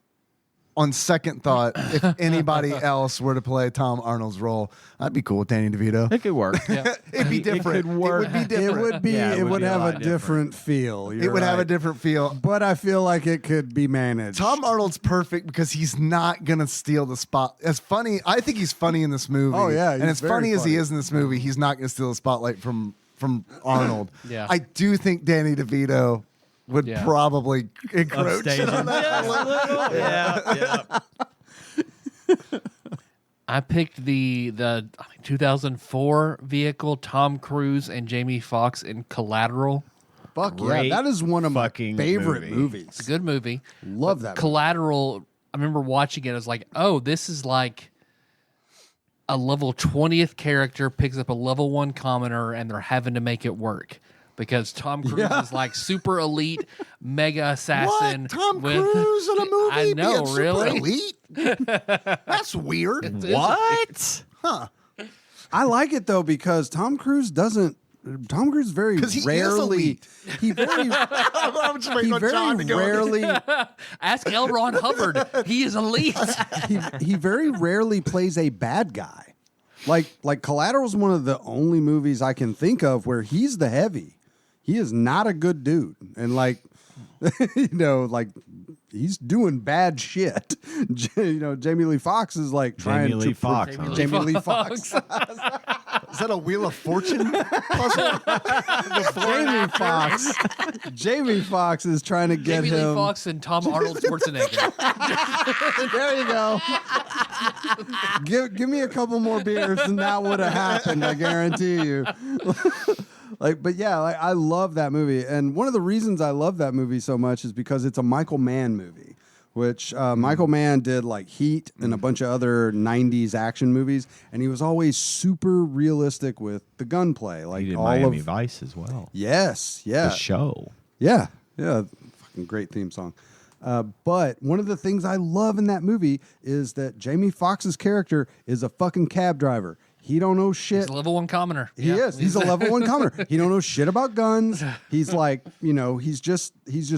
on second thought, if anybody else were to play Tom Arnold's role, I'd be cool with Danny DeVito. It could work. It'd be different. It could work. It would be different. It would be. Yeah, it would be a have a lot different feel. It would have a different feel. But I feel like it could be managed. Tom Arnold's perfect because he's not gonna steal the spot. As funny, I think he's funny in this movie. Oh, yeah, and he's as very funny as he funny. is in this movie, he's not gonna steal the spotlight from Arnold. Yeah. I do think Danny DeVito would Yeah. probably encroach Upstage on that. Yeah. I picked the 2004 vehicle, Tom Cruise and Jamie Foxx in Collateral. Fuck Great yeah, that is one of my fucking favorite movie. movies. It's a good movie. Love that. Collateral, I remember watching it. I was like, oh, this is like a level 20th character picks up a level 1 commoner and they're having to make it work. Because Tom Cruise is like super elite, mega assassin. What? Tom with- Cruise in a movie? I know, being super really? elite? That's weird. What? Huh? I like it though because Tom Cruise very 'Cause he is rarely elite. he very I'm just waiting he on John to very go. rarely Ask L. Ron Hubbard. He is elite. he very rarely plays a bad guy. Like Collateral's one of the only movies I can think of where he's the heavy. He is not a good dude. And like he's doing bad shit. Jamie Lee Foxx is like trying Jamie Lee Foxx, huh? Jamie Lee Foxx. Is that a Wheel of Fortune puzzle? Jamie Foxx is trying to get Jamie Lee him. Foxx and Tom Arnold Schwarzenegger. There you go. Give me a couple more beers and that would have happened, I guarantee you. I love that movie. And one of the reasons I love that movie so much is because it's a Michael Mann movie, which Michael Mann did like Heat and a bunch of other 90s action movies. And he was always super realistic with the gunplay. Like He did all Miami of, Vice as well. Yes, yeah. The show. Yeah, fucking great theme song. But one of the things I love in that movie is that Jamie Foxx's character is a fucking cab driver. He don't know shit. He's a level 1 commoner. He is. He's a level 1 commoner. He don't know shit about guns. He's like, he's just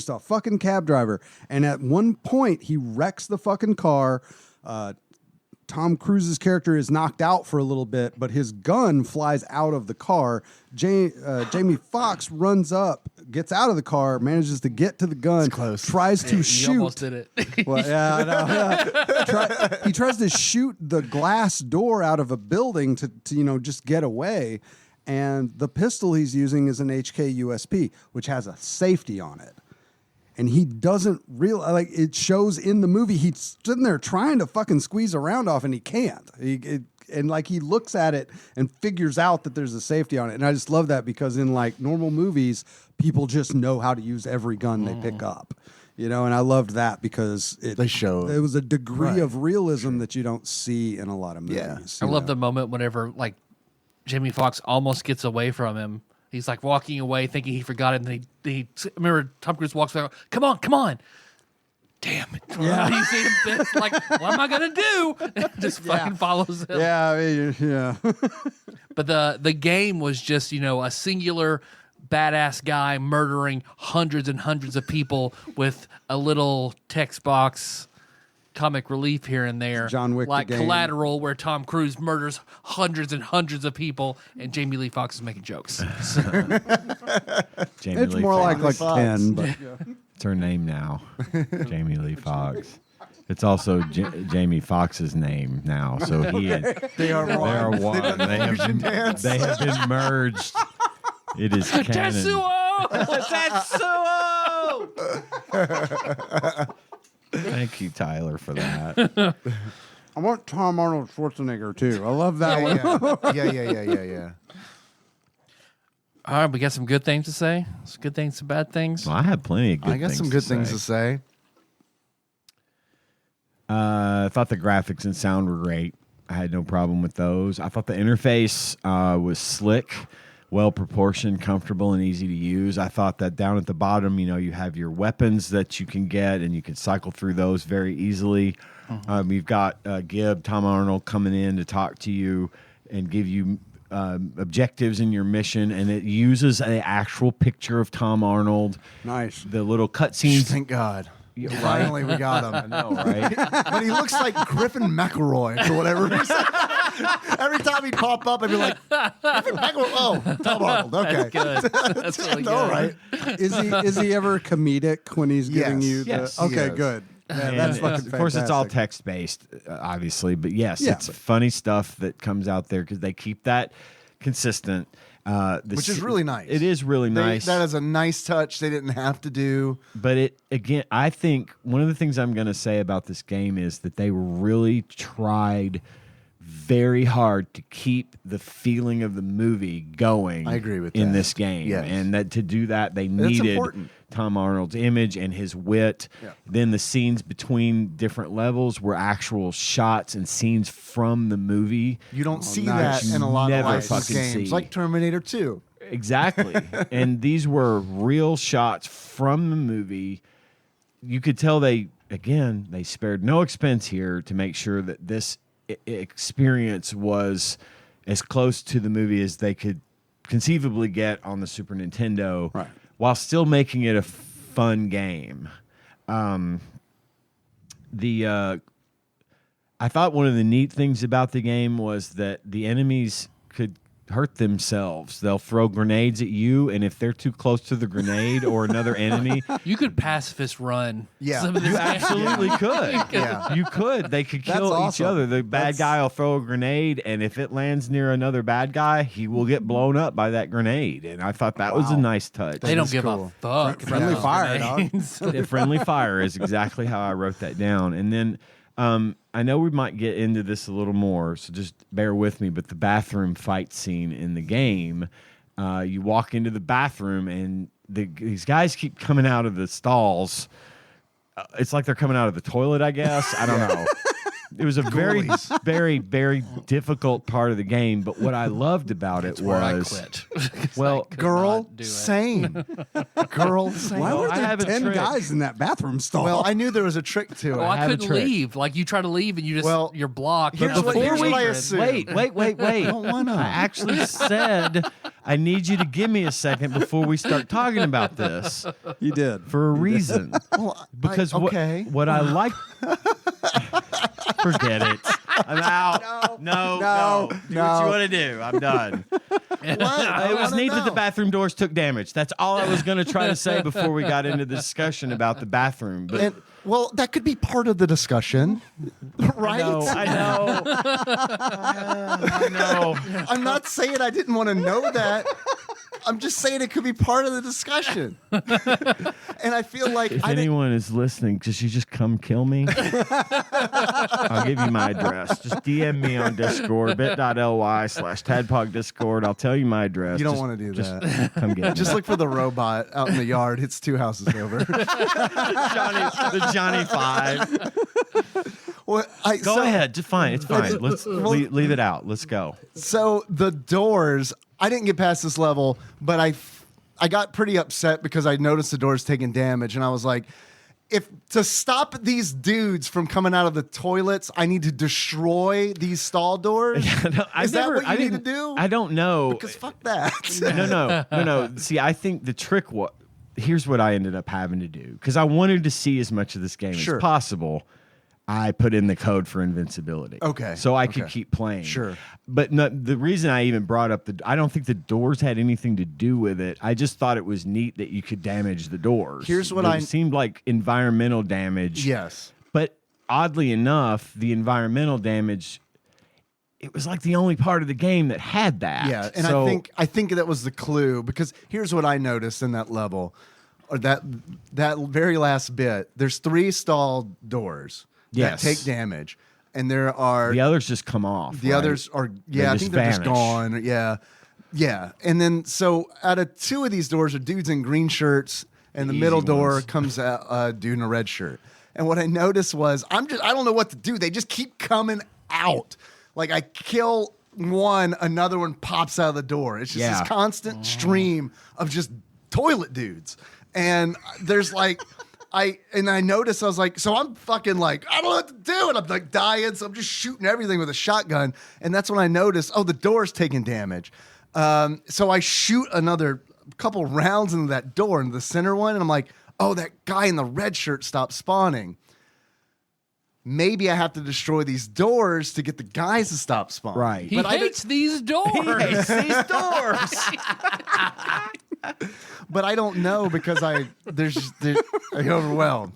a fucking cab driver. And at one point, he wrecks the fucking car. Tom Cruise's character is knocked out for a little bit, but his gun flies out of the car. Jamie Foxx runs up, gets out of the car, manages to get to the gun, tries to You shoot. almost did it. Well, yeah, I know. He tries to shoot the glass door out of a building to just get away. And the pistol he's using is an HK USP, which has a safety on it. And he doesn't realize, it shows in the movie, he's sitting there trying to fucking squeeze a round off and he can't. He looks at it and figures out that there's a safety on it. And I just love that because in like normal movies, people just know how to use every gun they pick up. And I loved that because it was a degree of realism that you don't see in a lot of movies. I love the moment whenever like Jamie Foxx almost gets away from him. He's like walking away thinking he forgot it. And then he remember Tom Cruise walks around, come on. damn it. Yeah. You see him pissed, like, what am I going to do? And just fucking follows him. Yeah, I mean, yeah. But the game was just, a singular badass guy murdering hundreds and hundreds of people with a little text box comic relief here and there. John Wick like the game. Collateral, where Tom Cruise murders hundreds and hundreds of people and Jamie Lee Foxx is making jokes. Jamie It's Lee more Foxx. like 10, but It's her name now. Jamie Lee Foxx. It's also Jamie Foxx's name now. So they are one. They have been merged. It is canon. Tetsuo! Tetsuo! Thank you, Tyler, for that. I want Tom Arnold Schwarzenegger too. I love that one. Yeah. All right, we got some good things to say. Some good things, some bad things. Well, I have plenty of good things. I got some good things to say. I thought the graphics and sound were great. I had no problem with those. I thought the interface was slick, well proportioned, comfortable, and easy to use. I thought that down at the bottom, you have your weapons that you can get, and you can cycle through those very easily. You've got Tom Arnold coming in to talk to you and give you objectives in your mission, and it uses an actual picture of Tom Arnold. Nice. The little cutscenes. Thank God. Finally, we got him. I know, right? But he looks like Griffin McElroy for whatever reason. Every time he'd pop up, I'd be like, Griffin McElroy. Oh, Tom Arnold. Okay. That's good. That's really good. All right. Is he ever comedic when he's giving you the? Yes, Okay, he is. good. Yeah, And that's fucking of course, it's all fantastic. text based, obviously, but yes, Yeah, it's but- funny stuff that comes out there because they keep that consistent. Which is really nice. It is really nice. That is a nice touch they didn't have to do. But I think one of the things I'm going to say about this game is that they really tried very hard to keep the feeling of the movie going. I agree with in that. this game, Yes. and that to do that they needed important. Tom Arnold's image and his wit. Yeah. Then the scenes between different levels were actual shots and scenes from the movie. You don't see nice. that in a lot of Never licensed fucking games, see. like Terminator 2. Exactly. And these were real shots from the movie. You could tell they spared no expense here to make sure that this experience was as close to the movie as they could conceivably get on the Super Nintendo, Right. while still making it a fun game. I thought one of the neat things about the game was that the enemies could hurt themselves. They'll throw grenades at you, and if they're too close to the grenade or another enemy, You could pacifist run. Yeah. Some of this you game. absolutely could. Yeah. You could. They could That's kill each awesome. other. The bad guy will throw a grenade, and if it lands near another bad guy, he will get blown up by that grenade. And I thought that was a nice touch. They don't is give cool. a fuck. Friendly about fire, dog. grenades. Yeah, friendly fire is exactly how I wrote that down. And then I know we might get into this a little more, so just bear with me. But the bathroom fight scene in the game, you walk into the bathroom and these guys keep coming out of the stalls. It's like they're coming out of the toilet, I guess. I don't know. It was a very, very, very difficult part of the game. But what I loved about it Where I was, quit. well, Girl, not do it. same. Girl, same. Why were I there have a 10 trick. guys in that bathroom stall? Well, I knew there was a trick to it. Oh, I have a couldn't trick. leave. Like you try to leave and you just Well, you're blocked. here's But what- before here's we what I could- assume. wait. Well, why not? I actually said I need you to give me a second before we start talking about this you did. for a reason. Well, Because okay. what I like. Forget it. I'm out. No. Do what you want to do. I'm done. It was neat that the bathroom doors took damage. That's all I was going to try to say before we got into the discussion about the bathroom. But And, well, that could be part of the discussion, right? I know. I know. I'm not saying I didn't want to know that. I'm just saying it could be part of the discussion. And I feel like If I didn't. anyone is listening, just you just come kill me. I'll give you my address. Just DM me on Discord, bit.ly/TADPOG Discord. I'll tell you my address. You don't Just- want to do just that. Come get me. Just look for the robot out in the yard. It's 2 houses over. the Johnny 5. Well, Go ahead. Just fine. It's fine. Let's leave it out. Let's go. So the doors, I didn't get past this level, but I got pretty upset because I noticed the doors taking damage, and I was like, if to stop these dudes from coming out of the toilets, I need to destroy these stall doors. Is that what you need to do? I don't know. Because fuck that. No. See, I think the trick here's what I ended up having to do because I wanted to see as much of this game as possible. I put in the code for invincibility. Okay. So I could keep playing. Sure. But the reason I even brought up I don't think the doors had anything to do with it. I just thought it was neat that you could damage the doors. Here's what it seemed like environmental damage. Yes. But oddly enough, the environmental damage, it was like the only part of the game that had that. Yeah, and I think that was the clue because here's what I noticed in that level, or that very last bit. There's 3 stall doors that take damage, and there are the others just come off. The others are I think they're just gone. Yeah, and then so out of 2 of these doors are dudes in green shirts, and the middle door comes out a dude in a red shirt. And what I noticed was I don't know what to do. They just keep coming out. Like I kill one, another one pops out of the door. It's just this constant stream of just toilet dudes. And there's like, I noticed, I was like, so I'm fucking like, I don't know what to do. And I'm like dying. So I'm just shooting everything with a shotgun. And that's when I noticed, the door's taking damage. So I shoot another couple rounds into that door, into the center one. And I'm like, that guy in the red shirt stopped spawning. Maybe I have to destroy these doors to get the guys to stop spawning. Right. He hates these doors. He hates these doors. But I don't know because I'm overwhelmed.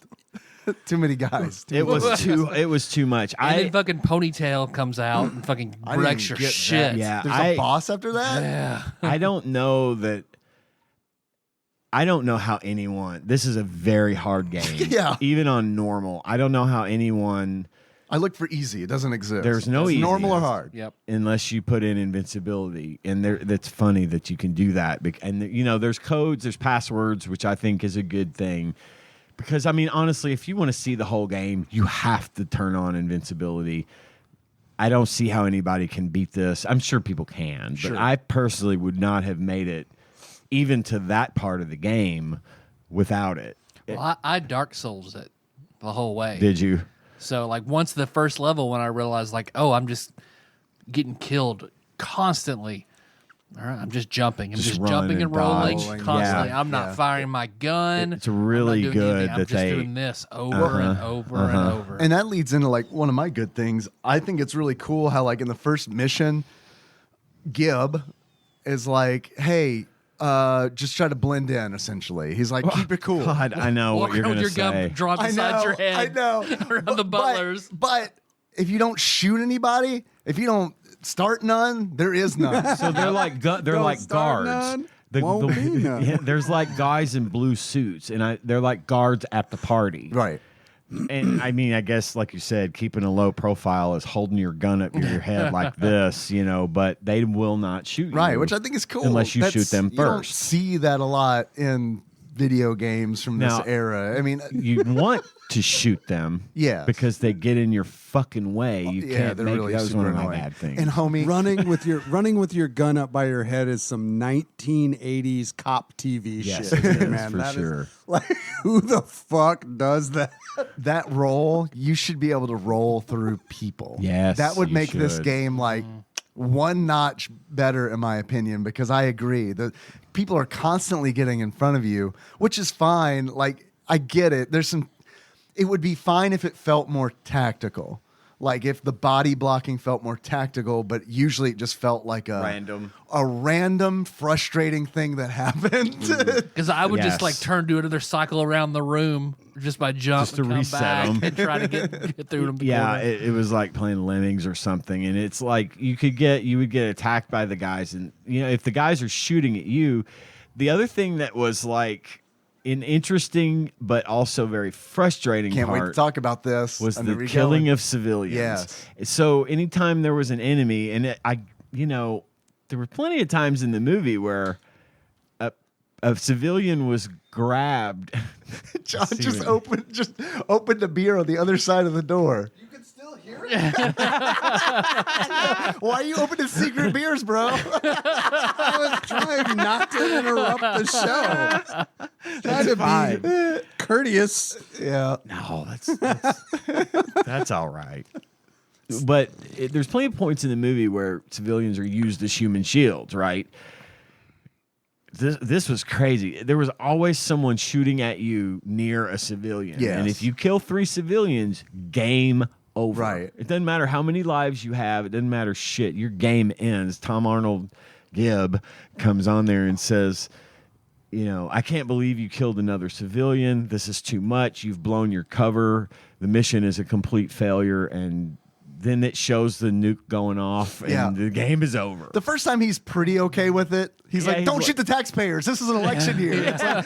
Too many guys. It was too much. And then fucking Ponytail comes out and fucking wrecks your shit. That. Yeah, There's a boss after that? Yeah. I don't know how anyone. This is a very hard game. Yeah. Even on normal, I don't know how anyone. I look for easy. It doesn't exist. There's no easy. Normal or hard. Yep. Unless you put in invincibility, and that's funny that you can do that. And there's codes, there's passwords, which I think is a good thing. Because I mean, honestly, if you want to see the whole game, you have to turn on invincibility. I don't see how anybody can beat this. I'm sure people can, but I personally would not have made it even to that part of the game without it. Well, I Dark Souls it the whole way. Did you? So like once the first level, when I realized like, I'm just getting killed constantly. All right, I'm just jumping. I'm just jumping and rolling constantly. Yeah. I'm not firing my gun. It's really good I'm just doing this over and over and over. And that leads into like one of my good things. I think it's really cool how like in the first mission, Gib is like, hey, just try to blend in, essentially. He's like, keep it cool. God, I know what you're going to say. Walk around with your gun drawn beside your head. I know. Around the butlers. But if you don't shoot anybody, if you don't start none, there is none. So they're like guards. None, won't be none. Yeah, there's like guys in blue suits, and they're like guards at the party. Right. And I mean, I guess, like you said, keeping a low profile is holding your gun up to your head like this, but they will not shoot you. Right, which I think is cool. Unless you shoot them You don't first. see that a lot in video games from this era. I mean, you want to shoot them, Yes. because they get in your fucking way. You can't they're make really that was super one of my annoying. bad things. And homie, running with your gun up by your head is some 1980s cop TV Yes, shit, it is, man. for That is- sure. like, who the fuck does that? that roll, you should be able to roll through people. Yes, that would you make this should. game like one notch better, in my opinion, because I agree that people are constantly getting in front of you, which is fine. Like, I get it. It would be fine if it felt more tactical. Like if the body blocking felt more tactical, but usually it just felt like a random frustrating thing that happened. Because I would just like turn to another cycle around the room just by jump Just to and come reset back 'em. and try to get through them. Yeah, it was like playing Lemmings or something, and it's like you would get attacked by the guys, and if the guys are shooting at you. The other thing that was like an interesting but also very frustrating Can't wait to part talk about this. was And the there we killing go. of civilians. Yes. So anytime there was an enemy, and there were plenty of times in the movie where a civilian was grabbed. John just opened a beer on the other side of the door. You can still hear it. Why are you opening secret beers, bro? I was trying not to interrupt the show. Trying to be courteous. Yeah. No, that's all right. But there's plenty of points in the movie where civilians are used as human shields, right? This was crazy. There was always someone shooting at you near a civilian. Yes. And if you kill 3 civilians, game over. Right. It doesn't matter how many lives you have. It doesn't matter shit. Your game ends. Tom Arnold Gibb comes on there and says, you know, I can't believe you killed another civilian. This is too much. You've blown your cover. The mission is a complete failure. And then it shows the nuke going off and the game is over. The first time he's pretty okay with it. He's like, don't shoot the taxpayers. This is an election year. It's like,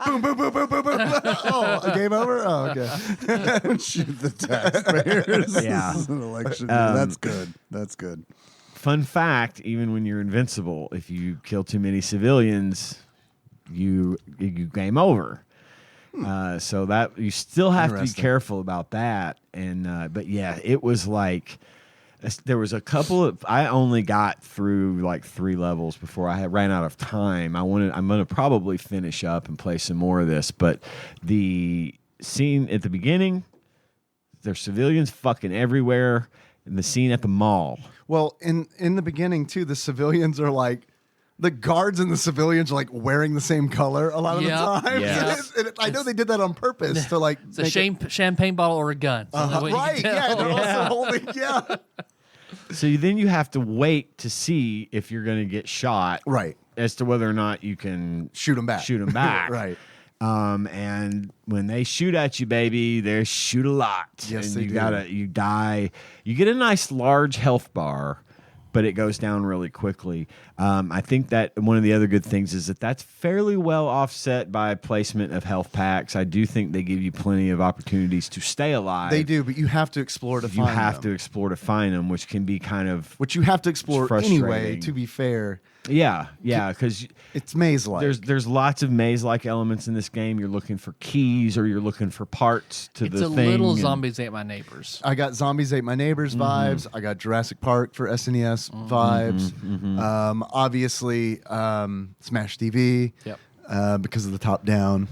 boom, boom, boom, boom, boom, boom. Oh, a game over? Oh, okay. Don't shoot the taxpayers. Yeah. This is an election. That's good. That's good. Fun fact, even when you're invincible, if you kill too many civilians, you game over. So that you still have to be careful about that. And but yeah, it was like there was a couple of I only got through like 3 levels before I ran out of time. I'm gonna probably finish up and play some more of this. But the scene at the beginning, there's civilians fucking everywhere, and the scene at the mall. Well, in the beginning, too, the civilians are like, the guards and the civilians are like wearing the same color a lot of the time. Yes. And I know they did that on purpose to like. It's a champagne bottle or a gun. So right. Yeah. They're also holding. Yeah. So then you have to wait to see if you're going to get shot. Right. As to whether or not you can shoot them back. Right. And when they shoot at you, baby, they shoot a lot. Yes, and they do. You die. You get a nice large health bar, but it goes down really quickly. I think that one of the other good things is that that's fairly well offset by placement of health packs. I do think they give you plenty of opportunities to stay alive. They do, but you have to explore to find them. You have to explore to find them, which can be kind of which you have to explore anyway, to be fair. Yeah, because it's maze-like. There's lots of maze-like elements in this game. You're looking for keys or you're looking for parts to the thing. It's a little Zombies Ate My Neighbors. I got Zombies Ate My Neighbors vibes. I got Jurassic Park for SNES vibes. Obviously, Smash TV because of the top-down.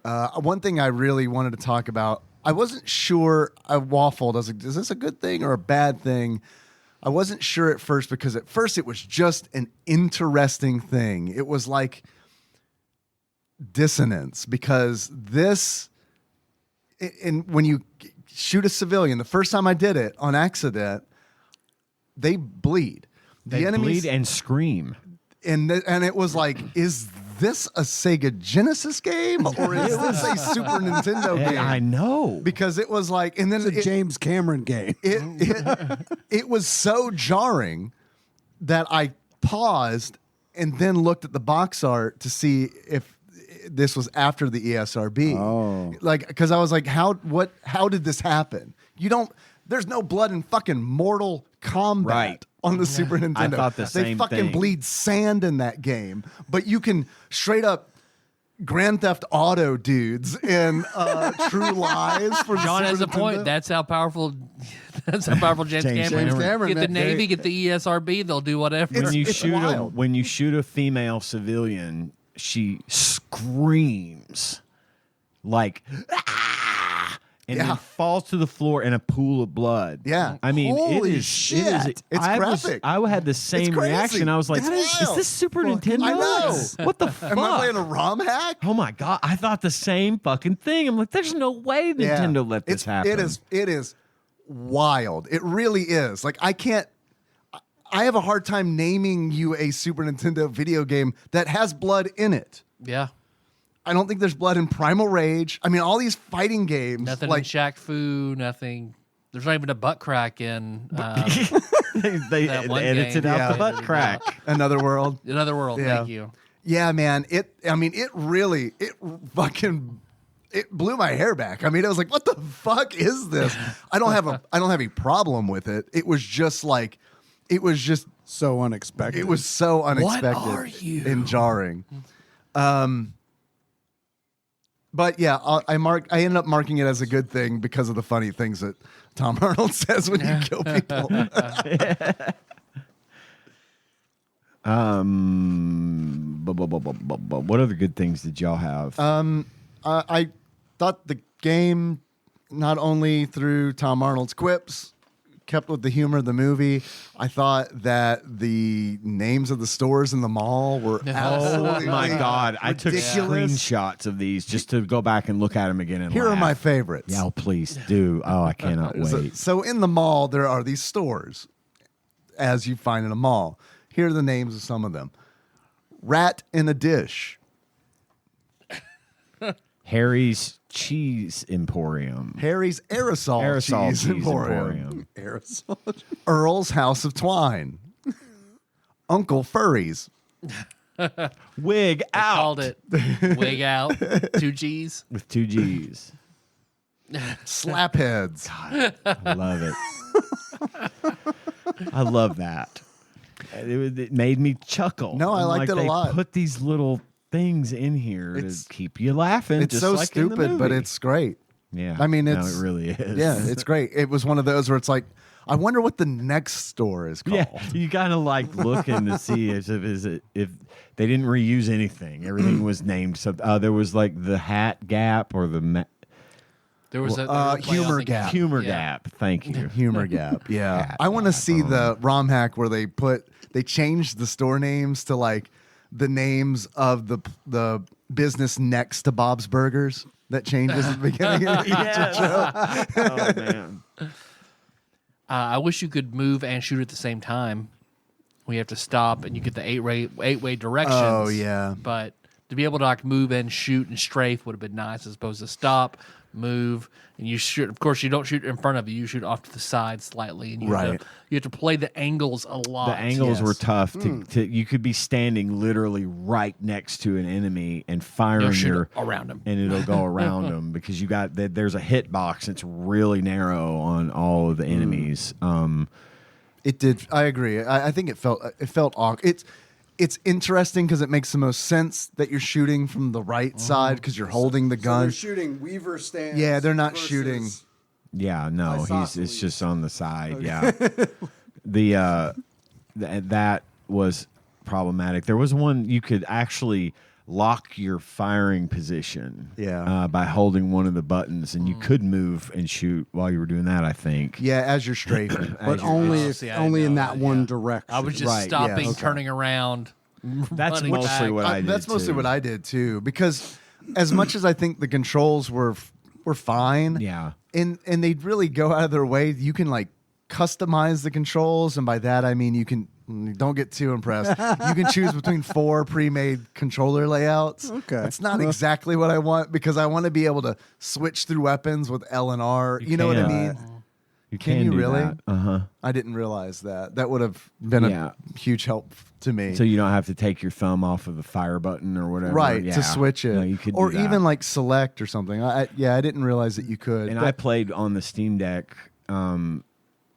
One thing I really wanted to talk about, I wasn't sure, I waffled. I was like, is this a good thing or a bad thing? I wasn't sure at first because at first it was just an interesting thing. It was like dissonance because this, and when you shoot a civilian, the first time I did it on accident, they bleed. They bleed and scream. And it was like, is this a Sega Genesis game or is this a Super Nintendo game? I know. Because it was like, and then it's a James Cameron game. It was so jarring that I paused and then looked at the box art to see if this was after the ESRB. Oh. Like, because I was like, how did this happen? There's no blood in fucking Mortal Kombat on the Super Nintendo. I thought the same thing. They fucking thing. bleed sand in that game, but you can straight up Grand Theft Auto dudes in True Lies for John the has Super a point. Nintendo. That's how powerful James Cameron. Get the Navy, get the ESRB, they'll do whatever. When you shoot a female civilian, she screams like and then falls to the floor in a pool of blood. Yeah. I mean, Holy it is shit. It's graphic. I had the same crazy. reaction. I was like, That is is this Super Nintendo? I know. What the fuck? Am I playing a ROM hack? Oh my God. I thought the same fucking thing. I'm like, there's no way Nintendo let this happen. It is wild. It really is. Like, I have a hard time naming you a Super Nintendo video game that has blood in it. Yeah. I don't think there's blood in Primal Rage. I mean, all these fighting games. Nothing like in Shaq Fu, nothing. There's not even a butt crack in they edited out the butt crack. Another World. Another World, Yeah. thank you. Yeah, man. It blew my hair back. I mean, it was like, what the fuck is this? I don't have a problem with it. It was just So unexpected. it was so unexpected are you? and jarring. But yeah, I ended up marking it as a good thing because of the funny things that Tom Arnold says when you kill people. What other good things did y'all have? I thought the game, not only through Tom Arnold's quips, kept with the humor of the movie. I thought that the names of the stores in the mall were absolutely Oh my God. I took ridiculous. screenshots of these just to go back and look at them again and Here are laugh. my favorites. Yeah, please do. Oh, I cannot wait. So in the mall, there are these stores, as you find in a mall. Here are the names of some of them. Rat in a Dish. Harry's Cheese Emporium. Harry's Aerosol Cheese Emporium. Aerosol. Earl's House of Twine. Uncle Furry's. Wig out. Called it wig out. 2 G's. With 2 G's. Slapheads. I love it. I love that. It made me chuckle. No, I liked it a they lot. Put these little things in here It's- to keep you laughing. It's just so like in the stupid, but movie. it's great. yeah. I mean, no, it's it really is. Yeah, it's great. It was one of those where it's like, I wonder what the next store is called. Yeah, you gotta like looking to see if they didn't reuse anything. Everything was named something. There was like the Hat Gap or the There was a Humor Gap. Humor Yeah. Gap. Thank you. Humor Gap. Yeah. Hat I want to Gap, see the ROM hack where they changed the store names to like the names of the business next to Bob's Burgers that changes at the beginning of each intro. Oh man. I wish you could move and shoot at the same time. We have to stop, and you get the eight-way directions. Oh, yeah. But to be able to like move and shoot and strafe would have been nice, as opposed to stop, move, and you shoot. Of course, you don't shoot in front of you; you shoot off to the side slightly, and you have to play the angles a lot. The angles were Yes. tough. You could be standing literally right next to an enemy and firing You'll shoot your around 'em. and it'll go around them because you got there's a hit box. It's really narrow on all of the enemies. It did. I agree. I think it felt awkward. It's interesting because it makes the most sense that you're shooting from the right side because you're holding the So gun. they're shooting Weaver stands. Yeah, they're not versus- shooting. Yeah, no, it's Isosceles. just on the side. Yeah, that was problematic. There was one you could actually lock your firing position. Yeah. By holding one of the buttons, and you could move and shoot while you were doing that. I think. Yeah, as you're strafing. But only if, See, I only in know that that, one yeah. direction. I was just Right, stopping, yes. turning around. That's running mostly back. what I did. That's mostly too. what I did too. Because as much as I think the controls were fine, Yeah. and they'd really go out of their way. You can like customize the controls, and by that I mean you can. Don't get too impressed. You can choose between 4 pre-made controller layouts. Okay. It's not exactly what I want because I want to be able to switch through weapons with L and R. You know what I can. mean? You Can you do really? Uh huh. I didn't realize that. That would have been Yeah. a huge help to me. So you don't have to take your thumb off of the fire button or whatever. Right, Yeah. to switch it. No, you could or do that. even like select or something. I didn't realize that you could. And but- I played on the Steam Deck,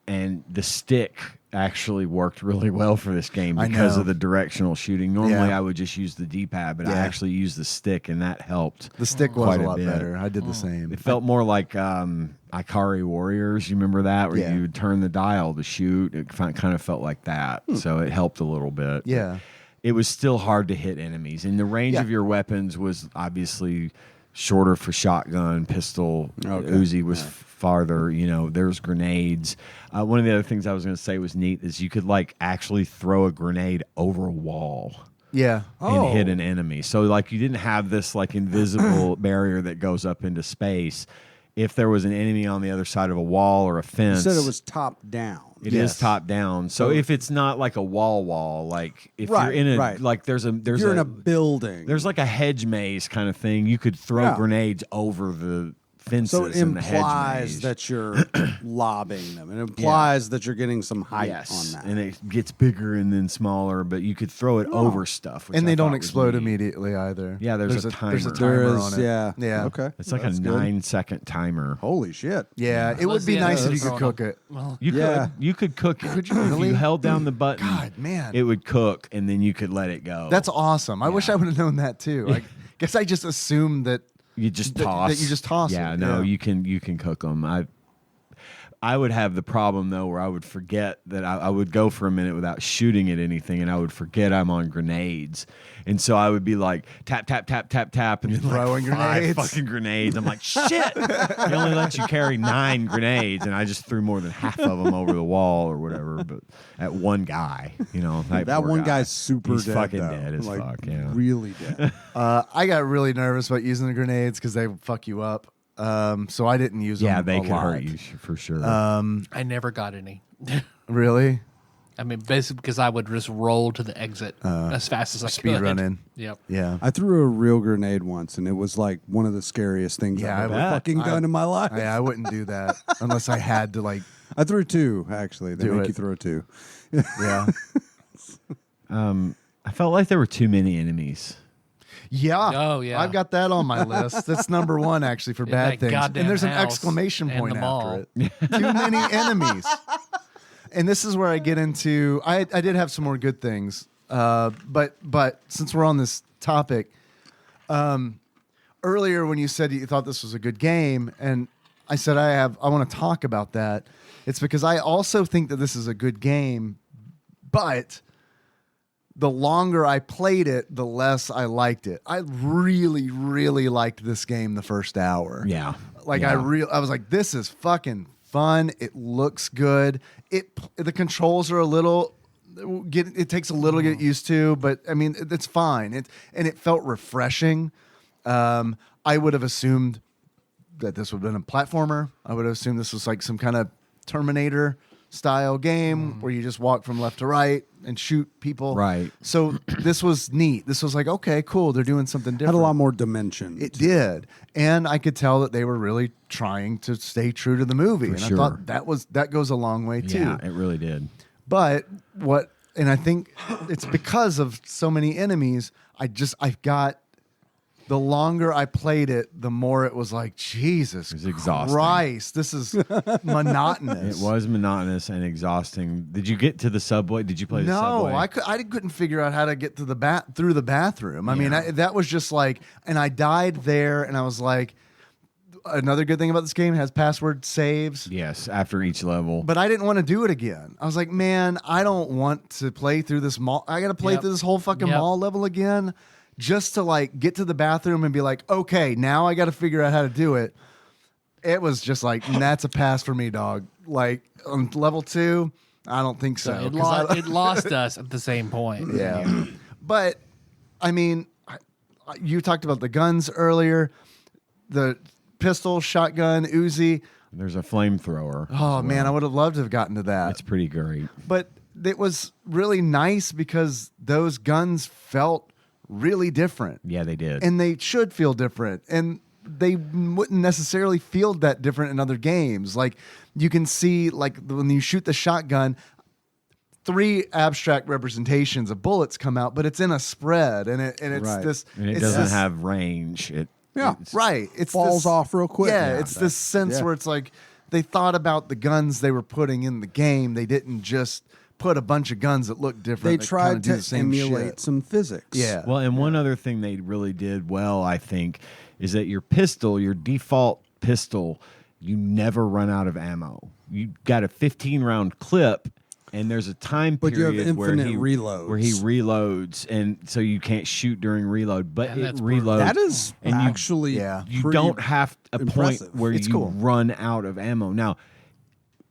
and the stick actually worked really well for this game I because know. of the directional shooting. Normally, Yeah. I would just use the D-pad, but I Yeah. actually used the stick, and that helped. the stick was quite a a lot bit. better. I did the same. It felt more like Ikari Warriors. You remember that, where Yeah. you would turn the dial to shoot? It kind of felt like that, so it helped a little bit. Yeah. It was still hard to hit enemies, and the range Yeah. of your weapons was obviously shorter for shotgun, pistol. Okay. Uzi was farther. You know, there's grenades. One of the other things I was going to say was neat is you could like actually throw a grenade over a wall Yeah. and hit an enemy. So like you didn't have this like invisible barrier that goes up into space. If there was an enemy on the other side of a wall or a You fence, said it was top down. It is Yes. top down. So if it's not like a wall, like if Right, you're in a right. like there's You're in a building. there's like a hedge maze kind of thing. You could throw Yeah. grenades over the fences so it in the hedge implies maze. that you're lobbing them. It implies that you're getting some height yes, on that. and it gets bigger and then smaller, but you could throw it over stuff. Which And they I don't thought was explode neat. immediately either. Yeah, there's a There's a timer. timer There is, on it. yeah. Yeah. Okay. It's like That's a good. 9-second timer. Holy shit. Yeah. It Unless would be the nice if enemy's you could throwing cook it. Well, You could cook it. Could you If really? you held down the button, God, man. it would cook, and then you could let it go. That's awesome. I wish I would have known that too. I guess I just assumed that You just That- toss. that you just toss Yeah, it, no, yeah. you can cook them. I would have the problem though where I would forget that I would go for a minute without shooting at anything, and I would forget I'm on grenades, and so I would be like tap tap tap tap tap, and then throwing like 5 grenades. fucking grenades. I'm like shit. They only let you carry 9 grenades, and I just threw more than half of them over the wall or whatever. But at one guy, that That poor one guy, guy's super he's dead. fucking though. dead as like, fuck. Yeah. really dead. I got really nervous about using the grenades because they fuck you up. So I didn't use them. Yeah, they a could lot. hurt you for sure. I never got any. Really? I mean, basically because I would just roll to the exit as fast as I Speed could. running. Yep. Yeah. I threw a real grenade once, and it was like one of the scariest things Yeah, I've I ever bet. fucking done in my life. I wouldn't do that unless I had to like. I threw 2 actually. They Do make it. you throw 2. Yeah. I felt like there were too many enemies. Yeah. Oh, yeah. I've got that on my list. That's number 1 actually for In bad that things. goddamn And there's an house exclamation and point the mall. after it. Too many enemies. And this is where I get into. I did have some more good things, but since we're on this topic, earlier when you said you thought this was a good game, and I said I want to talk about that. It's because I also think that this is a good game, but the longer I played it, the less I liked it. I really, really liked this game the first hour. Yeah. Like Yeah. I was like, this is fucking fun. It looks good. The controls are a little it takes a little to get used to, but I mean it's fine. It felt refreshing. I would have assumed that this would have been a platformer. I would have assumed this was like some kind of Terminator style game where you just walk from left to right and shoot people. Right. So this was neat. This was like, okay, cool. They're doing something different. Had a lot more dimension. It did. And I could tell that they were really trying to stay true to the movie. And sure. I thought that goes a long way too. Yeah, it really did. But and I think it's because of so many enemies, I've got the longer I played it, the more it was like, Jesus was exhausting. Christ, this is monotonous. It was monotonous and exhausting. Did you get to the subway? Did you play the subway? No, I couldn't figure out how to get to through the bathroom. I mean, that was just like, and I died there, and I was like, another good thing about this game, it has password saves. Yes, after each level. But I didn't want to do it again. I was like, man, I don't want to play through this mall. I got to play Yep. through this whole fucking Yep. mall level again just to like get to the bathroom and be like, okay, now I got to figure out how to do it. It was just like, that's a pass for me, dog. Like on level 2, I don't think so. It 'Cause it lost us at the same point. yeah. But I mean, you talked about the guns earlier, the pistol, shotgun, Uzi. There's a flamethrower. Oh man, I would have loved to have gotten to that. It's pretty great. But it was really nice because those guns felt really different. Yeah, they did. And they should feel different. And they wouldn't necessarily feel that different in other games. Like you can see, like when you shoot the shotgun, 3 abstract representations of bullets come out, but it's in a spread, and it's Right. this. and it it's doesn't this- have range. Yeah. It's- right. It's Falls this, off real quick. Yeah, Yeah. it's this sense Yeah. where it's like they thought about the guns they were putting in the game. They didn't just put a bunch of guns that look different. They that kinda tried do to the same emulate shit. some physics. Yeah. Well, and one other thing they really did well, I think, is that your pistol, your default pistol, you never run out of ammo. You got a 15-round clip, and there's a time But you have period where infinite he reloads. where he reloads, and so you can't shoot during reload, but And it that's brutal. reloads. That is and you- actually Yeah. you pretty don't have a impressive. point where It's you cool. run out of ammo. Now,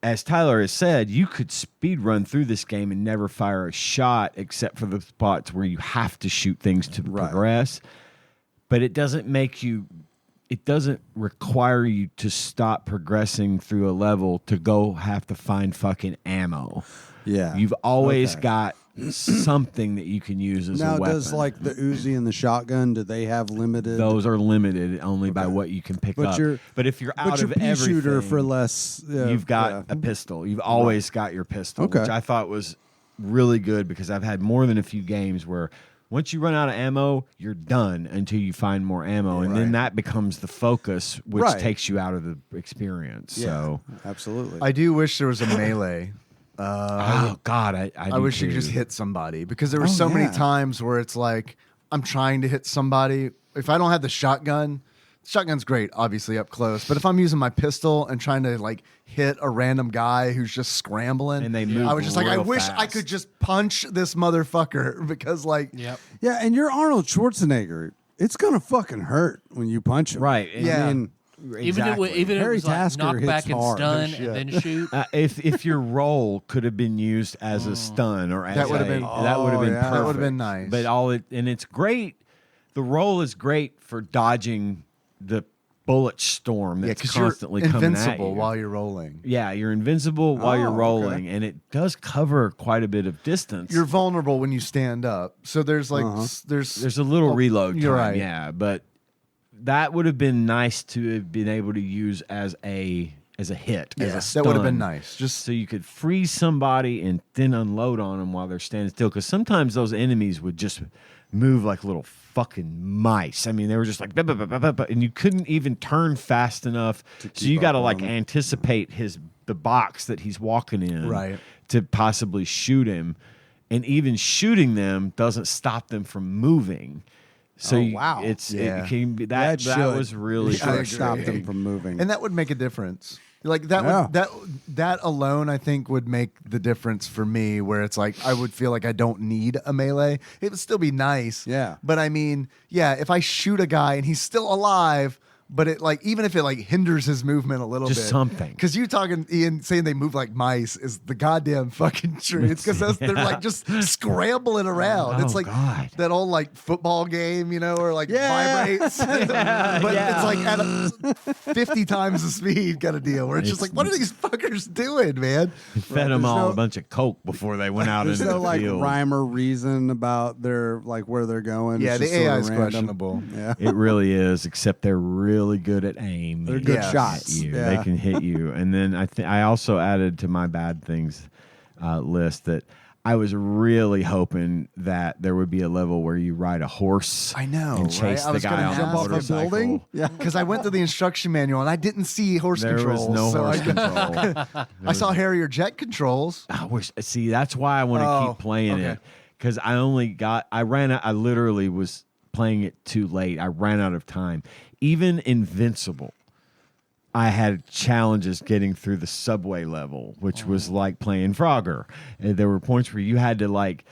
as Tyler has said, you could speed run through this game and never fire a shot except for the spots where you have to shoot things to progress. But it doesn't make you, it doesn't require you to stop progressing through a level to go have to find fucking ammo. Yeah. You've always Okay. got something that you can use as Now, a weapon. does like the Uzi and the shotgun? Do they have limited? Those are limited only by what you can pick But up. your- But if you're out but your of pea everything, shooter for less. you've got a pistol. You've always got your pistol, Okay. which I thought was really good because I've had more than a few games where once you run out of ammo, you're done until you find more ammo, and then that becomes the focus, which Right. takes you out of the experience. So, absolutely. I do wish there was a melee. oh god, I I do wish you could too. just hit somebody because there were Oh, so many yeah. times where it's like I'm trying to hit somebody. If I don't have the shotgun, shotgun's great, obviously up close. But if I'm using my pistol and trying to like hit a random guy who's just scrambling, And they move I was just like, I real wish I fast. could just punch this motherfucker because like, Yep. Yeah, and you're Arnold Schwarzenegger. It's gonna fucking hurt when you punch him. Right. And Yeah. I mean, Exactly. Even if it Harry was like Tasker knock hits back and hard. stun No and then shoot. if your roll could have been used as a stun or as That would have been- that would have been yeah. perfect. That would have been nice. But it's great. The roll is great for dodging the bullet storm yeah, that's because you're constantly coming at invincible you. while you're rolling. Yeah, you're invincible while you're Oh, okay. rolling, and it does cover quite a bit of distance. You're vulnerable when you stand up. So there's like There's a little reload time, You're right. yeah, but that would have been nice to have been able to use as a hit, as a stun. that would have been nice. Just So you could freeze somebody and then unload on them while they're standing still. Because sometimes those enemies would just move like little fucking mice. I mean, they were just like, "Bah, bah, bah, bah, bah, bah," and you couldn't even turn fast enough. So you got to like anticipate the box that he's walking in, Right. to possibly shoot him. And even shooting them doesn't stop them from moving. So wow. it Yeah. can be that should. was really It should stop frustrating. them from moving. and that would make a difference. Like that Yeah. would that alone I think would make the difference for me where it's like I would feel like I don't need a melee. It would still be nice. Yeah. But I mean, yeah, if I shoot a guy and he's still alive, but it like even if it like hinders his movement a little Just bit. something. Because you talking Ian saying they move like mice is the goddamn fucking truth. It's because they're like just scrambling around. Oh, It's like God. that old like football game, you know, or like Yeah. vibrates. But it's like at 50 times the speed kind of deal where it's just like, what are these fuckers doing, man? Fed them There's all no- a bunch of coke before they went out There's into no the like field. rhyme or reason about their like where they're going. Yeah, It's the just sorta AI is random. questionable. Yeah, It really is, except they're really good at aim. they're They good Yes. shots. hit you. Yeah. They can hit you. And then I also added to my bad things list that I was really hoping that there would be a level where you ride a horse. I know, and right? chase I the was guy gonna on jump the off a motorcycle. building? Yeah. Because I went to the instruction manual and I didn't see horse There controls. was no so horse I, control. I saw Harrier jet controls. I wish. See, that's why I want to Oh, keep playing okay. it, because I ran out. I literally was playing it too late. I ran out of time. Even Invincible, I had challenges getting through the subway level, which was like playing Frogger. And there were points where you had to like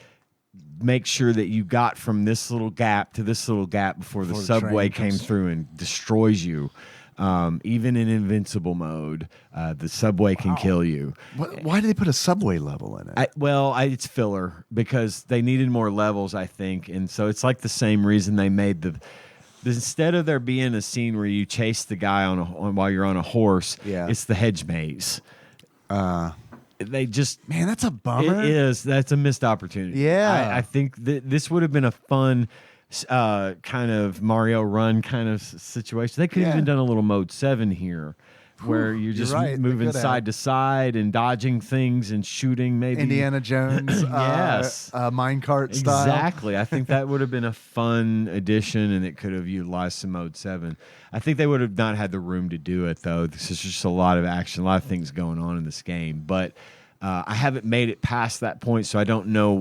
make sure that you got from this little gap to this little gap before the Before the subway train came comes through and destroys you. Even in Invincible mode, the subway can kill you. Why did they put a subway level in it? It's filler because they needed more levels, I think, and so it's like the same reason they made instead of there being a scene where you chase the guy while you're on a horse, Yeah. it's the hedge maze. They just Man, that's a bummer. it is. That's a missed opportunity. Yeah. I think this would have been a fun kind of Mario Run kind of situation. They could have Yeah. even done a little Mode 7 here. Where you're just right, they moving could have. side to side and dodging things and shooting, maybe Indiana Jones, Yes. minecart style. Exactly. I think that would have been a fun addition, and it could have utilized some Mode 7. I think they would have not had the room to do it, though. This is just a lot of action, a lot of things going on in this game. But I haven't made it past that point, so I don't know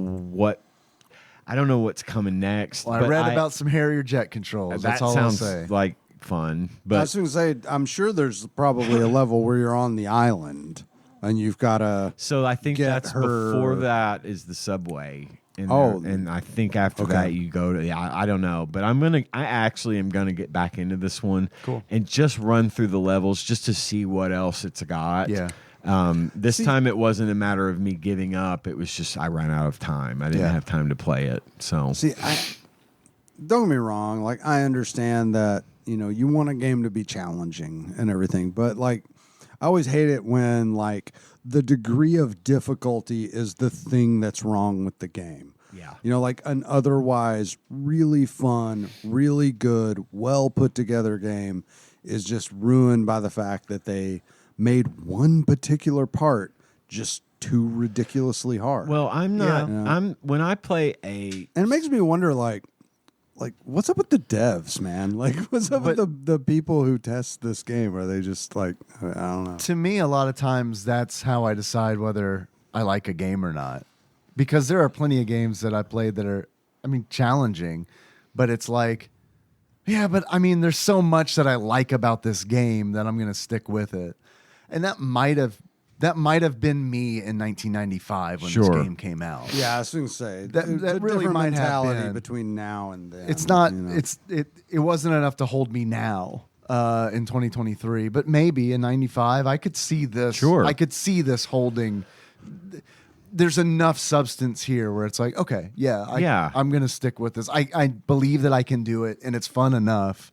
what's coming next. Well, I But read about some Harrier jet controls. That's all I'll sounds say. like fun. I But was going to say, I'm sure there's probably a level where you're on the island and you've got to. so I think get that's her- before that is the subway. And Oh. and I think after Okay. that you go to I don't know, but I actually am gonna get back into this one, Cool. and just run through the levels just to see what else it's got. Yeah. This time it wasn't a matter of me giving up; it was just I ran out of time. I didn't Yeah. have time to play it. So See, don't get me wrong. Like, I understand that, you want a game to be challenging and everything, but like, I always hate it when like the degree of difficulty is the thing that's wrong with the game. Yeah. Like an otherwise really fun, really good, well put together game is just ruined by the fact that they made one particular part just too ridiculously hard. well, I'm not. Yeah. I'm when I play a And it makes me wonder, like what's up with the devs, man? Like, what's up with the people who test this game? Are they just like, I don't know. To me, a lot of times that's how I decide whether I like a game or not. Because there are plenty of games that I played that are, challenging, but it's like, Yeah, but I mean, there's so much that I like about this game that I'm going to stick with it. And that might have been me in 1995 when this game came out. Yeah, I was going to say that really might have been between now and then. It's not. It wasn't enough to hold me now in 2023, but maybe in 95 I could see this. Sure, I could see this holding. There's enough substance here where it's like, okay, I'm going to stick with this. I believe that I can do it, and it's fun enough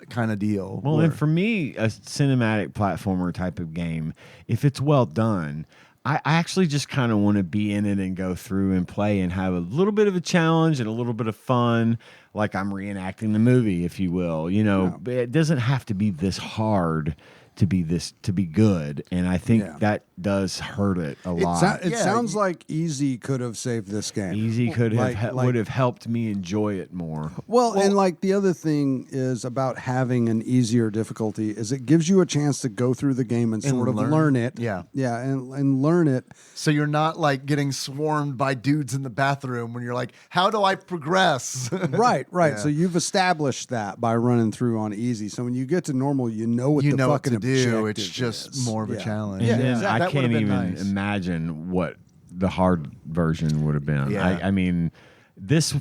kind of deal. Well, and for me, a cinematic platformer type of game, if it's well done, I actually just kind of want to be in it and go through and play and have a little bit of a challenge and a little bit of fun, like I'm reenacting the movie, if you will. You know, it doesn't have to be this hard to be good, and I think that does hurt it a lot. It sounds like Easy could have saved this game. Easy could would have helped me enjoy it more. Well, and like the other thing is about having an easier difficulty is it gives you a chance to go through the game and sort of learn it. Yeah, and learn it. So you're not like getting swarmed by dudes in the bathroom when you're like, how do I progress? Right. Yeah. So you've established that by running through on Easy. So when you get to normal, you know what the fucking do. It's just more of a challenge. And then I can't even imagine what the hard version would have been. Yeah. I mean, this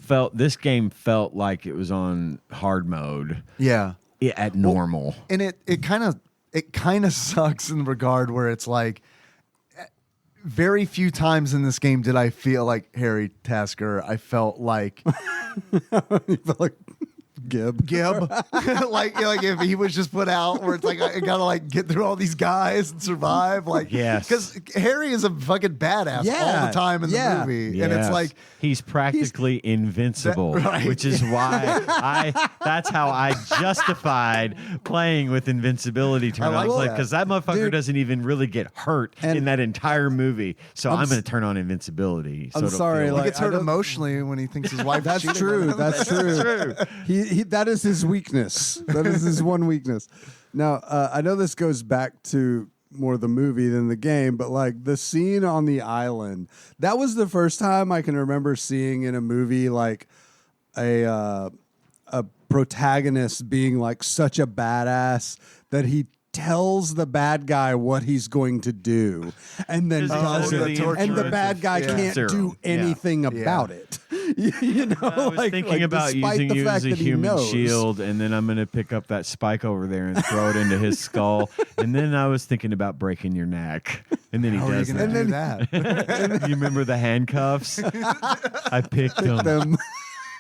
game felt like it was on hard mode. Yeah. At normal. Well, and it kind of sucks in the regard where it's like very few times in this game did I feel like Harry Tasker. I felt like you felt like Gib. like if he was just put out where it's like I gotta like get through all these guys and survive, like because Harry is a fucking badass all the time in the movie, and it's like he's practically invincible, which is why that's how I justified playing with invincibility turn on, because that motherfucker doesn't even really get hurt in that entire movie, so I'm going to turn on invincibility. I'm sorry, he gets hurt emotionally when he thinks his wife. That's true. That's true. That is his weakness. That is his one weakness. Now, I know this goes back to more the movie than the game, but like the scene on the island, that was the first time I can remember seeing in a movie like a protagonist being like such a badass that he tells the bad guy what he's going to do and then does it, and the bad guy can't do anything about it. You know, I was thinking about using you as a human shield, and then I'm going to pick up that spike over there and throw it into his skull, and then I was thinking about breaking your neck, and then he does that. And then that. You remember the handcuffs? I picked them.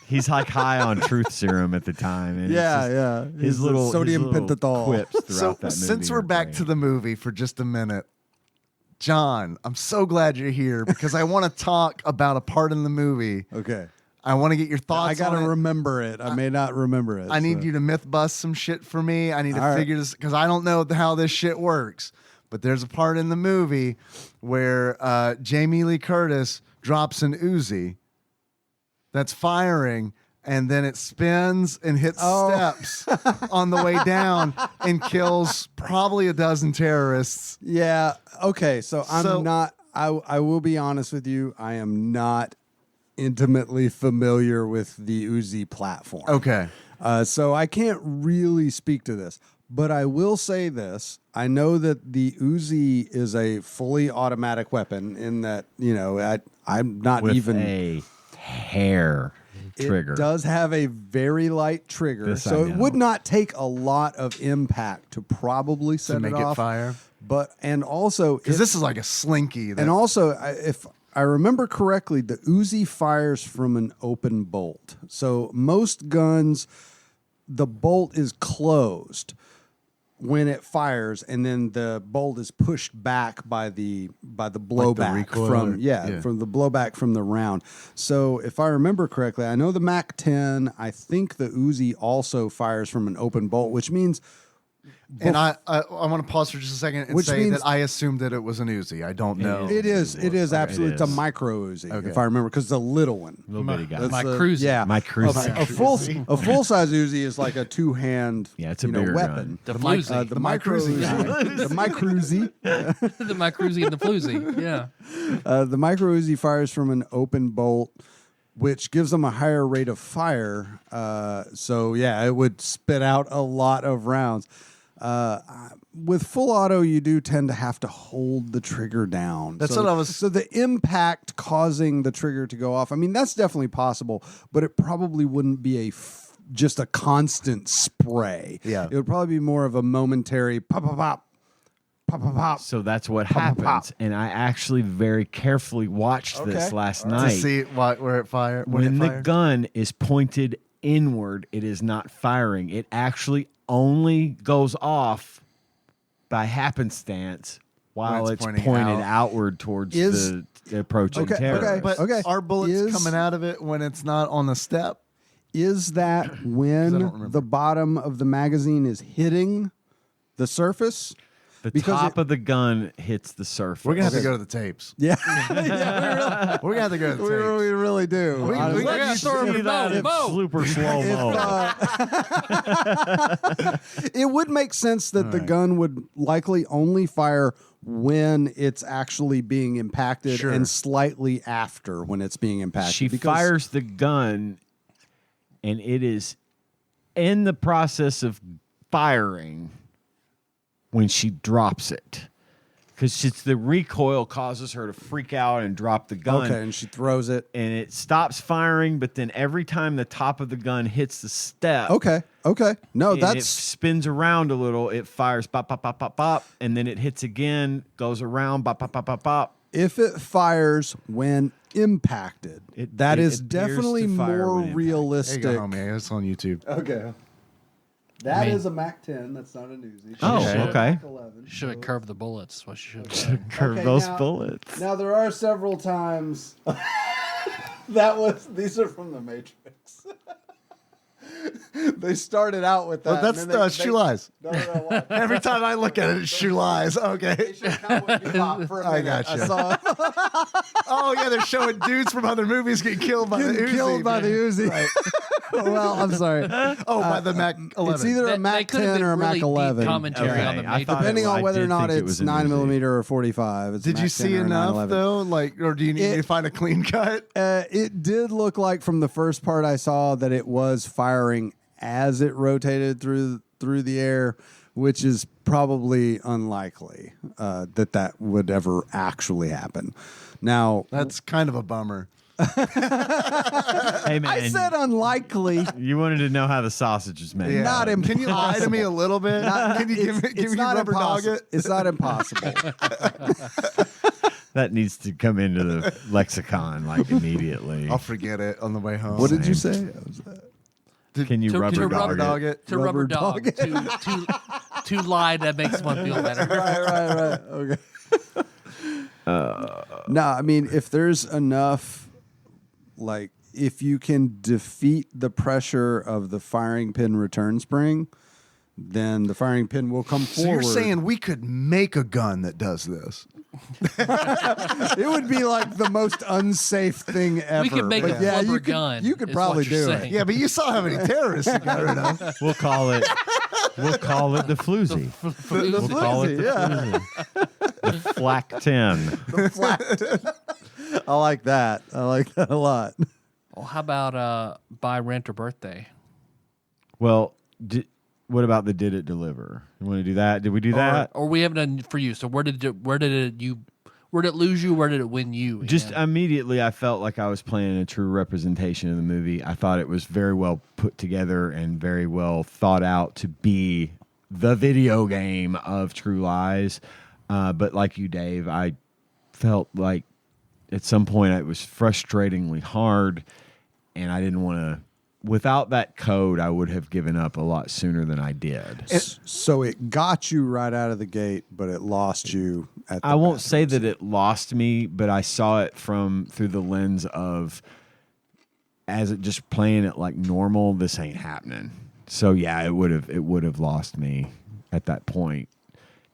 He's like high on truth serum at the time. And his little sodium pentothal quips throughout that movie. Since we're back to the movie for just a minute, John, I'm so glad you're here because I want to talk about a part in the movie. Okay. I want to get your thoughts. I got to remember it. I may not remember it. I need you to myth bust some shit for me. I need to figure this because I don't know how this shit works. But there's a part in the movie where Jamie Lee Curtis drops an Uzi that's firing, and then it spins and hits steps on the way down and kills probably a dozen terrorists. Yeah. Okay. So I'm not. I will be honest with you. I am not intimately familiar with the Uzi platform. Okay. So I can't really speak to this, but I will say this. I know that the Uzi is a fully automatic weapon in that, you know, I'm not with even a hair trigger. It does have a very light trigger, so it would not take a lot of impact to probably set make it off. It fire. And also, because this is like a slinky. And also, if I remember correctly, the Uzi fires from an open bolt. So most guns, the bolt is closed when it fires, and then the bolt is pushed back by the blowback from the blowback from the round. So if I remember correctly, I know the MAC-10. I think the Uzi also fires from an open bolt, which means. And I want to pause for just a second and say that I assumed that it was an Uzi. I don't know. It is absolutely. It's a micro Uzi, if I remember, because it's a little one. Little bitty guy. My Cruzy. Yeah. My Cruzy. A full size Uzi is like a two-hand it's a bigger weapon. The Floozy. The micro Uzi. The micro Uzi. The Cruzy and the Floozy. Yeah. The micro Uzi fires from an open bolt. which gives them a higher rate of fire. So yeah, it would spit out a lot of rounds. With full auto, you do tend to have to hold the trigger down. That's what I was. So the impact causing the trigger to go off, I mean, that's definitely possible, but it probably wouldn't be just a constant spray. Yeah. It would probably be more of a momentary pop, pop, pop, pop, pop, pop. So that's what Pop, pop, happens. pop. And I actually very carefully watched this last To night. see where it fired. When the gun is pointed inward, it is not firing. It actually only goes off by happenstance while When it's it's pointed pointing outward towards the approaching Okay, terrorist. okay. But are bullets coming out of it when it's not on the step? Is that 'Cause I don't when remember. the bottom of the magazine is hitting the surface? The Because top of the gun hits the surface. We're gonna have to go to the tapes. Yeah, We're gonna have to go to the we tapes. really do. We Honestly. gotta You see that in super slow mo. It would make sense that the gun would likely only fire when it's actually being impacted Sure. and slightly after when it's being impacted. She because- fires the gun, and it is in the process of firing when she drops it. Because the recoil causes her to freak out and drop the gun. Okay, and she throws it. And it stops firing, but then every time the top of the gun hits the step, Okay. No, and it that's spins around a little, it fires pop, pop, pop, pop, pop, and then it hits again, goes around, pop, pop, pop, pop, pop. if it fires when impacted. That it is appears definitely to fire more when impacted. There you realistic. go, homie. It's on YouTube. Okay. That is mean- a Mac 10. That's not a Uzi. Oh, She shot a okay. Mac 11, Should have so- curved the bullets. That's what she should have done. Curve Okay, those now- bullets. Now there are several times these are from the Matrix. They started out with that. Well, that's and then Shoe Lies. No, what? Every time I look at it, it's Shoe Lies. Okay. They showed Cowboy Bebop for a I minute. gotcha. saw Oh yeah, they're showing dudes from other movies get killed by the getting Uzi. killed by the Uzi. Well, I'm sorry. Oh, by the Mac 11. It's either a They Mac could have 10 been or a really Mac deep 11. commentary Okay, on the I Matrix. thought Depending I on whether or did not think it was it's an 9 Uzi. millimeter or 45. It's a Did Mac you 10 see or a enough 911. though? Like, or do you need to find a clean cut? It did look like from the first part I saw that it was firing as it rotated through the air, which is probably unlikely that would ever actually happen. Now, That's kind of a bummer. Hey, man. I said unlikely. You wanted to know how the sausage is made. Yeah. Not Can you lie to me a little bit? Can you give me not rubber dog impossible. it? It's not impossible. That needs to come into the lexicon like immediately. I'll forget it on the way home. What did you Same. say? Can you To rubber rubber dog it? it? To rubber Rubber dog. To lie that makes one feel better. Right. Okay. No, I mean, if there's enough, like, if you can defeat the pressure of the firing pin return spring, then the firing pin will come So forward. you're saying we could make a gun that does this? it would be like the most unsafe thing ever. We could make But a yeah, rubber you could, gun. You could is probably what you're do it. saying. Yeah, but you saw how many terrorists you got rid of. We'll call it the floozy. We'll call it the yeah. floozy. The flak 10. I like that. I like that a lot. Well, how about buy, rent, or birthday? Well, what about the did it deliver? You want to do that? Did we do that? Or we haven't done for you. So where did it lose you? Where did it win you? Just Ian? immediately, I felt like I was playing a true representation of the movie. I thought it was very well put together and very well thought out to be the video game of True Lies. But like you, Dave, I felt like at some point it was frustratingly hard, and I didn't want to. Without that code, I would have given up a lot sooner than I did. So it got you right out of the gate, but it lost you at the I won't bathroom. say that it lost me, but I saw it through the lens of as it just playing it like normal. This ain't happening. So yeah, it would have lost me at that point.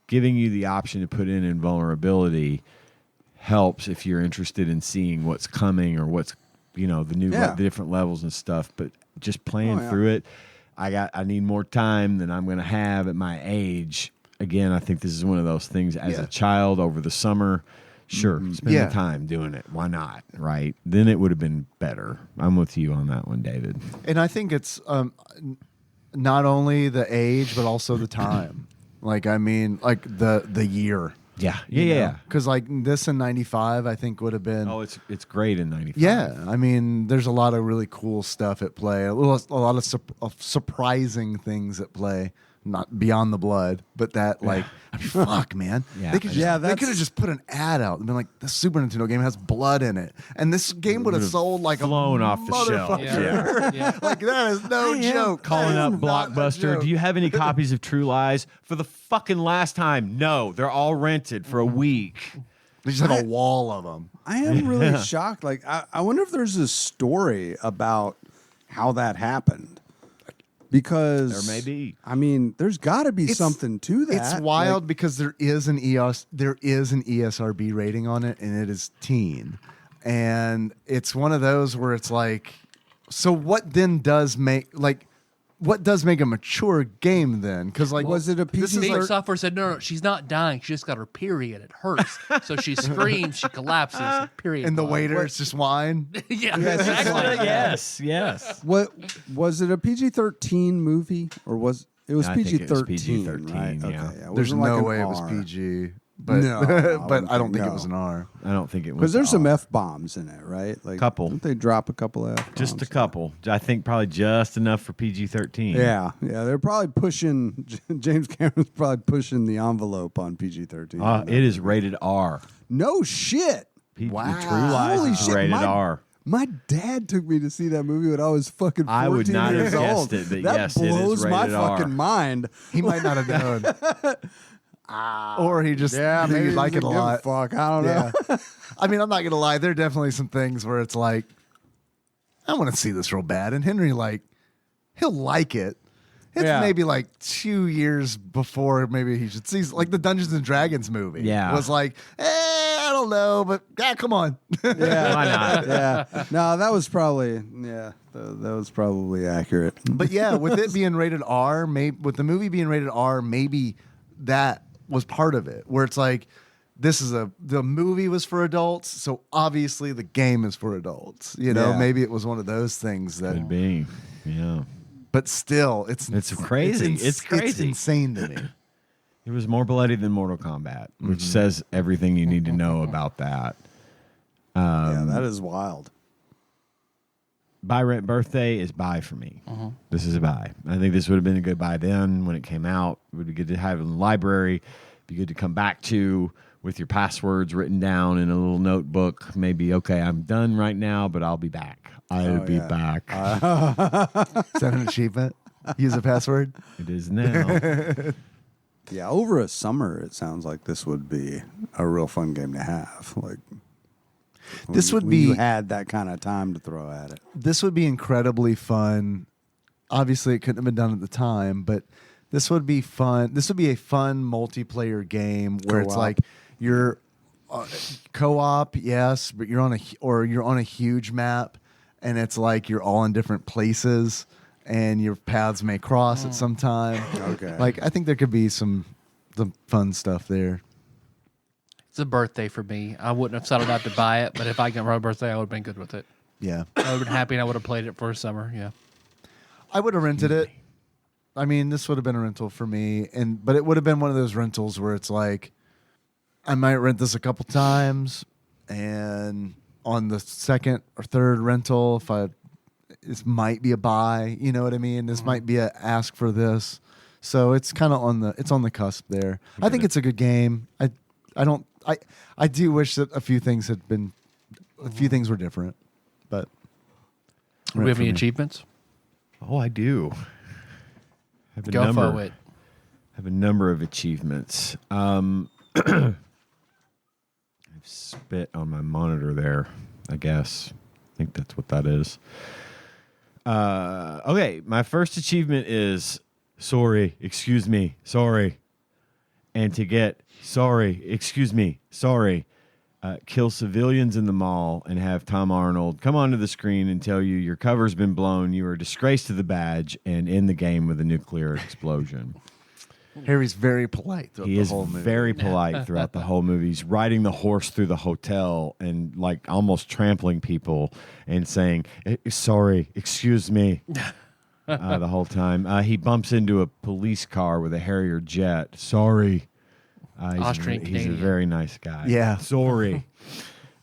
Giving you the option to put in invulnerability helps if you're interested in seeing what's coming or what's the new the different levels and stuff. But just playing through it, I need more time than I'm going to have at my age. Again, I think this is one of those things as a child over the summer, Sure, spend Yeah. the time doing it. Why not? Right? Then it would have been better. I'm with you on that one, David. And I think it's not only the age, but also the time. Like, I mean, like the year. Yeah. Because like this in '95, I think would have been. Oh, it's great in '95. Yeah, I mean, there's a lot of really cool stuff at play. A lot of surprising things at play. Not Beyond the Blood, but that like, I mean, fuck, man. Yeah. They could have just put an ad out and been like, the Super Nintendo game has blood in it, and this game would have sold like flown a off the shelf. motherfucker. Yeah. Like that is no joke. Calling That up is not a Blockbuster. joke. Do you have any copies of True Lies? For the fucking last time, no. They're all rented for a week. They just have a wall of them. I am really shocked. Like, I wonder if there's a story about how that happened. Because There may be. I mean, there's got to be something to that. It's wild because there is an ESRB rating on it, and it is teen, and it's one of those where it's like, so what then does make a mature game then? Because like, Was it a this is PG-13? Big Software said, no, she's not dying. She just got her period. It hurts. So she screams, she collapses. Period. and the blood. waiter is just wine. Yeah, exactly. Yes. What was it? A PG-13 movie, or was it was I think it was PG-13? PG-13, right? yeah. Okay, yeah. It There's wasn't like no an way it was R. PG, but No, but I don't think no. it was an R. I don't think it was. Because there's some all. F-bombs in it, right? Like Couple. Don't they drop a couple of F-bombs? Just a couple. I think probably just enough for PG-13. Yeah. They're probably pushing. James Cameron's probably pushing the envelope on PG-13. It is rated R. No shit. Wow. True Lies Holy is shit, rated my- R. My dad took me to see that movie when I was fucking 14 I would not have years old. guessed it, but that yes, it is blows my rated R. fucking mind. He might not have known, or he just knew maybe you'd like it a he doesn't give lot. Fuck, I don't know. Yeah. I mean, I'm not gonna lie. There are definitely some things where it's like, I want to see this real bad, and Henry he'll like it. It's Yeah. maybe like 2 years before maybe he should see like the Dungeons and Dragons movie. Yeah. was like, I don't know, but come on. Yeah, Why not? yeah. No, that was probably that was probably accurate. But yeah, with it being rated R, with the movie being rated R, maybe that was part of it, where it's like, the movie was for adults, so obviously the game is for adults. You know, Yeah. maybe it was one of those things that. Could be. Yeah. But still, it's crazy. It's crazy. It's insane to me. It was more bloody than Mortal Kombat, which says everything you need to know about that. Yeah, that is wild. Buy Rent Birthday is buy for me. This is a buy. I think this would have been a good buy then when it came out. It would be good to have in the library. Be good to come back to with your passwords written down in a little notebook. Maybe, okay, I'm done right now, but I'll be back. I'll be back. Is that an achievement? Use a password. It is now. Yeah, over a summer, it sounds like this would be a real fun game to have. Like This would when be you had that kind of time to throw at it. this would be incredibly fun. Obviously, it couldn't have been done at the time, but this would be fun. This would be a fun multiplayer game where it's Co-op. like you're co-op, yes, but you're on a huge map, and it's like you're all in different places, and your paths may cross at some time. Okay. Like I think there could be some fun stuff there. It's a birthday for me. I wouldn't have settled out to buy it, but if I got my birthday, I would have been good with it. Yeah, I would have been happy and I would have played it for a summer. Yeah. I would have rented it. I mean, this would have been a rental for me, but it would have been one of those rentals where it's like, I might rent this a couple times, and on the second or third rental, this might be a buy. You know what I mean? This might be a ask for this. So it's kind of on the cusp there. I think it's a good game. I do wish that a few things were different, but Do we have any achievements? Oh, I do. Have a Go number. for it. Have a number of achievements. I've spit on my monitor there, I guess. I think that's what that is. Okay, my first achievement is sorry, excuse me, sorry. And to get sorry, excuse me, sorry, kill civilians in the mall and have Tom Arnold come onto the screen and tell you your cover's been blown, you are a disgrace to the badge, and end the game with a nuclear explosion. Harry's very polite throughout He the is whole movie. very polite throughout the whole movie. He's riding the horse through the hotel and like almost trampling people and saying, "Sorry, excuse me," the whole time. He bumps into a police car with a Harrier jet. Sorry. Austrian He's a Canadian. very nice guy. Yeah. Sorry.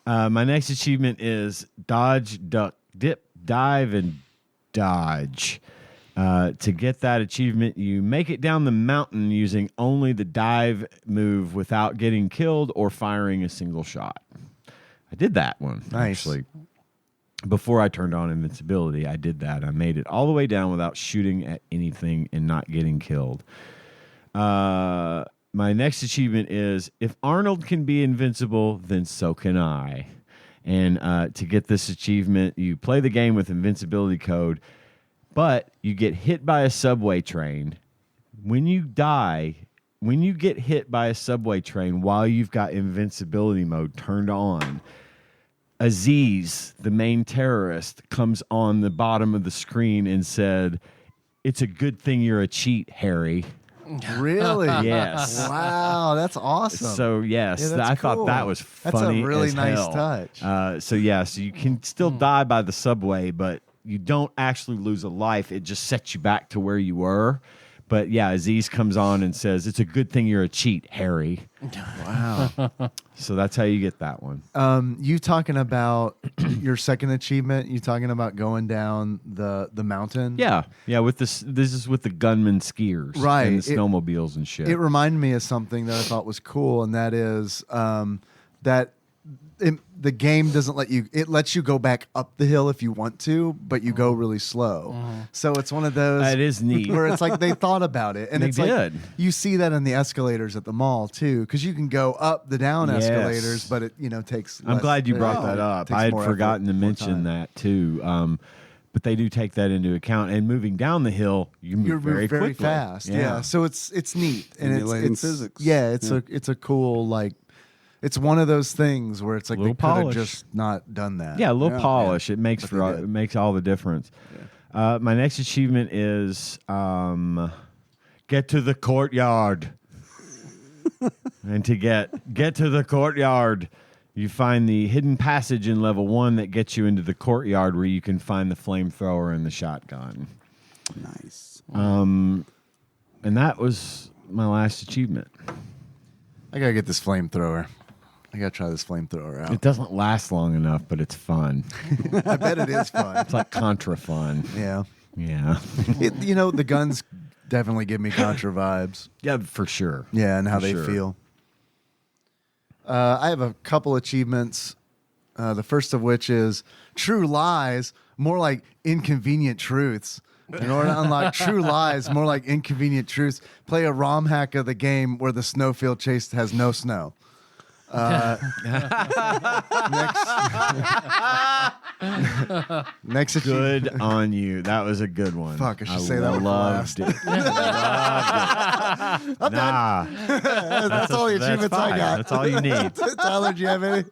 My next achievement is dodge, duck, dip, dive, and dodge. To get that achievement, you make it down the mountain using only the dive move without getting killed or firing a single shot. I did that one, actually. Before I turned on invincibility, I did that. I made it all the way down without shooting at anything and not getting killed. My next achievement is, if Arnold can be invincible, then so can I. And to get this achievement, you play the game with invincibility code, but you get hit by a subway train. When you get hit by a subway train while you've got invincibility mode turned on, Aziz, the main terrorist, comes on the bottom of the screen and said, "It's a good thing you're a cheat, Harry." Really? Yes. Wow, that's awesome. So yes, Yeah, that's I thought that cool. was That's funny. a really as nice hell. touch. So you can still die by the subway, but you don't actually lose a life. It just sets you back to where you were. But yeah, Aziz comes on and says, "It's a good thing you're a cheat, Harry." Wow. So that's how you get that one. You talking about your second achievement? You talking about going down the mountain? Yeah. With this is with the gunman skiers, Right. and the snowmobiles and shit. It reminded me of something that I thought was cool, and that is that the game doesn't let you. It lets you go back up the hill if you want to, but you go really slow. So it's one of those. It is neat. Where it's like they thought about it, and They it's like did. you see that in the escalators at the mall too, because you can go up the down Yes. escalators, but it takes. I'm less- glad you brought it that up. takes I had more forgotten effort, to more mention time. that too. But they do take that into account. And moving down the hill, you move You're very quickly. fast. Yeah. So it's neat and Emulating it's physics. Yeah, it's a cool like. It's one of those things where it's like they Little could have polish. just not done that. Yeah, a little Yeah. polish. It makes But they did. it makes all the difference. My next achievement is get to the courtyard. And to get to the courtyard, you find the hidden passage in level 1 that gets you into the courtyard where you can find the flamethrower and the shotgun. Nice. And that was my last achievement. I gotta get this flamethrower. I gotta try this flamethrower out. It doesn't last long enough, but it's fun. I bet it is fun. It's like Contra fun. Yeah. Yeah. The guns definitely give me Contra vibes. Yeah, for sure. Yeah, and how For they sure. feel. I have a couple achievements. The first of which is True Lies, more like Inconvenient Truths. In order to unlock True Lies, more like Inconvenient Truths, play a ROM hack of the game where the snowfield chase has no snow. Next achievement. Good on you. That was a good one. Fuck, I should say that was the loved it. Loved it. Nah. That's all the achievements I fine. got. That's all you need. Tyler, do you have any?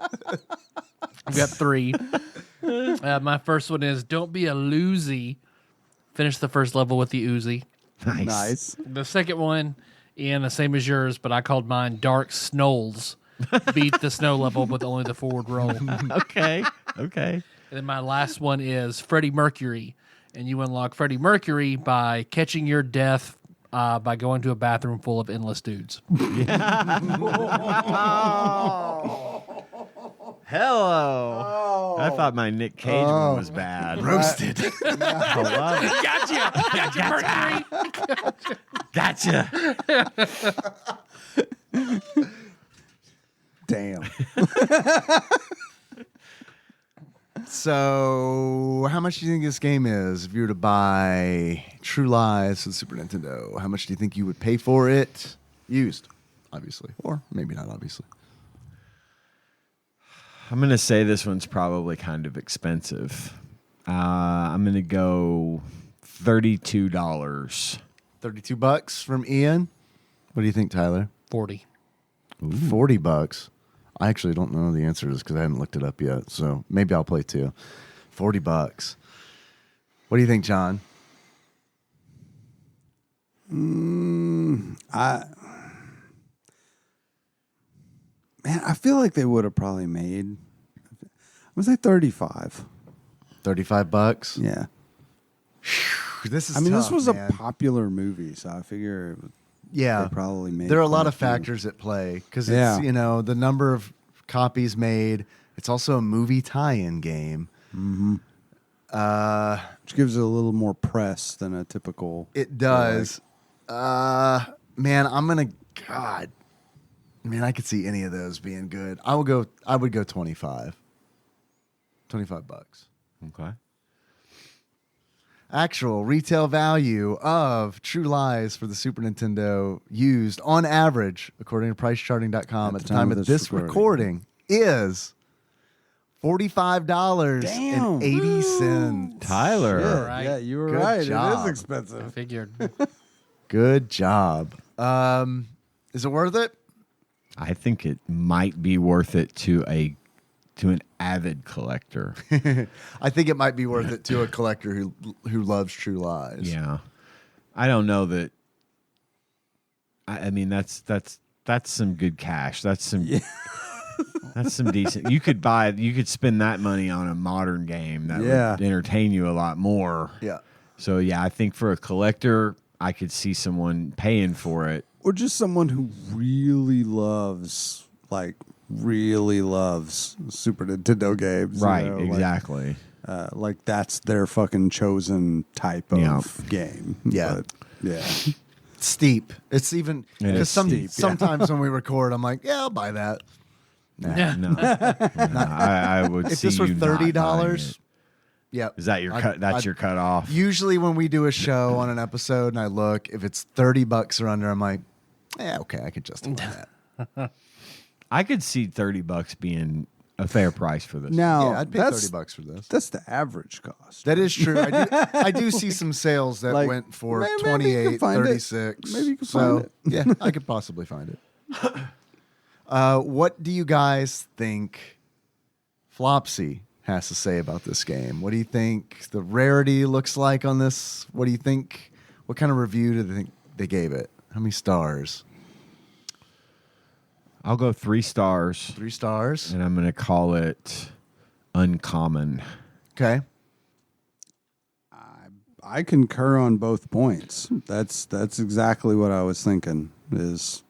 I've got 3. My first one is don't be a loozy. Finish the first level with the Uzi. Nice. Nice. The second one, Ian, the same as yours, but I called mine Dark Snolls. Beat the snow level with only the forward roll. And Okay. Okay. then my last one is Freddie Mercury. And you unlock Freddie Mercury by catching your death by going to a bathroom full of endless dudes. Hello. I thought my Nick Cage one was bad. Roasted. I love it. Gotcha! Gotcha. Damn. So, how much do you think this game is? If you were to buy True Lies for the Super Nintendo, how much do you think you would pay for it? Used, obviously. Or maybe not, obviously. I'm going to say this one's probably kind of expensive. I'm going to go $32. $32 from Ian. What do you think, Tyler? 40. $40. I actually don't know the answer to this because I hadn't looked it up yet. So maybe I'll play too. $40. What do you think, John? I feel like they would have probably made. I would say 35. $35. Yeah. This is. I mean, tough, this was man. a popular movie, so I figure. Yeah, they probably made. There are a lot quite of few. factors at play because it's the number of copies made. It's also a movie tie-in game. Mm-hmm. Which gives it a little more press than a typical. It does. Man, man, I could see any of those being good. I would go 25. $25. Okay. Actual retail value of True Lies for the Super Nintendo used on average, according to pricecharting.com at the time of this recording, is $45.80. Tyler. Yeah, Right. yeah, you were Good right. job. It is I expensive. figured. Good job. Is it worth it? I think it might be worth it to an avid collector. I think it might be worth it to a collector who loves True Lies. Yeah. I don't know that. I mean, that's some good cash. That's some. That's some decent. You could spend that money on a modern game that would entertain you a lot more. Yeah. So yeah, I think for a collector, I could see someone paying for it. Or just someone who really loves Super Nintendo games. Right, you know, exactly. Like that's their fucking chosen type of game. Yeah. But, yeah. Steep. It's even because steep, sometimes when we record, I'm like, yeah, I'll buy that. No, I would If see this were you not buying $30, it. yep. Is that your cut? That's your cut off. Usually when we do a show on an episode and I look, if it's $30 or under, I'm like, yeah, okay, I could justify that. I could see $30 being a fair price for this. Now Yeah, I'd pay $30 for this. That's the average cost. That is true. I do see some sales that Like, went for maybe you can 28, find it. 36. Maybe you can so, find it. Yeah, I could possibly find it. What do you guys think Flopsy has to say about this game? What do you think the rarity looks like on this? What do you think? What kind of review do they think they gave it? How many stars? I'll go 3 stars. 3 stars. And I'm going to call it uncommon. Okay. I concur on both points. That's exactly what I was thinking.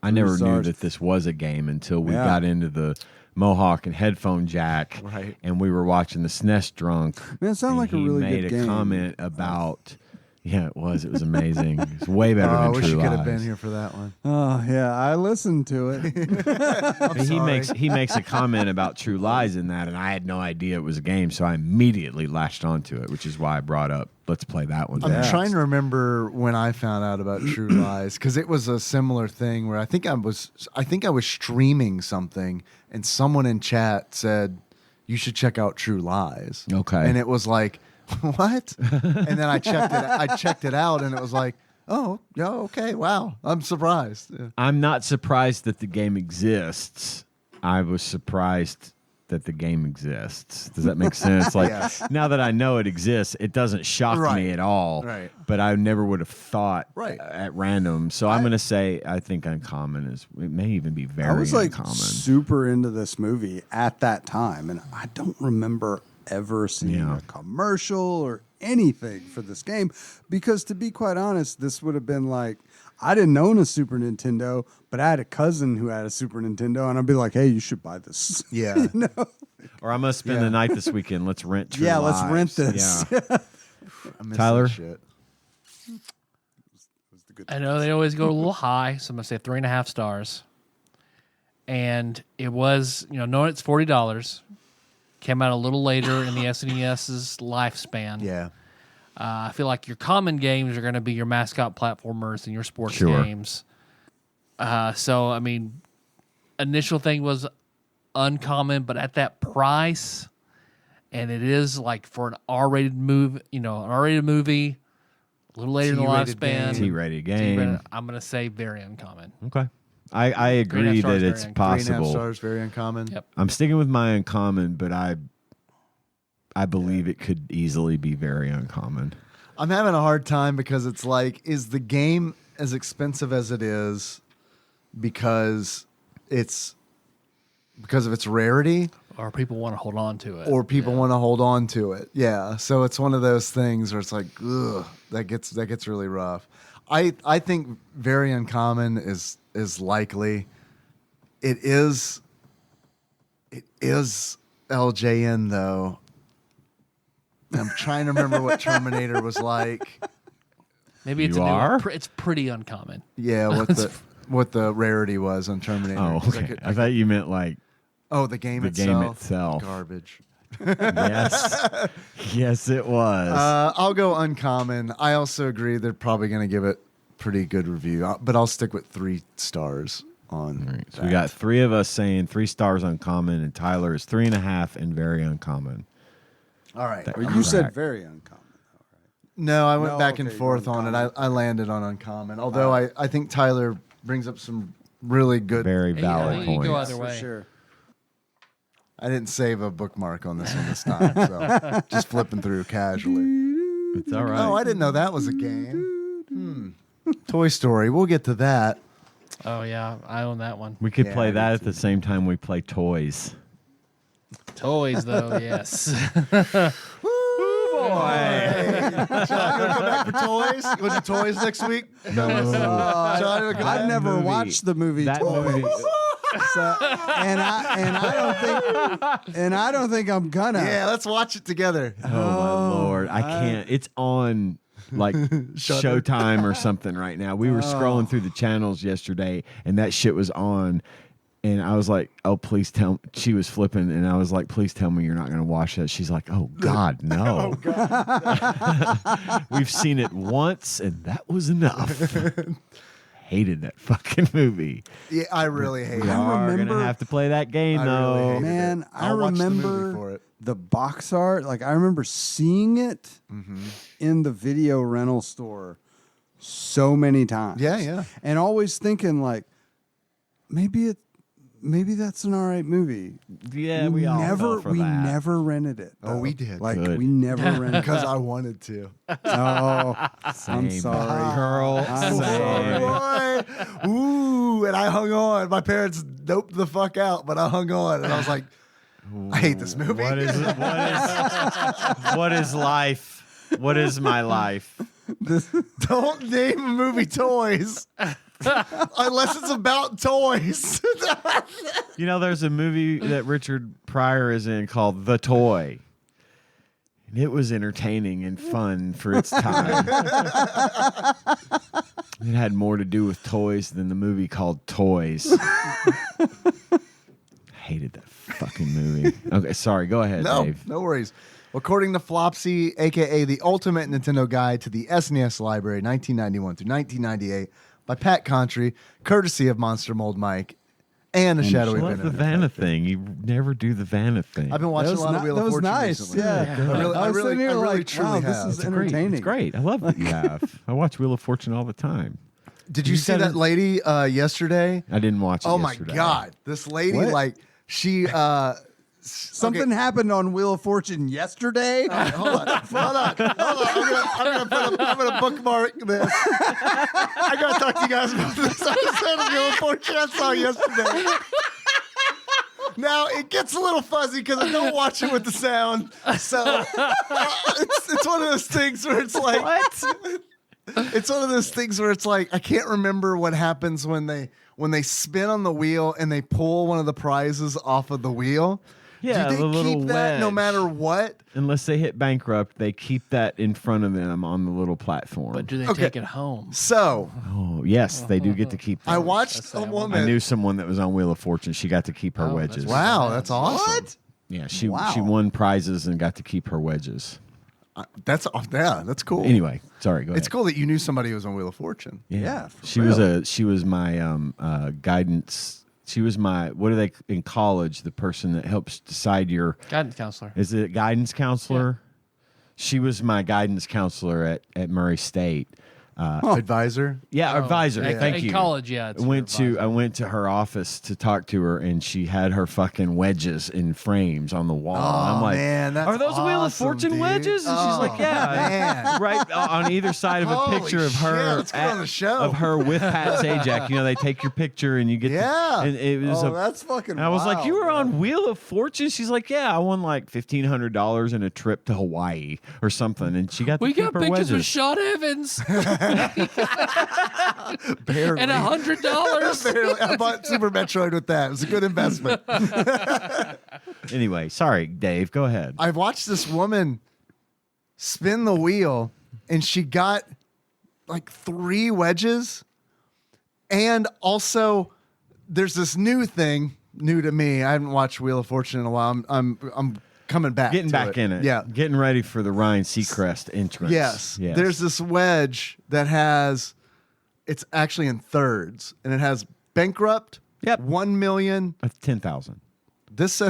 I never knew that this was a game until we got into the Mohawk and headphone jack, Right. and we were watching the SNES drunk. Man, it sounded like a he really made good a game. comment about. Yeah, it was. It was amazing. It's way better I than wish True you could have Lies. been here for that one. Oh yeah, I listened to it. He makes a comment about True Lies in that, and I had no idea it was a game, so I immediately latched onto it, which is why I brought up, let's play that one. I'm trying to remember when I found out about True Lies because it was a similar thing where I think I was streaming something and someone in chat said you should check out True Lies. Okay, and it was like, what? And then I checked it out, and it was like, oh yeah, okay, wow, I'm surprised. Yeah. I'm not surprised that the game exists. I was surprised that the game exists. Does that make sense? Like now that I know it exists, it doesn't shock me at all. Right. But I never would have thought Right. at random. So I'm going to say I think uncommon is. It may even be very I was like uncommon. super into this movie at that time, and I don't remember ever seeing a commercial or anything for this game because, to be quite honest, this would have been like, I didn't own a Super Nintendo, but I had a cousin who had a Super Nintendo, and I'd be like, hey, you should buy this. Yeah. You know? Or I'm going to spend the night this weekend. Let's rent True Yeah, Lies. let's rent this. Yeah. I miss Tyler? that shit. I know they always go a little high, so I'm gonna say 3.5 stars. And it was, knowing it's $40, came out a little later in the SNES's lifespan. Yeah. I feel like your common games are going to be your mascot platformers and your sports Sure. games. So, I mean, initial thing was uncommon, but at that price, and it is like for an R-rated movie, an R-rated movie, a little later in the T-rated lifespan. game. T-rated game. T-rated, I'm going to say very uncommon. Okay. I agree 3.5 stars, that it's very uncommon. 3.5 possible. stars, very uncommon. Yep. I'm sticking with my uncommon, but I believe it could easily be very uncommon. I'm having a hard time because it's like, is the game as expensive as it is because of its rarity. Or people want to hold on to it. Or people want to hold on to it. Yeah. So it's one of those things where it's like, ugh, that gets really rough. I think Very Uncommon is likely. It is LJN though. I'm trying to remember what Terminator was like. Maybe it's it's pretty uncommon. Yeah, what the rarity was on Terminator. Oh, okay. I thought you meant like the game itself. Garbage. Yes, it was. I'll go uncommon. I also agree they're probably going to give it pretty good review, but I'll stick with 3 stars on. Right, so we got 3 of us saying 3 stars uncommon, and Tyler is 3.5 and very uncommon. All right. You said very uncommon. No, I went back and forth on it. I landed on uncommon, although I think Tyler brings up some really good, very valid points. You can go either way. For sure. I didn't save a bookmark on this one this time, so just flipping through casually. It's all right. Oh, I didn't know that was a game. Toy Story. We'll get to that. Oh yeah, I own that one. We could play that at the same time we play toys. Toys though, yes. Boy. John, you want to come back for toys? You want to do toys next week? No. John, I've never watched the movie. That Toys. movie. So, and I don't think I'm gonna. Yeah, let's watch it together. Oh my Lord. I can't. It's on like Showtime or something right now. We were scrolling through the channels yesterday and that shit was on. And I was like, oh, please tell me. She was flipping, and I was like, please tell me you're not going to watch that. She's like, oh, God, no. Oh, God. We've seen it once, and that was enough. Hated that fucking movie. Yeah, I really hate it. We are going to have to play that game, though. Really Man, I I'll watch the movie remember for it. the box art. Like, I remember seeing it in the video rental store so many times. Yeah. And always thinking, like, maybe that's an all right movie. Yeah, we all fell for we that. never rented it. Oh, though. we did. Like Good. we never rented Because it. I wanted to. Oh, I'm Same. sorry. Girl, I'm same. Boy. Ooh, and I hung on. My parents doped the fuck out, but I hung on, and I was like, I hate this movie. What is life? What is my life? Don't name a movie Toys unless it's about toys. You know, there's a movie that Richard Pryor is in called The Toy. And it was entertaining and fun for its time. It had more to do with toys than the movie called Toys. Hated that fucking movie. Okay, sorry. Go ahead, Dave. No worries. According to Flopsy, a.k.a. the Ultimate Nintendo Guide to the SNES Library, 1991 through 1998, by Pat Contry, courtesy of Monster Mold Mike, and the Shadowy Love the Vanna thing. You never do the Vanna thing. I've been watching a lot of Wheel of Fortune recently. Yeah. I really truly this have. is It's entertaining. It's great. I love that you have. I watch Wheel of Fortune all the time. Did you see that lady yesterday? I didn't watch it Oh my yesterday. God. This lady, What? like, she... Something happened on Wheel of Fortune yesterday. Hold on. I'm gonna bookmark this. I gotta talk to you guys about this episode of Wheel of Fortune I saw yesterday. Now it gets a little fuzzy because I don't watch it with the sound. So it's one of those things where it's like what? It's one of those things where it's like I can't remember what happens when they spin on the wheel and they pull one of the prizes off of the wheel. Yeah, do they the little keep that no wedge. matter what? Unless they hit bankrupt, they keep that in front of them on the little platform. But do they Okay. take it home? So oh, yes, they do get to keep that. I watched a woman. I knew someone that was on Wheel of Fortune. She got to keep her wedges. Wow, that's awesome. What? Yeah, she Wow. won prizes and got to keep her wedges. That's cool. Anyway, sorry, go ahead. It's cool that you knew somebody who was on Wheel of Fortune. Yeah, for she real. was my guidance. She was my what are they in college? The person that helps decide your Guidance counselor. is it guidance counselor? She was my guidance counselor at Murray State. Advisor. Yeah, advisor. Thank you. In college, yeah. I went to her office to talk to her, and she had her fucking wedges in frames on the wall. And I'm like, man, that's are those Wheel of awesome, Fortune dude. wedges? And she's like, yeah, man. right on either side of a Holy picture of shit, her let's get on the show. of her with Pat Sajak. You know, they take your picture and you get and it was that's fucking. and I was like, you were on Wheel of Fortune? She's like, yeah, I won like $1,500 in a trip to Hawaii or something, and she got We got pictures wedges. with Sean Evans. Barely. And $100. Barely. I bought Super Metroid with that. It was a good investment. Anyway, sorry, Dave. Go ahead. I watched this woman spin the wheel, and she got like 3 wedges. And also, there's this new thing, new to me. I haven't watched Wheel of Fortune in a while. I'm coming back. Getting back in it. Yeah. Getting ready for the Ryan Seacrest entrance. Yes. There's this wedge that it's actually in thirds, and it has bankrupt. Yep. 1 million. 10,000. This,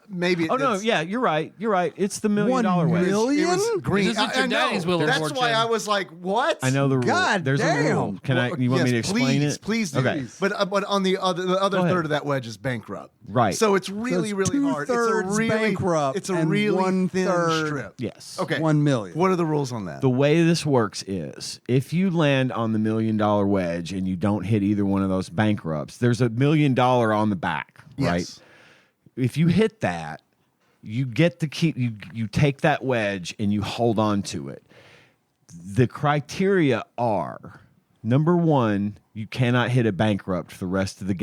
maybe. Oh no, yeah, you're right. You're right. It's the $1 million wedge. It was green. This isn't your daddy's Wheel of That's Fortune. why I was like, what? I know the rule. God There's a rule. damn. Can I? You want me to explain please, it? Please do. Okay. But on the other ahead. third of that wedge is bankrupt. Right. So it's really, really hard. It's a 2/3 really bankrupt It's a and really thin 1/3 strip. Yes. Okay. 1 million. What are the rules on that? The way this works is if you land on the $1 million wedge and you don't hit either one of those bankrupts, there's $1 million on the back, right? Yes. If you hit that, you get to keep you take that wedge and you hold on to it. The criteria are: number 1, you cannot hit a bankrupt for the rest of the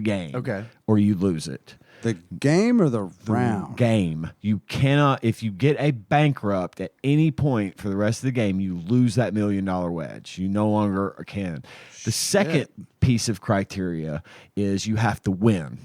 game. Okay. Or you lose it. The game or the round? Game. You cannot, if you get a bankrupt at any point for the rest of the game, you lose that $1 million wedge. You no longer can. The second piece of criteria is you have to win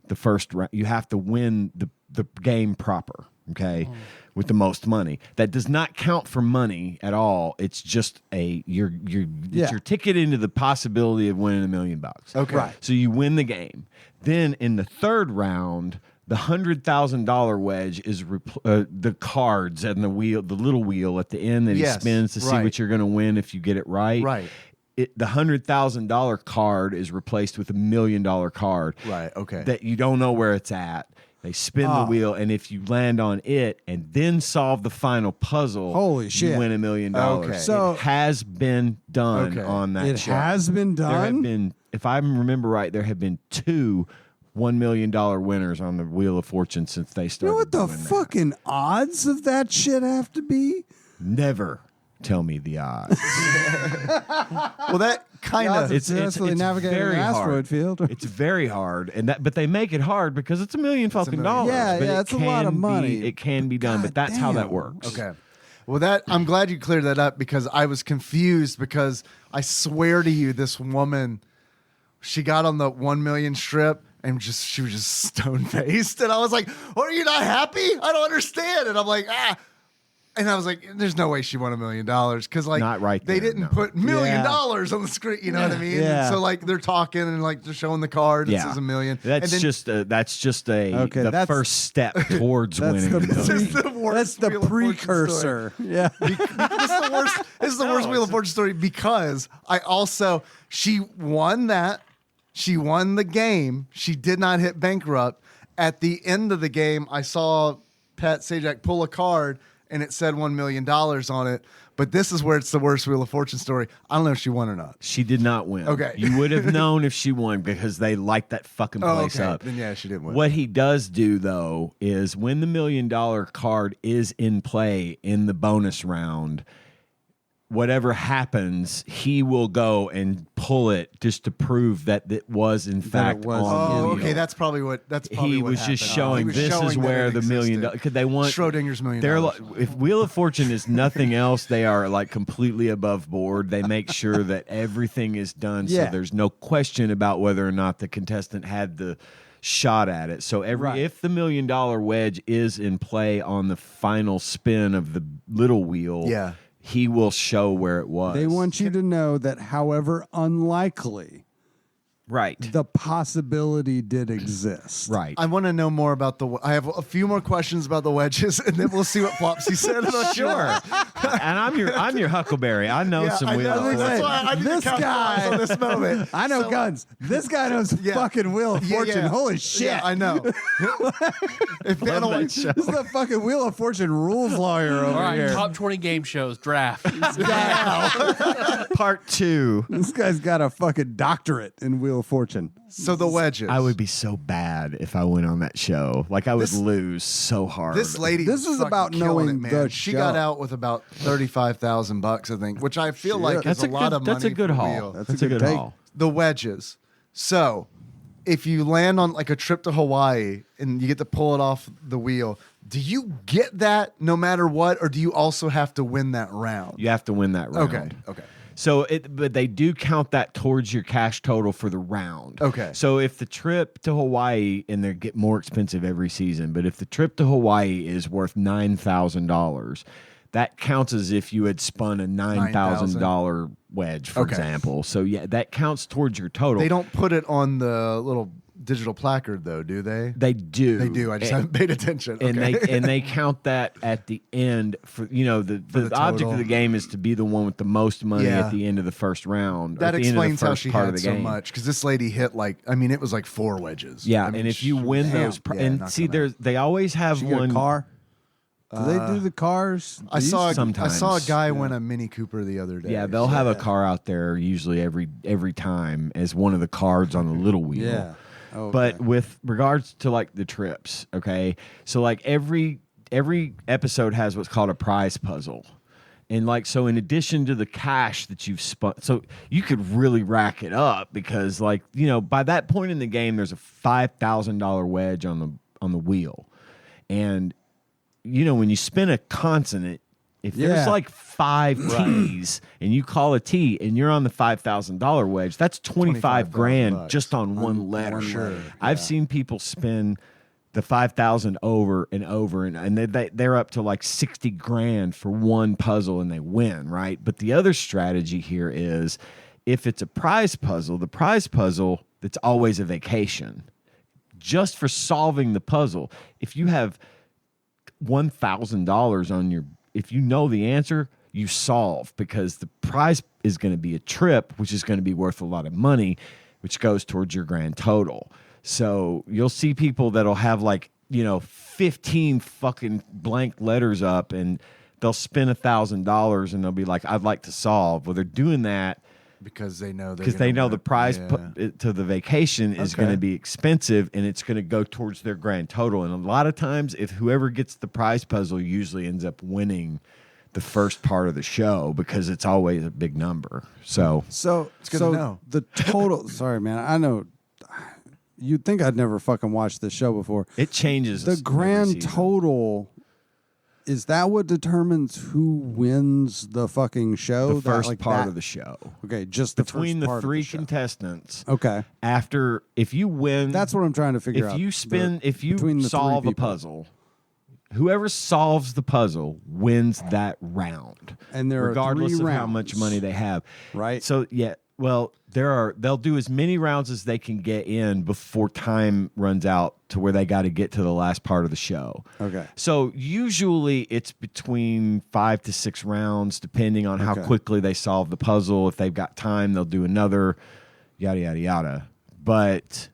the first round. You have to win the game proper, okay, with the most money. That does not count for money at all. It's just it's your ticket into the possibility of winning $1 million. Okay. Right. So you win the game. Then in the third round, the $100,000 wedge is the cards and the little wheel at the end that he spins to see what you're going to win if you get it right. Right. The $100,000 card is replaced with $1 million card. Right. Okay. That you don't know where it's at. They spin the wheel, and if you land on it and then solve the final puzzle, holy shit, you win $1 million. Okay. So it has been done on that. It has been done. There have been, if I remember right, there have been 2 $1 million winners on the Wheel of Fortune since they started. You know what the doing fucking odds of that shit have to be? Never tell me the odds. Well, that kind of it's navigating very an asteroid hard. field. It's very hard, but they make it hard because it's $1 million fucking dollars. Yeah, But yeah, it it's a lot of can money. It can be done, but that's how that works. Okay. Well, I'm glad you cleared that up because I was confused because I swear to you, this woman, she got on the 1 million strip and she was just stone faced, and I was like, "Are you not happy? I don't understand." And I'm like, And I was like, "There's no way she won $1 million because like Not right they there, didn't no. put $1 million on the screen. You know what I mean? Yeah. And so like they're talking and like they're showing the card. It says $1 million. That's and then, just the first step towards winning. the $1 million. This is the worst That's the Wheel of Fortune precursor. Yeah. This is the worst. This is the worst Wheel of Fortune story because she won that. She won the game. She did not hit bankrupt. At the end of the game, I saw Pat Sajak pull a card and it said $1 million on it. But this is where it's the worst Wheel of Fortune story. I don't know if she won or not. She did not win. Okay. You would have known if she won because they light that fucking place up. Then yeah, she didn't win. What he does do, though, is when the $1 million card is in play in the bonus round, whatever happens, he will go and pull it just to prove that it was in fact was on the Oh, wheel. okay. That's probably what. He was just showing this is where the $1 million because they want Schrodinger's $1 million. They're like, if Wheel of Fortune is nothing else, they are like completely above board. They make sure that everything is done so there's no question about whether or not the contestant had the shot at it. So if the $1 million wedge is in play on the final spin of the little wheel, he will show where it was. They want you to know that however unlikely Right. the possibility did exist. Right. I want to know more about I have a few more questions about the wedges, and then we'll see what Flopsy said. Sure. And I'm your Huckleberry. I know some I Wheel know. of That's Fortune. why I need This to count guy- on this moment. I know guns. This guy knows fucking Wheel of Fortune. Holy shit. Yeah, I know. If Love that show. This is the fucking Wheel of Fortune rules lawyer over All right, here. top 20 game shows draft. Part 2. This guy's got a fucking doctorate in Wheel of Fortune. So the wedges. I would be so bad if I went on that show. Like I would lose so hard. This lady. This is fucking about killing knowing it, man. the She show. got out with about $35,000, I think, which I feel like That's is a lot of money. That's a good for haul. Wheel. That's a good take. haul. The wedges. So, if you land on like a trip to Hawaii and you get to pull it off the wheel, do you get that no matter what, or do you also have to win that round? You have to win that round. Okay. So but they do count that towards your cash total for the round. Okay. So if the trip to Hawaii, and they get more expensive every season, but if the trip to Hawaii is worth $9,000, that counts as if you had spun a $9,000 wedge, for example. So yeah, that counts towards your total. They don't put it on the little digital placard though, do they? They do. They do. I just haven't paid attention. And Okay. they count that at the end for the object total. of the game is to be the one with the most money Yeah. at the end of the first round. That or at the end of the explains how first she part had of the so game. much, because this lady hit it was like 4 wedges. Yeah, I mean, and if you win those, Yeah, and knock see, them out. they always have Did you get one a car? Do they do the cars? I saw Sometimes. a guy win a Mini Cooper the other day. Yeah, they'll have a car out there usually every time as one of the cards on the little wheel. Yeah. Oh, But okay. with regards to like the trips, okay, so like every episode has what's called a prize puzzle. And like, so in addition to the cash that you've spun, so you could really rack it up because like, by that point in the game, there's a $5,000 wedge on the wheel. And when you spin a consonant, if there's like 5 T's and you call a T and you're on the $5,000 wedge, that's 25 grand bucks. just on one letter. Sure. I've seen people spin the 5,000 over and over, and they're up to like 60 grand for one puzzle and they win, right? But the other strategy here is if it's a prize puzzle, the prize puzzle, that's always a vacation. Just for solving the puzzle, if you have $1,000 on if you know the answer, you solve, because the prize is going to be a trip, which is going to be worth a lot of money, which goes towards your grand total. So you'll see people that'll have 15 fucking blank letters up and they'll spend $1,000 and they'll be like, I'd like to solve. Well, they're doing that because they know the prize to the vacation is going to be expensive and it's going to go towards their grand total. And a lot of times, if whoever gets the prize puzzle usually ends up winning the first part of the show because it's always a big number. So it's good to know. The total. Sorry, man. I know. You'd think I'd never fucking watched this show before. it changes. The every grand season. total. Is that what determines who wins the fucking show? The first part of the show. Okay, just the Between first the part of 3 show. contestants. Okay, After, if you win, that's what I'm trying to figure out. if you between the solve three a people. puzzle, whoever solves the puzzle wins that round, And there are regardless 3 of how much rounds. money they have. Right. So yeah, well, they'll do as many rounds as they can get in before time runs out to where they got to get to the last part of the show. Okay. So usually it's between 5 to 6 rounds, depending on how Okay. quickly they solve the puzzle. If they've got time, they'll do another, yada, yada, yada. But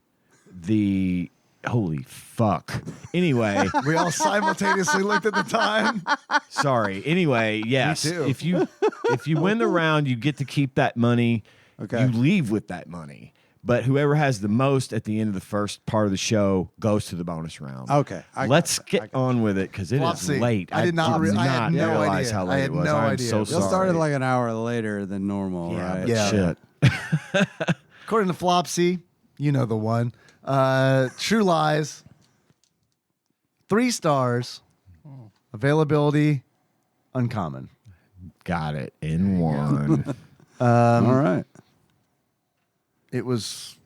holy fuck. Anyway. We all simultaneously looked at the time. Sorry. Anyway, yes. too. If you win the round, you get to keep that money. Okay. You leave with that money. But whoever has the most at the end of the first part of the show goes to the bonus round. Okay. Let's get on with it because it is Flopsy, late. I did not did I had no realize idea. how I late had it was. no I'm idea. so You'll sorry. You'll started like an hour later than normal, yeah, right? but Yeah. shit. According to Flopsy, you know the one. True Lies. 3 stars. Availability uncommon. Got it in one. All right. It was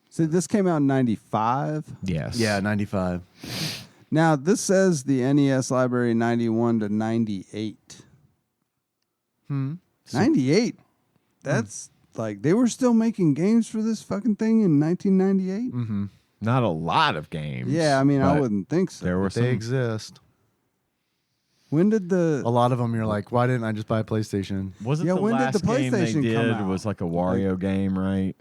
So this came out in 95. Yes. 95. Now, this says the NES library 91 to 98. 98? That's like they were still making games for this fucking thing in 1998. Mm-hmm. Not a lot of games. Yeah, I mean, I but wouldn't think so. There were They some. exist. When did the A lot of them, you're like, why didn't I just buy a PlayStation? Wasn't Yeah, the when did last the game they PlayStation come did out? was like a Wario game, right?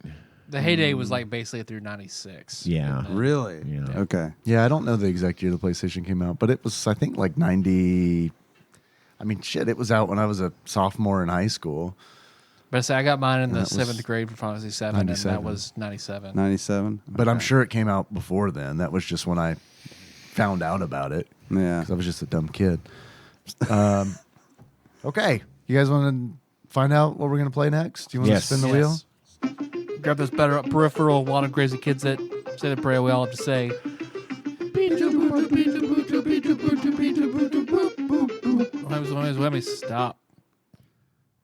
The heyday was like basically through '96. Yeah. really? Yeah. Okay. Yeah, I don't know the exact year the PlayStation came out, but it was, I think, like 90. I mean, shit, it was out when I was a sophomore in high school. But I say I got mine in the That was 7th grade for Final Fantasy 7, and 97. that was '97. 97. But I'm sure it came out before then. That was just when I found out about it. Yeah. Because I was just a dumb kid. Okay. You guys want to find out what we're going to play next? Do you want Yes. to spin the wheel? Grab this better peripheral. A lot of crazy kids that say the prayer. We all have to say. Let me stop.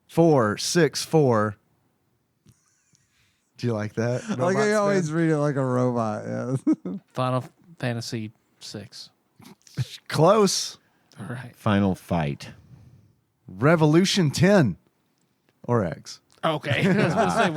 4, 6, 4. Do you like that? Like Robot I always spin? read it like a robot. Yeah. Final Fantasy 6. Close. All right. Final fight. Revolution 10. Or X. Okay. I was about to say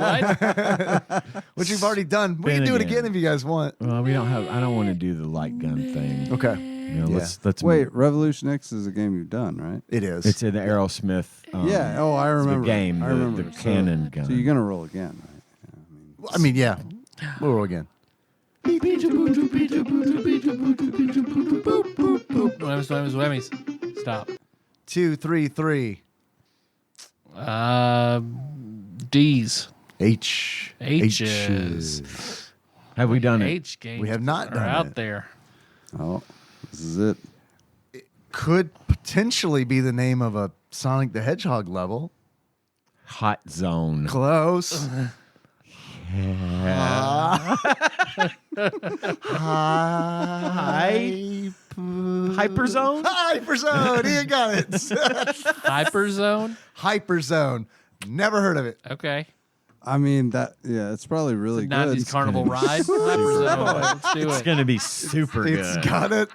what? Which you've already done. We can Spin do it again. again if you guys want. Well, we don't have. I don't want to do the light gun thing. Okay. You know, Yeah. let's Wait, Revolution X is a game you've done, right? It is. It's in the Aerosmith. Yeah. Oh, I the remember. game. I The, remember. the cannon gun. So you're gonna roll again, right? I mean, yeah. We'll roll again. Whammies. Stop. 2, 3, 3. D's. H. H's. Have we done it? H games. We have not are done out it. there. Oh, this is it. Could potentially be the name of a Sonic the Hedgehog level. Hot zone. Close. Hyperzone. Hyperzone. Ian got it. Hyperzone. Hyperzone. Never heard of it. Okay. I mean that. Yeah, it's probably really It's a good. 90s carnival ride. Hyperzone. Let's do It's it. gonna be super good. It's got it.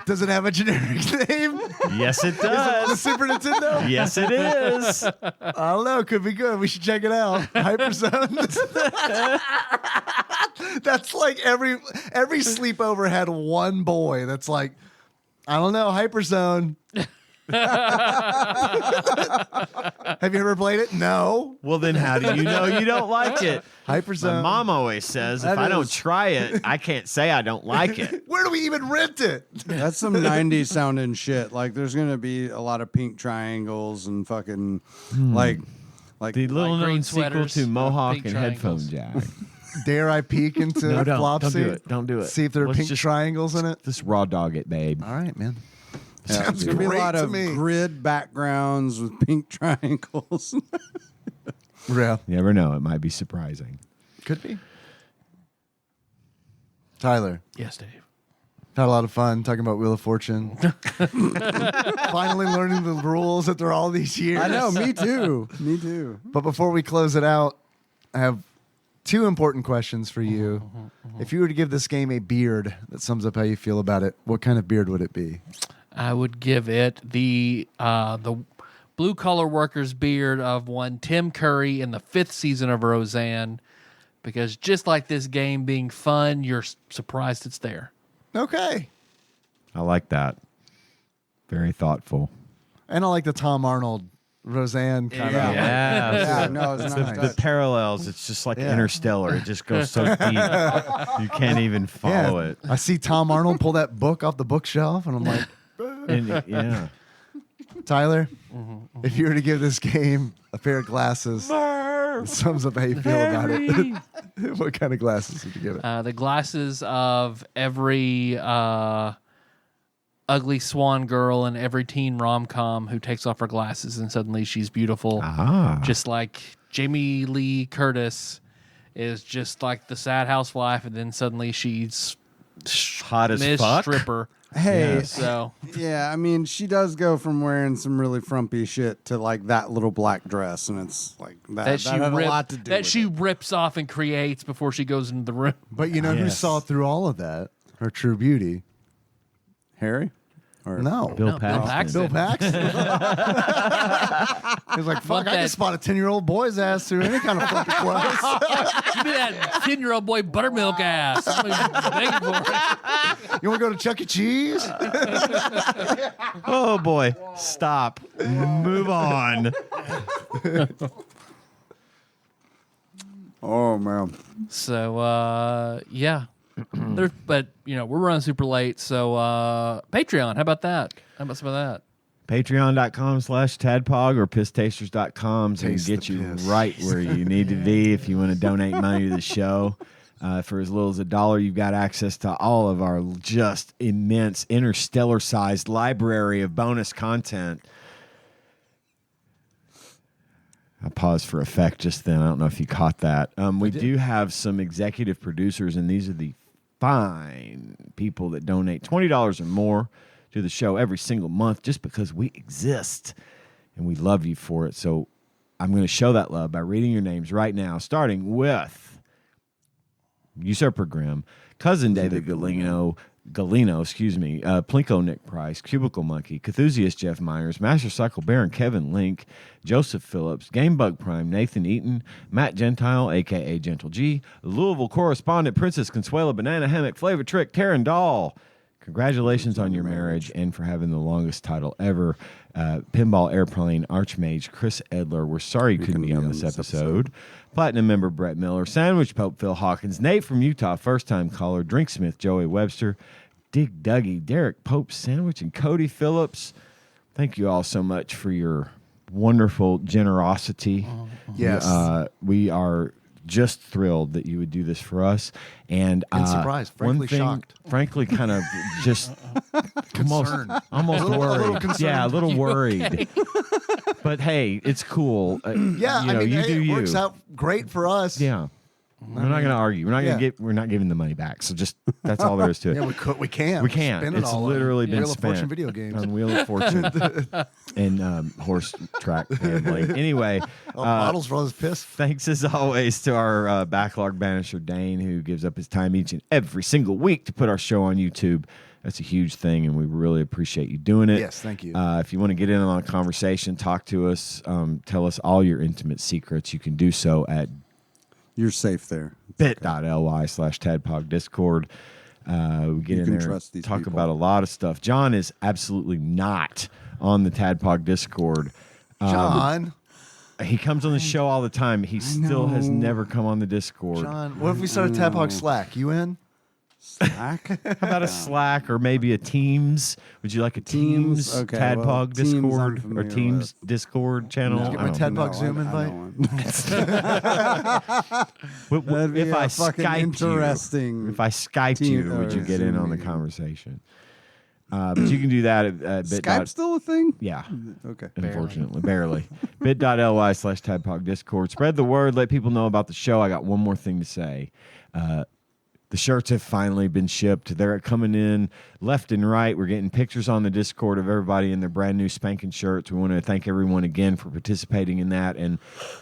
Does it have a generic name? Yes, it The does. Super Nintendo? Yes, it is. I don't know. Could be good. We should check it out. Hyperzone. That's like every sleepover had one boy that's like, I don't know, Hyperzone. Have you ever played it? No. Well, then how do you know you don't like it? Hyperzone. My mom always says if That I don't is- try it, I can't say I don't like it. Where do we even rent it? That's some 90s sounding shit. Like there's gonna be a lot of pink triangles and fucking like The little green known sequel sweaters, to Mohawk pink and headphone triangles. jack. Dare I peek into No, don't. Flopsy? Don't do it. Don't do it. See if there are Let's pink just- triangles in it. Just raw dog it, babe. All right, man. yeah, Sounds there's gonna be a great lot to of me. grid backgrounds with pink triangles. Yeah, You never know. It might be surprising. could be. Tyler, Yes, Dave. had a lot of fun talking about Wheel of Fortune. Finally learning the rules after all these years. I know, me too. Me too. But before we close it out, I have two important questions for you. If you were to give this game a beard that sums up how you feel about it, what kind of beard would it be? I would give it the blue collar worker's beard of one Tim Curry in the 5th season of Roseanne, because just like this game being fun, you're surprised it's there. Okay. I like that. Very thoughtful. And I like the Tom Arnold Roseanne kind Yeah. of. Yeah, no, it's The, nice. the parallels, it's just like Yeah. Interstellar. It just goes so deep. You can't even follow it. I see Tom Arnold pull that book off the bookshelf, and I'm like, And, yeah. Tyler, if you were to give this game a pair of glasses, it sums up how you feel about it. What kind of glasses would you give it? The glasses of every ugly swan girl in every teen rom-com who takes off her glasses and suddenly she's beautiful. Ah. Just like Jamie Lee Curtis is just like the sad housewife, and then suddenly she's Hot as Miss fuck. Stripper. Hey, So yeah, I mean, she does go from wearing some really frumpy shit to like that little black dress, and it's like that she had a lot to do that with she it. rips off and creates before she goes into the room. But you know who Yes. saw through all of that? Her true beauty. Harry. Or No. Bill Paxton. Bill Paxton. He's like, fuck, I can spot a 10-year-old boy's ass through any kind of fucking quest. Give me that 10-year-old boy buttermilk ass. I'm begging for it. You want to go to Chuck E. Cheese? Oh boy, stop. Move on. oh man, So yeah. But we're running super late, so Patreon, how about that? How about some of that? Patreon.com/tadpog or pisstasters.com to Taste get the you piss. right where you need to be if you want to donate money to the show. For as little as $1, you've got access to all of our just immense interstellar-sized library of bonus content. I paused for effect just then. I don't know if you caught that. We do have some executive producers, and these are the fine people that donate $20 or more to the show every single month just because we exist, and we love you for it. So I'm going to show that love by reading your names right now, starting with Usurper Grimm, Cousin David Galino, Plinko Nick Price, Cubicle Monkey, Cthusiast Jeff Myers, Master Cycle Baron Kevin Link, Joseph Phillips, Gamebug Prime, Nathan Eaton, Matt Gentile, a.k.a. Gentle G, Louisville Correspondent Princess Consuela Banana Hammock, Flavor Trick, Taryn Dahl. Congratulations on your marriage and for having the longest title ever. Pinball Airplane Archmage Chris Edler. We're sorry you couldn't be on this episode. Platinum member Brett Miller, Sandwich Pope Phil Hawkins, Nate from Utah, first-time caller, Drinksmith Joey Webster, Dig Dougie, Derek Pope Sandwich, and Cody Phillips. Thank you all so much for your wonderful generosity. Yes. We are just thrilled that you would do this for us. And surprised, frankly shocked. Frankly, kind of just Concerned. almost worried. little concerned. Yeah, a little worried. But hey, it's cool. Yeah, you know, you do it you. works out great for us. Yeah. We're not going to argue. We're not giving the money back. So just that's all there is to it. Yeah, we can. We can. Spend it It's all literally on been Wheel of spent Fortune video games. on Wheel of Fortune and Horse Track Family. Anyway, Bottles for all this piss. thanks as always to our backlog banisher Dane, who gives up his time each and every single week to put our show on YouTube. That's a huge thing, and we really appreciate you doing it. Yes, thank you. If you want to get in on a conversation, talk to us, tell us all your intimate secrets, you can do so at you're safe there. bit.ly/tadpog discord. We get in there and talk about a lot of stuff. John is absolutely not on the Tadpog discord. John. He comes on the show all the time. He still has never come on the discord. John, what if we start a Tadpog Slack? You in? Slack? How about a Slack or maybe a Teams? Would you like a Teams Okay, Tadpog well, Teams I'm Discord or familiar Teams Discord channel? No. Get my I don't know. Tadpog Zoom invite? That'd If be I a fucking Skyped interesting you, if I Skyped team- you, would you get in on the Zoom conversation? But you can do that at bit. Skype's still a thing? Yeah. Okay. Unfortunately, barely. bit.ly/Tadpog Discord. Spread the word. Let people know about the show. I got one more thing to say. The shirts have finally been shipped. They're coming in left and right. We're getting pictures on the Discord of everybody in their brand new spanking shirts. We want to thank everyone again for participating in that. And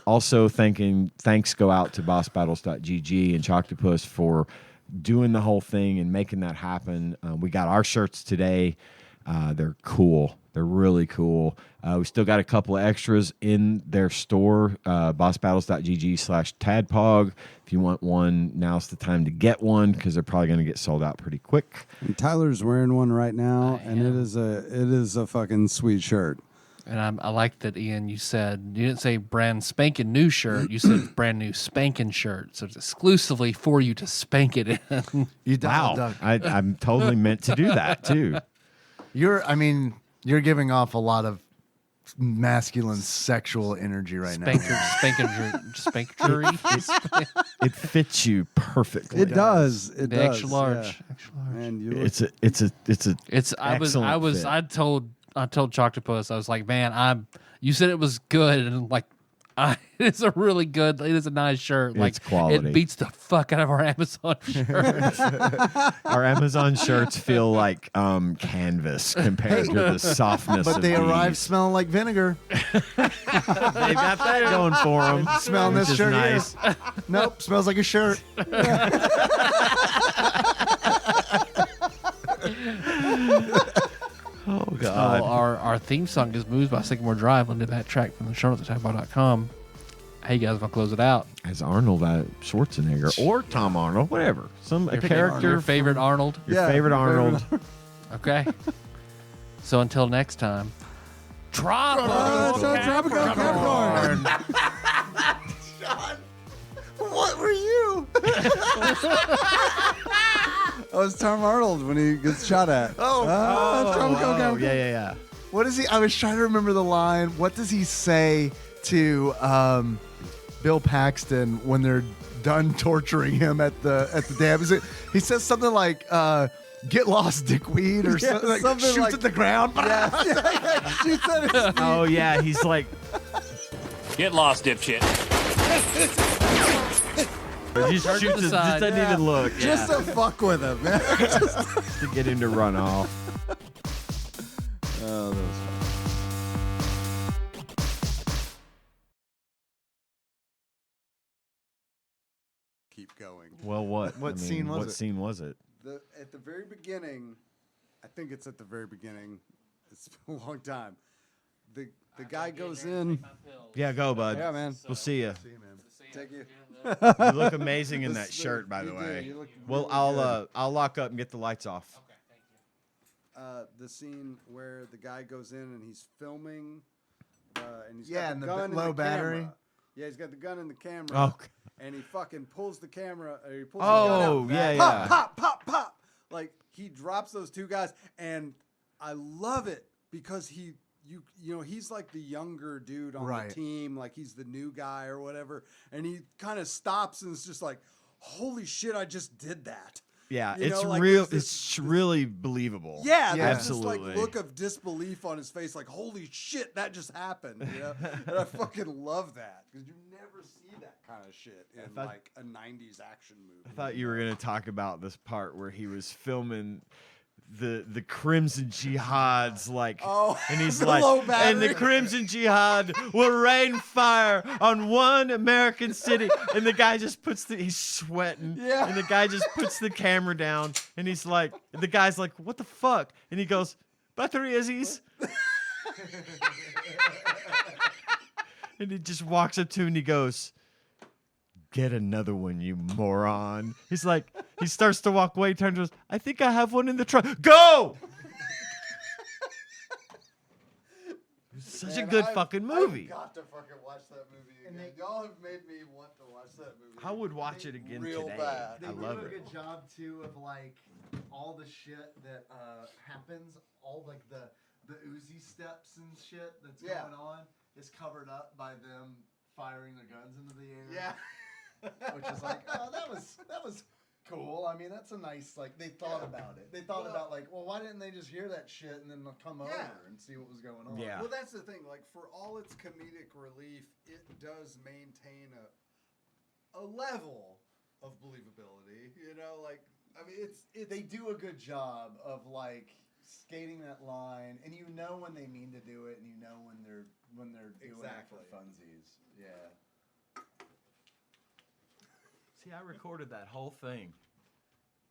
also thanks go out to bossbattles.gg and Choctopus for doing the whole thing and making that happen. We got our shirts today. They're cool. They're really cool. We still got a couple of extras in their store, bossbattles.gg/tadpog. If you want one, now's the time to get one because they're probably going to get sold out pretty quick. And Tyler's wearing one right now, and it is a fucking sweet shirt. And I like that, Ian, you didn't say brand spanking new shirt. You said brand new spanking shirt. So it's exclusively for you to spank it in. You Wow. I'm totally meant to do that too. You're giving off a lot of masculine sexual energy right now. Spankery. It fits you perfectly. It does. It The does. extra large. Yeah. Extra large. And you It's a excellent fit. I told Choctopus, I was like, man, you said it was good, and like, it's a really good, it is a nice shirt. Like, It's quality. It beats the fuck out of our Amazon shirts. Our Amazon shirts feel like canvas compared to the softness But of they arrive these. smelling like vinegar. They got that going for them. Smelling this shirt nice. here. Nope, smells like a shirt. Our theme song is Moves by Sycamore Drive. We'll do that track from the show notes at TADPOG.com. Hey, you guys, want to close it out? As Arnold Schwarzenegger or Tom Arnold, whatever. A character. Your favorite Arnold? Your favorite Arnold. Okay. So until next time, Tropical Capricorn. Sean, what were you? Oh, it's Tom Arnold when he gets shot at. Tropical Capricorn. Yeah. What is he? I was trying to remember the line. What does he say to Bill Paxton when they're done torturing him at the dam? Is it? He says something like, "Get lost, dickweed," or something. Like, shoots like, at the ground. Yeah, shoots at his feet. Oh yeah, he's like, Get lost, dipshit. he just shoots just doesn't even look. Just to fuck with him, man. Just to get him to run off. Oh, that was fun. Keep going. Well, what? What scene was it? What scene was it? At the very beginning, I think it's at the very beginning. It's been a long time. The guy goes in. Yeah, go, bud. Yeah, man. We'll see you. Take you. You look amazing in that shirt, by the You way. do. You look Well, really I'll lock up and get the lights off. Okay, thank you. the scene where the guy goes in and he's filming, and he's Yeah, got and the the gun in low the battery. camera. Yeah, he's got the gun in the camera. Oh, And he fucking pulls the camera. Or he pulls the gun out. oh yeah, Pop, yeah. pop, pop, pop. Like he drops those two guys, and I love it because you know he's like the younger dude on Right. the team, like he's the new guy or whatever, and he kind of stops and is just like, "Holy shit, I just did that." Yeah, You it's know, like, real. there's It's really believable. Yeah, there's absolutely. this like look of disbelief on his face, like "Holy shit, that just happened." You know, and I fucking love that because you never see that kind of shit in like a '90s action movie. I thought you were gonna talk about this part where he was filming the Crimson Jihad's like, and he's the like, low and the battery." Crimson Jihad will rain fire on one American city, and the guy just puts he's sweating, Yeah. and the guy just puts the camera down, and he's like, the guy's like, what the fuck, and he goes, battery Aziz. And he just walks up to him and he goes, get another one, you moron. He's like, he starts to walk away, turns to us, I think I have one in the trunk. Go! It's such a good fucking movie. I've got to fucking watch that movie again. Y'all have made me want to watch that movie. I would watch it again real today. bad. They I do love a it. good job too of like all the shit that happens, all like the Uzi steps and shit that's going on is covered up by them firing their guns into the air. Yeah. Which is like, oh, that was cool. I mean, that's a nice, like, they thought about it. They thought about like, well, why didn't they just hear that shit and then they'll come over and see what was going on? Yeah. Well, that's the thing. Like, for all its comedic relief, it does maintain a level of believability. You know, like, I mean, it's They do a good job of like skating that line, and you know when they mean to do it, and you know when they're doing it for funsies. Yeah. See, I recorded that whole thing.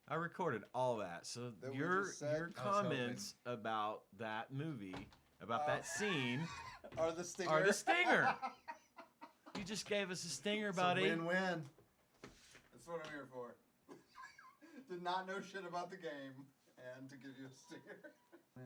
I recorded all that. So That we your just said? comments about that movie, about that scene, are the stinger. are the stinger. You just gave us a stinger, buddy. Win-win. That's what I'm here for. Did not know shit about the game, and to give you a stinger. Win.